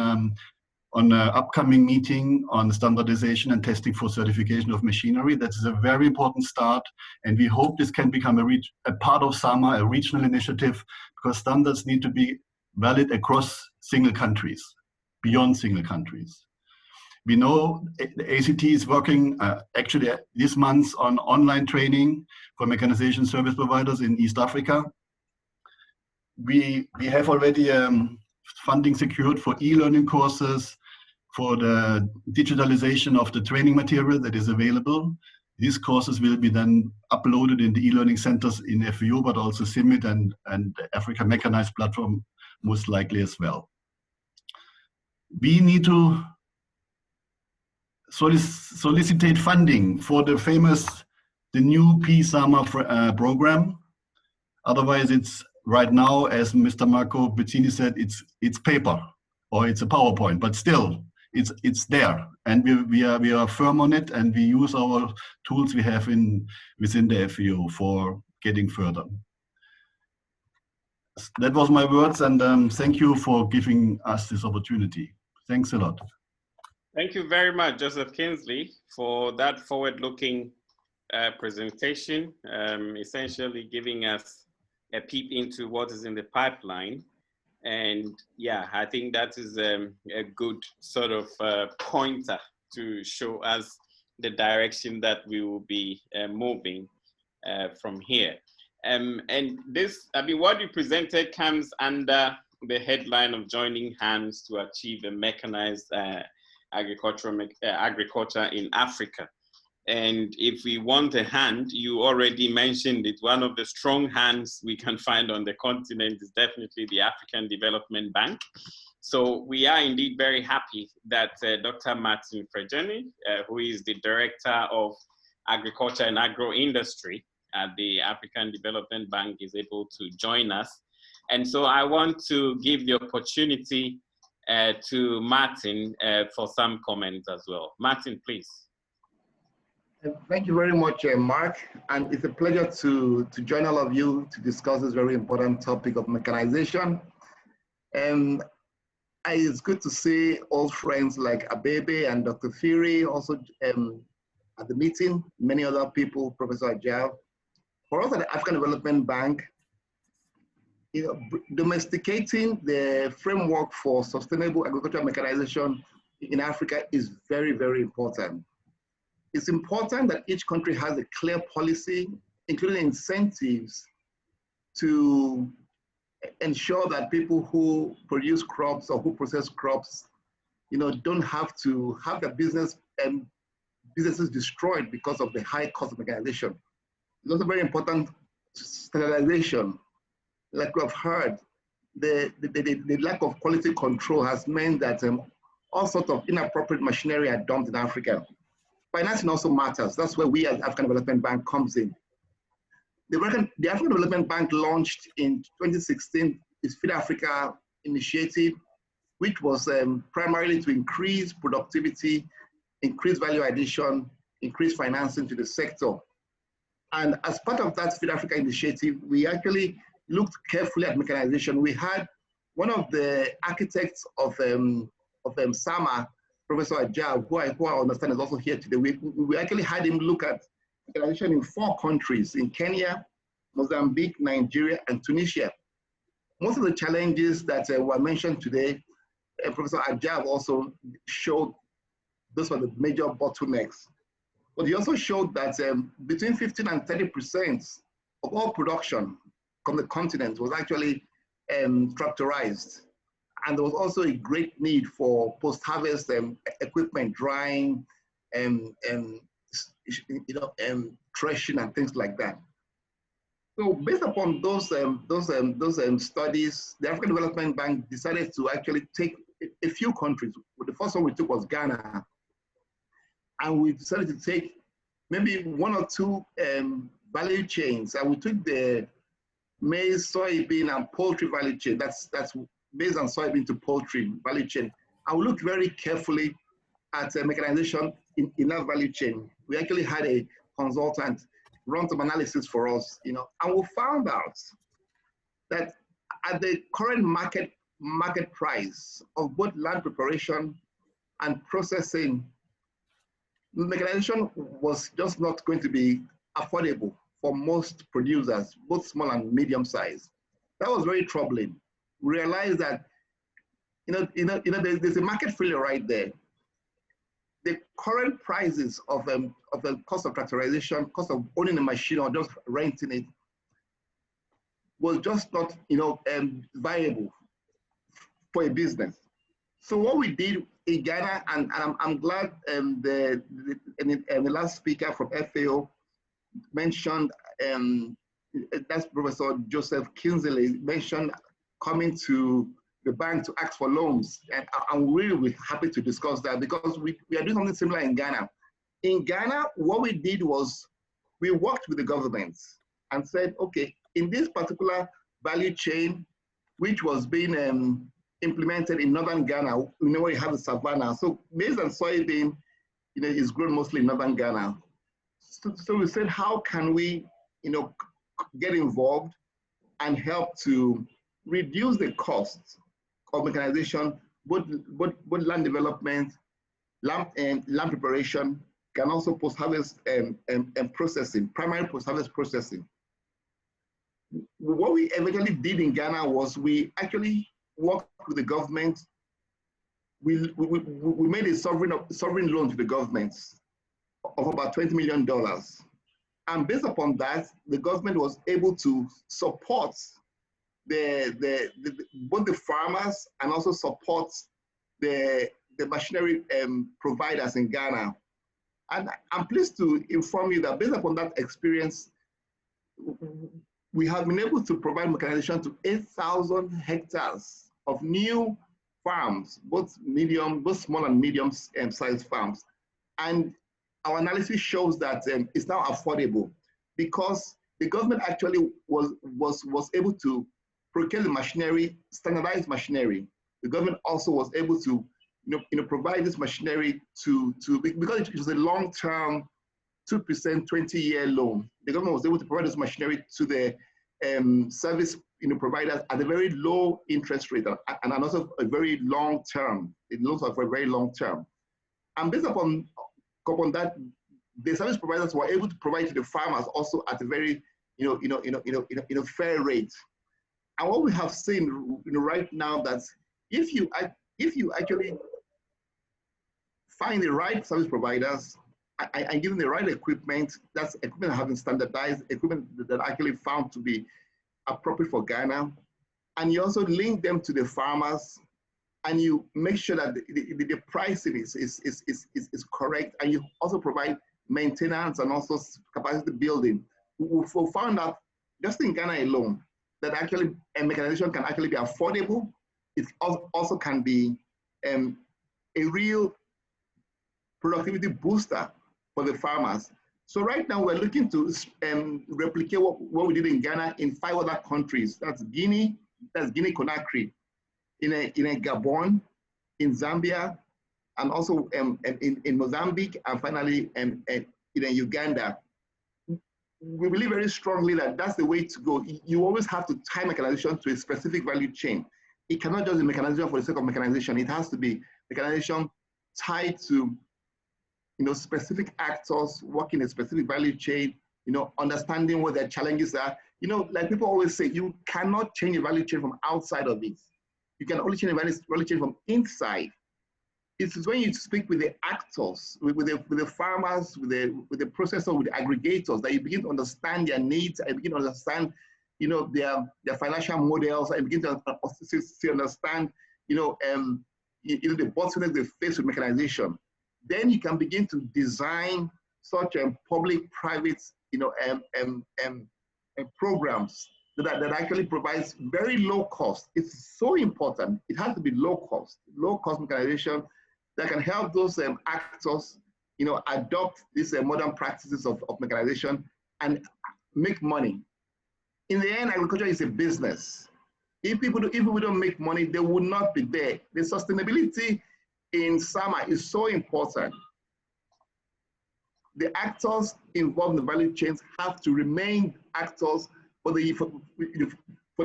an upcoming meeting on standardization and testing for certification of machinery. That is a very important start, and we hope this can become a part of SAMA, a regional initiative, because standards need to be valid across single countries, beyond single countries. We know the ACT is working actually this month on online training for mechanization service providers in East Africa. We have already funding secured for e-learning courses, for the digitalization of the training material that is available. These courses will be then uploaded in the e-learning centers in FAO, but also CIMIT and the Africa Mechanized platform most likely as well. We need to solicit funding for the new P-SAMA program. Otherwise, it's right now, as Mr. Marco Bettini said, it's paper or it's a PowerPoint, but still it's there, and we are firm on it, and we use our tools we have within the FAO for getting further. That was my words, and thank you for giving us this opportunity. Thanks a lot. Thank you very much, Joseph Kinsley, for that forward-looking presentation, essentially giving us a peep into what is in the pipeline. And yeah, I think that is a good sort of pointer to show us the direction that we will be moving from here. And this, I mean, what you presented comes under the headline of joining hands to achieve a mechanized agriculture in Africa. And if we want a hand, you already mentioned it, one of the strong hands we can find on the continent is definitely the African Development Bank. So we are indeed very happy that Dr. Martin Frejeni, who is the Director of Agriculture and Agro-Industry at the African Development Bank, is able to join us. And so I want to give the opportunity to Martin for some comments as well. Martin, please. Thank you very much, Mark. And it's a pleasure to join all of you to discuss this very important topic of mechanization. And it's good to see old friends like Abebe and Dr. Firi also at the meeting, many other people, Professor Ajao. For us at the African Development Bank, domesticating the framework for sustainable agricultural mechanization in Africa is very, very important. It's important that each country has a clear policy, including incentives, to ensure that people who produce crops or who process crops, don't have to have their businesses destroyed because of the high cost of mechanization. It's also very important standardization. Like we have heard, the lack of quality control has meant that all sorts of inappropriate machinery are dumped in Africa. Financing also matters. That's where we as African Development Bank comes in. The African Development Bank launched in 2016 its Feed Africa initiative, which was primarily to increase productivity, increase value addition, increase financing to the sector. And as part of that Feed Africa initiative, we actually looked carefully at mechanization. We had one of the architects of SAMA, Professor Ajao, who I understand is also here today. We actually had him look at mechanization in 4 countries, in Kenya, Mozambique, Nigeria, and Tunisia. Most of the challenges that were mentioned today Professor Ajab also showed those were the major bottlenecks. But he also showed that between 15 and 30% of all production from the continent was actually tractorized. And there was also a great need for post-harvest equipment, drying, threshing and things like that. So based upon those studies, the African Development Bank decided to actually take a few countries. The first one we took was Ghana. And we decided to take maybe one or two value chains. And we took the maize, soybean, and poultry value chain. That's maize and soybean to poultry value chain. And we looked very carefully at mechanization in that value chain. We actually had a consultant run some analysis for us, and we found out that at the current market price of both land preparation and processing, mechanization was just not going to be affordable for most producers, both small and medium size. That was very troubling. We realized that there's a market failure right there. The current prices of the cost of tractorization, cost of owning a machine or just renting it, was just not viable for a business. So what we did in Ghana, and I'm glad the last speaker from FAO mentioned, that's Professor Joseph Kinsley mentioned coming to the bank to ask for loans. And I'm really happy to discuss that because we are doing something similar in Ghana. In Ghana, what we did was we worked with the government and said, okay, in this particular value chain, which was being implemented in northern Ghana, where you have the savannah. So maize and soybean, is grown mostly in northern Ghana. So we said, how can we, get involved and help to reduce the costs of mechanization, both land development, land preparation, can also post-harvest and processing, primary post-harvest processing. What we eventually did in Ghana was we actually worked with the government. We made a sovereign loan to the government of about $20 million. And based upon that, the government was able to support both the farmers and also support the machinery providers in Ghana. And I'm pleased to inform you that based upon that experience, we have been able to provide mechanization to 8,000 hectares of new farms, both small and medium sized farms. And our analysis shows that it's now affordable because the government actually was able to procure the machinery, standardized machinery. The government also was able to provide this machinery because it was a long-term 2% 20-year loan. The government was able to provide this machinery to the service providers at a very low interest rate and also a very long term. It looks like for a very long term. And based upon that, the service providers were able to provide to the farmers also at a very fair rate. And what we have seen right now that if you actually find the right service providers and give them the right equipment, that's equipment that have been standardized, equipment that actually found to be appropriate for Ghana, and you also link them to the farmers, and you make sure that the pricing is correct, and you also provide maintenance and also capacity building. We found out just in Ghana alone that actually mechanization can actually be affordable. It also can be a real productivity booster for the farmers. So right now we're looking to replicate what we did in Ghana in 5 other countries. That's Guinea Conakry, in Gabon, in Zambia, and also in Mozambique, and finally in Uganda. We believe very strongly that that's the way to go. You always have to tie mechanization to a specific value chain. It cannot just be mechanization for the sake of mechanization. It has to be mechanization tied to specific actors working a specific value chain, understanding what their challenges are. Like people always say, you cannot change a value chain from outside of it. You can only change value chain from inside. It's when you speak with the actors, with the farmers, with the processor, with the aggregators, that you begin to understand their needs. I begin to understand, their financial models. I begin to understand, the bottlenecks they face with mechanization. Then you can begin to design such public-private, programs that actually provides very low cost. It's so important. It has to be low cost mechanization that can help those actors, adopt these modern practices of mechanization and make money. In the end, agriculture is a business. If we don't make money, they would not be there. The sustainability in SAMA is so important. The actors involved in the value chains have to remain actors for the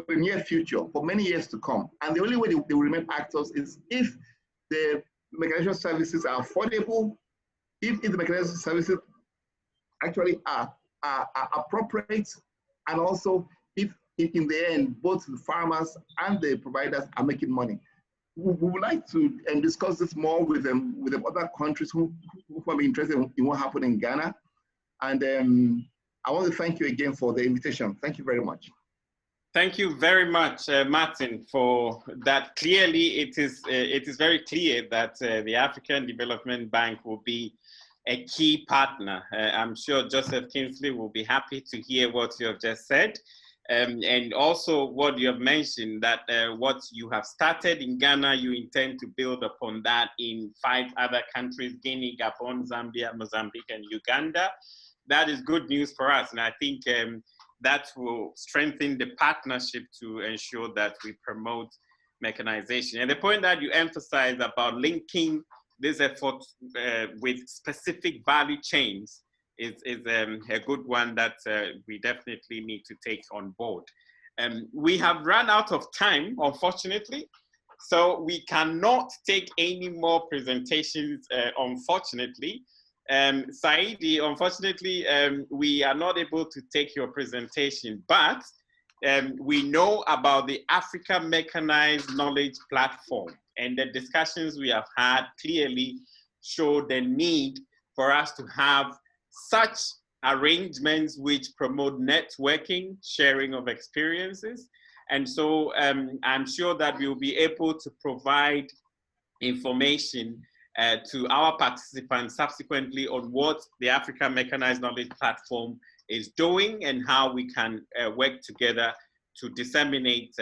near future, for many years to come. And the only way they will remain actors is if the mechanization services are affordable, if the mechanization services actually are appropriate, and also if in the end, both the farmers and the providers are making money. We would like to discuss this more with other countries who are interested in what happened in Ghana. And I want to thank you again for the invitation. Thank you very much. Thank you very much, Martin, for that. Clearly, it is very clear that the African Development Bank will be a key partner. I'm sure Joseph Kingsley will be happy to hear what you have just said. And also what you have mentioned, that what you have started in Ghana, you intend to build upon that in 5 other countries: Guinea, Gabon, Zambia, Mozambique, and Uganda. That is good news for us. And I think that will strengthen the partnership to ensure that we promote mechanization. And the point that you emphasize about linking this effort with specific value chains is a good one that we definitely need to take on board. We have run out of time, unfortunately, so we cannot take any more presentations, unfortunately. Saidi, unfortunately, we are not able to take your presentation, but we know about the Africa Mechanized Knowledge Platform, and the discussions we have had clearly show the need for us to have such arrangements which promote networking, sharing of experiences. And so I'm sure that we will be able to provide information to our participants subsequently on what the Africa Mechanized Knowledge Platform is doing and how we can work together to disseminate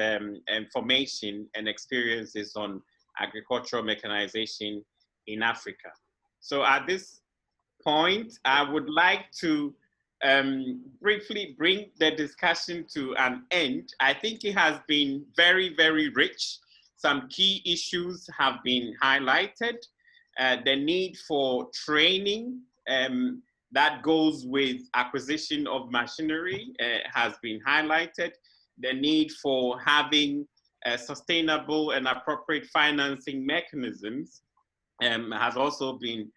information and experiences on agricultural mechanization in Africa. So at this point, I would like to briefly bring the discussion to an end. I think it has been very, very rich. Some key issues have been highlighted. The need for training that goes with acquisition of machinery has been highlighted. The need for having sustainable and appropriate financing mechanisms has also been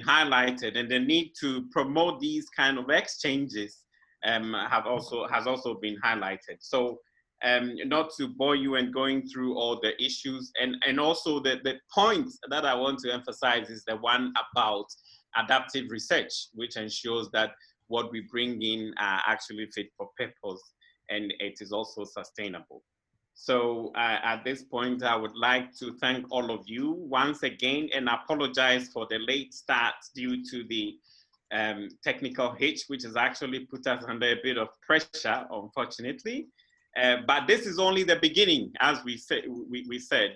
highlighted, and the need to promote these kind of exchanges has also been highlighted. So not to bore you and going through all the issues, and also the point that I want to emphasize is the one about adaptive research, which ensures that what we bring in are actually fit for purpose and it is also sustainable. So at this point, I would like to thank all of you once again and apologize for the late start due to the technical hitch, which has actually put us under a bit of pressure, unfortunately. But this is only the beginning, as we said,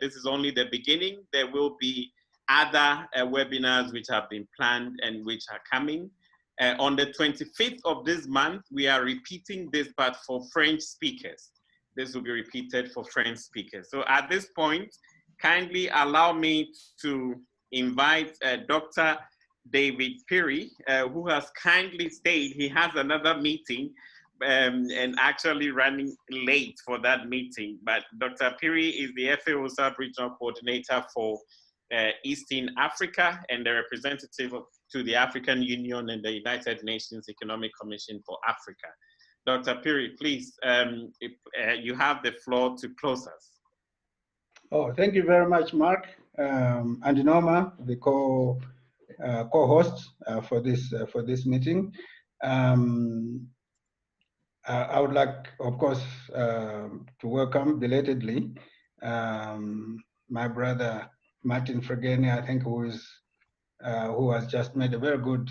this is only the beginning. There will be other webinars which have been planned and which are coming. On the 25th of this month, we are repeating this, but for French speakers. This will be repeated for French speakers. So at this point, kindly allow me to invite Dr. David Perry, who has kindly stayed. He has another meeting and actually running late for that meeting. But Dr. Perry is the FAO Sub-Regional Coordinator for Eastern Africa and the representative to the African Union and the United Nations Economic Commission for Africa. Dr. Perry, please, you have the floor to close us. Oh, thank you very much, Mark and Norma, the co-host for this meeting. I would like, of course, to welcome belatedly my brother Martin Fregeni, I think, who has just made a very good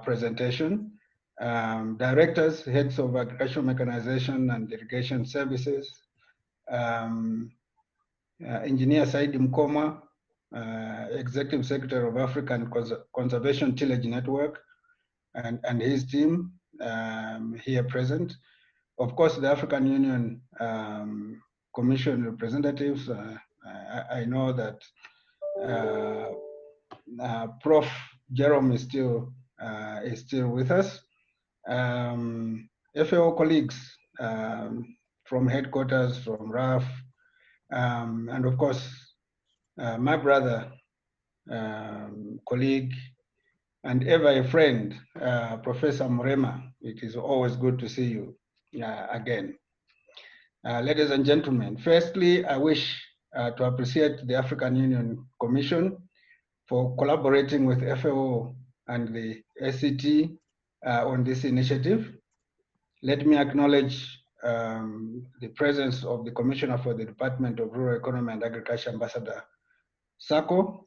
presentation. Directors, heads of agricultural mechanization and irrigation services, Engineer Said Mkoma, Executive Secretary of African Conservation Tillage Network, and his team here present. Of course, the African Union Commission representatives. I know that Prof. Jerome is still with us. FAO colleagues from headquarters, from RAF, and of course, my brother, colleague, and ever a friend, Professor Murema. It is always good to see you again. Ladies and gentlemen, firstly, I wish to appreciate the African Union Commission for collaborating with FAO and the SCT on this initiative. Let me acknowledge the presence of the Commissioner for the Department of Rural Economy and Agriculture, Ambassador Sako,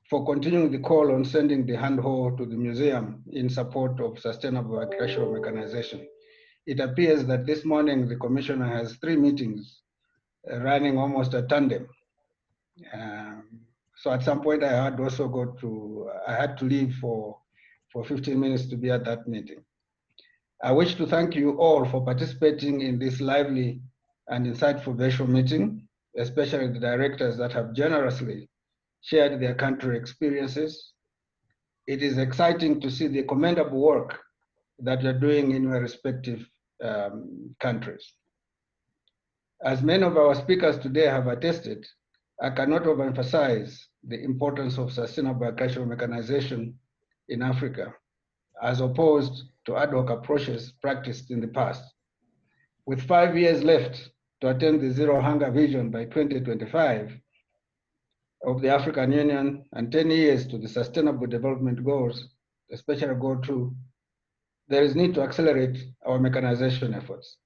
for continuing the call on sending the handhold to the museum in support of sustainable agricultural mechanization. It appears that this morning the Commissioner has 3 meetings running almost a tandem. So at some point I had to leave for 15 minutes to be at that meeting. I wish to thank you all for participating in this lively and insightful virtual meeting, especially the directors that have generously shared their country experiences. It is exciting to see the commendable work that you're doing in your respective countries. As many of our speakers today have attested, I cannot overemphasize the importance of sustainable agricultural mechanization in Africa, as opposed to ad hoc approaches practiced in the past. With 5 years left to attain the Zero Hunger Vision by 2025 of the African Union and 10 years to the Sustainable Development Goals, especially Goal 2, there is need to accelerate our mechanization efforts.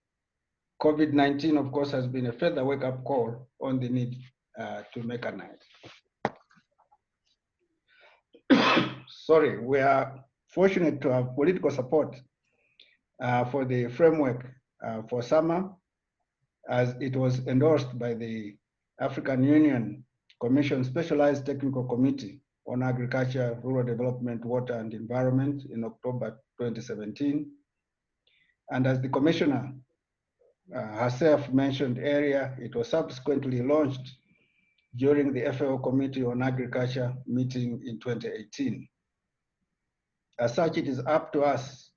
COVID-19, of course, has been a further wake-up call on the need to mechanize. Sorry, we are fortunate to have political support for the framework for summer, as it was endorsed by the African Union Commission Specialized Technical Committee on Agriculture, Rural Development, Water and Environment in October 2017. And as the Commissioner herself mentioned earlier, it was subsequently launched during the FAO Committee on Agriculture meeting in 2018. As such, it is up to us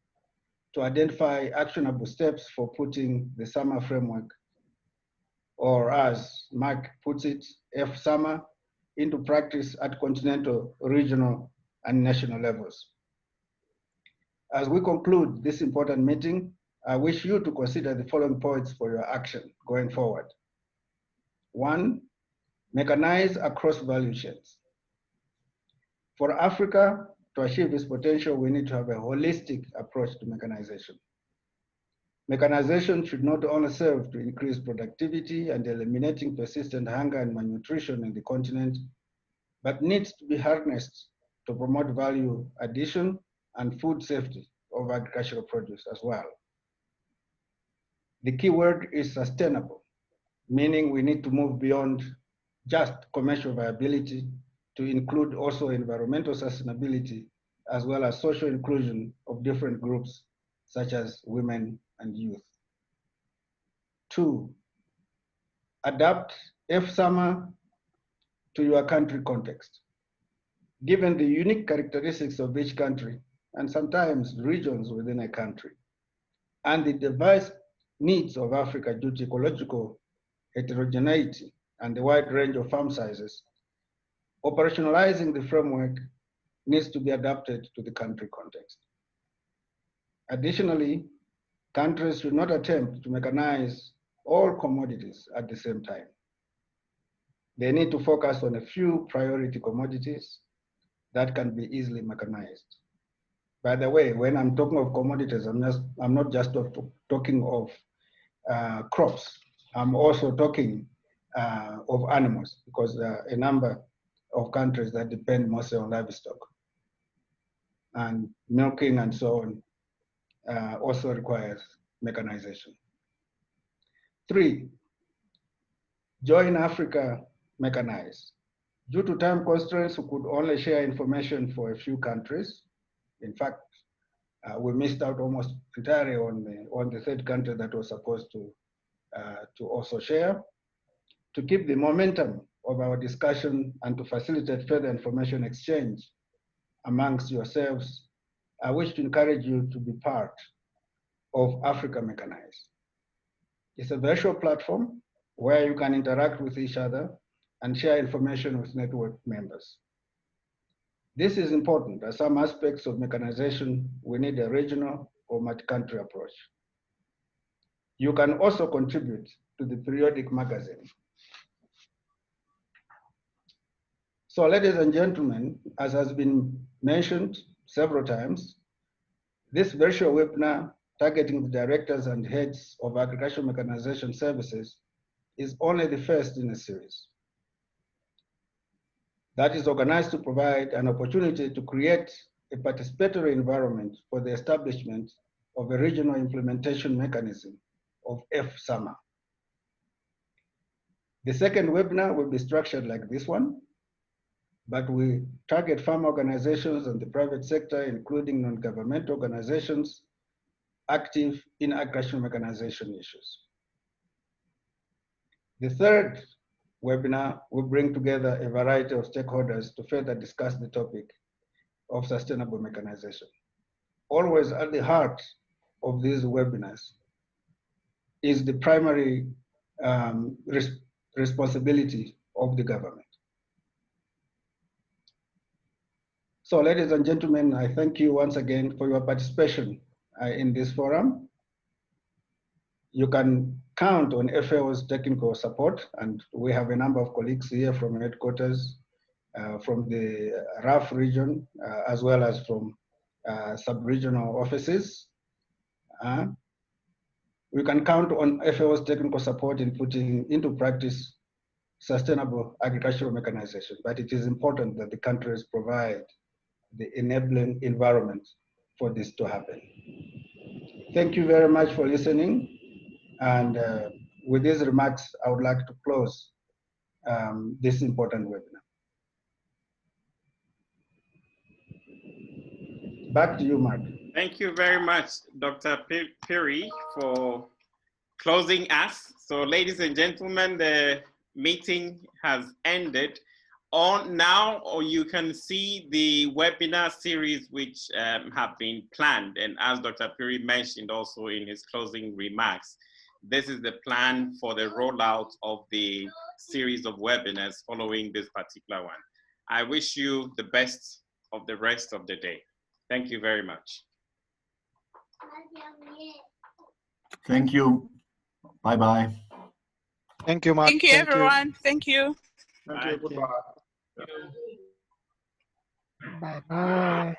to identify actionable steps for putting the summer framework, or as Mark puts it, F-Summer, into practice at continental, regional, and national levels. As we conclude this important meeting, I wish you to consider the following points for your action going forward. 1, mechanize across value chains. For Africa to achieve its potential, we need to have a holistic approach to mechanization. Mechanization should not only serve to increase productivity and eliminating persistent hunger and malnutrition in the continent, but needs to be harnessed to promote value addition and food safety of agricultural produce as well. The key word is sustainable, meaning we need to move beyond just commercial viability to include also environmental sustainability, as well as social inclusion of different groups, such as women and youth. 2, adapt F-Summer to your country context. Given the unique characteristics of each country, and sometimes regions within a country, and the diverse needs of Africa due to ecological heterogeneity and the wide range of farm sizes, operationalizing the framework needs to be adapted to the country context. Additionally, countries should not attempt to mechanize all commodities at the same time. They need to focus on a few priority commodities that can be easily mechanized. By the way, when I'm talking of commodities, I'm not just talking of crops. I'm also talking of animals, because there are a number of countries that depend mostly on livestock. And milking and so on also requires mechanization. 3, join Africa mechanize. Due to time constraints, we could only share information for a few countries. In fact, we missed out almost entirely on the third country that was supposed to also share. To keep the momentum of our discussion and to facilitate further information exchange amongst yourselves, I wish to encourage you to be part of Africa Mechanized. It's a virtual platform where you can interact with each other and share information with network members. This is important, as some aspects of mechanization, we need a regional or multi-country approach. You can also contribute to the periodic magazine. So ladies and gentlemen, as has been mentioned several times, this virtual webinar targeting the directors and heads of agricultural mechanization services is only the first in a series that is organized to provide an opportunity to create a participatory environment for the establishment of a regional implementation mechanism of FSAMA. The second webinar will be structured like this one, but we target farm organizations and the private sector, including non-governmental organizations active in agricultural mechanization issues. The third webinar will bring together a variety of stakeholders to further discuss the topic of sustainable mechanization. Always at the heart of these webinars is the primary responsibility of the government. So ladies and gentlemen, I thank you once again for your participation in this forum. You can count on FAO's technical support, and we have a number of colleagues here from headquarters, from the RAF region, as well as from sub-regional offices. We can count on FAO's technical support in putting into practice sustainable agricultural mechanization, but it is important that the countries provide the enabling environment for this to happen. Thank you very much for listening. And with these remarks, I would like to close this important webinar. Back to you, Mark. Thank you very much, Dr. Perry, for closing us. So ladies and gentlemen, the meeting has ended. On now, or you can see the webinar series which have been planned. And as Dr. Perry mentioned also in his closing remarks, this is the plan for the rollout of the series of webinars following this particular one. I wish you the best of the rest of the day. Thank you very much. Thank you. Bye-bye. Thank you, Mark. Thank you, everyone. Thank you. Thank you. Goodbye. Bye-bye.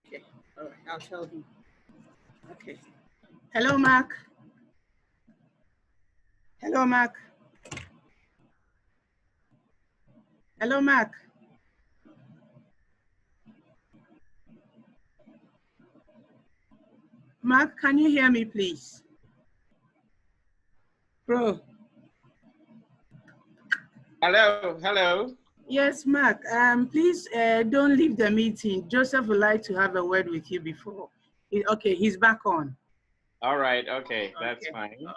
Okay, all right, I'll tell him. Okay. Hello, Mark. Hello, Mark. Hello, Mark. Mark, can you hear me, please? Bro. Hello, hello. Yes, Mark. Please don't leave the meeting. Joseph would like to have a word with you before. Okay, he's back on. All right, okay, that's Okay. fine. All right.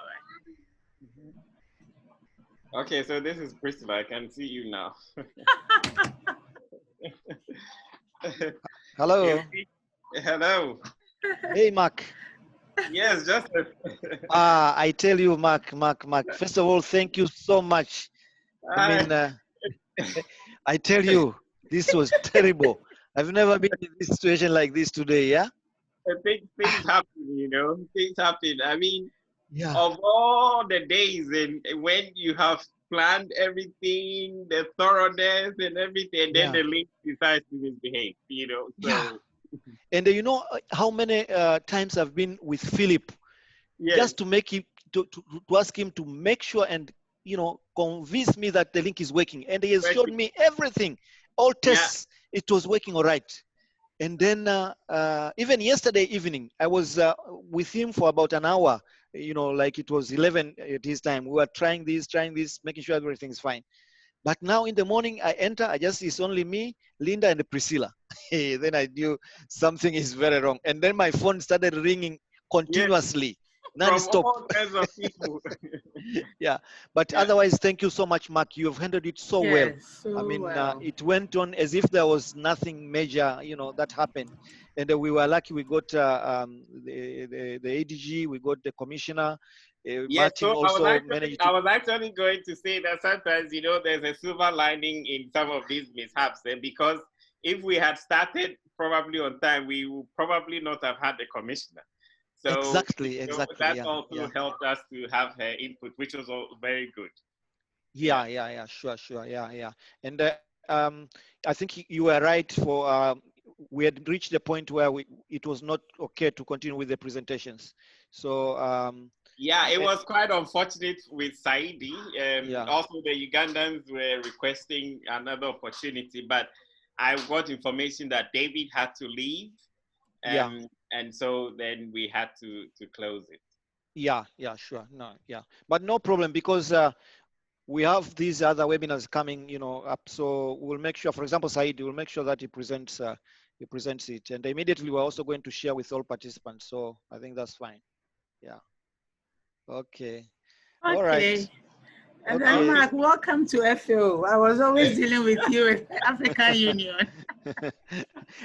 Okay, so this is Priscilla. I can see you now. Hello. Hello. Hey, Mark. Yes, Joseph. I tell you, Mark. First of all, thank you so much. I mean, I tell you, this was terrible. I've never been in this situation like this today. Yeah. Things happen, you know. Things happen. I mean, yeah. Of all the days and when you have planned everything, the thoroughness and everything, and then the link decides to misbehave, you know. So. Yeah. And you know how many times I've been with Philip, just to make him to ask him to make sure and convince me that the link is working, and he has showed me everything, all tests. It was working all right. And then even yesterday evening, I was with him for about an hour. Like it was 11 at his time. We were trying this, making sure everything is fine. But now in the morning, I enter. It's only me, Linda, and Priscilla. Then I knew something is very wrong. And then my phone started ringing continuously, non-stop. From all kinds of people. Yeah, but otherwise, thank you so much, Mark. You have handled it so well. So I mean, well. it went on as if there was nothing major, that happened. And we were lucky. We got the ADG, we got the commissioner. Yes, Martin so also managed I was actually going to say that sometimes, there's a silver lining in some of these mishaps. And because if we had started probably on time, we would probably not have had the commissioner. So exactly, that yeah, also helped us to have her input, which was all very good. Yeah, sure, yeah. And I think you were right for we had reached the point where it was not okay to continue with the presentations. So it was quite unfortunate with Saidi. Also, the Ugandans were requesting another opportunity, but I got information that David had to leave. And so then we had to close it. Yeah, sure. No, but no problem, because we have these other webinars coming, up. So we'll make sure, for example, Said will make sure that he presents it, and immediately we're also going to share with all participants. So I think that's fine. Yeah. Okay. All right. And then Mark, welcome to FAO. I was always dealing with you with the African Union.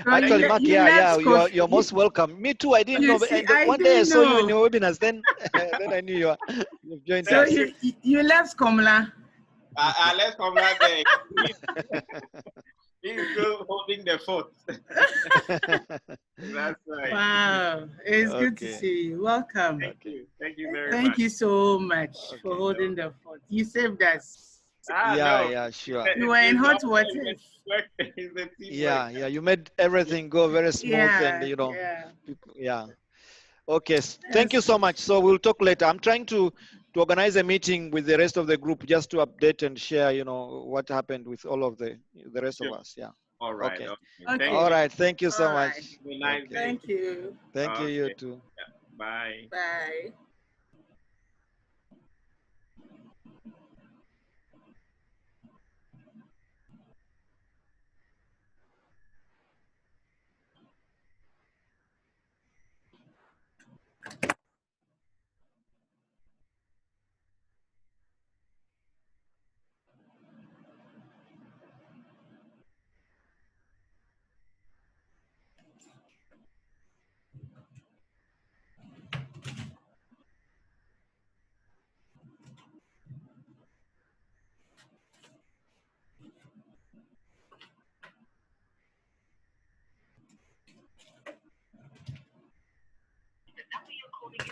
Actually, Mark, you're most welcome. Me too. I didn't know. One day I saw you in the webinars. Then I knew you've joined so us. So you left Komla. I left Komla there. He's still holding the fort. That's right. Wow, it's good to see you. Welcome. Thank you very much. Thank you so much for holding the fort. You saved us. Yeah, sure. You were in hot water. Yeah, you made everything go very smooth, and Okay, thank you so much. So we'll talk later. I'm trying to organize a meeting with the rest of the group just to update and share, what happened with all of the rest of us. Yeah. All right. Okay. All right. Thank you so much. Thank you. Thank you. You too. Bye. Bye. The number you're calling is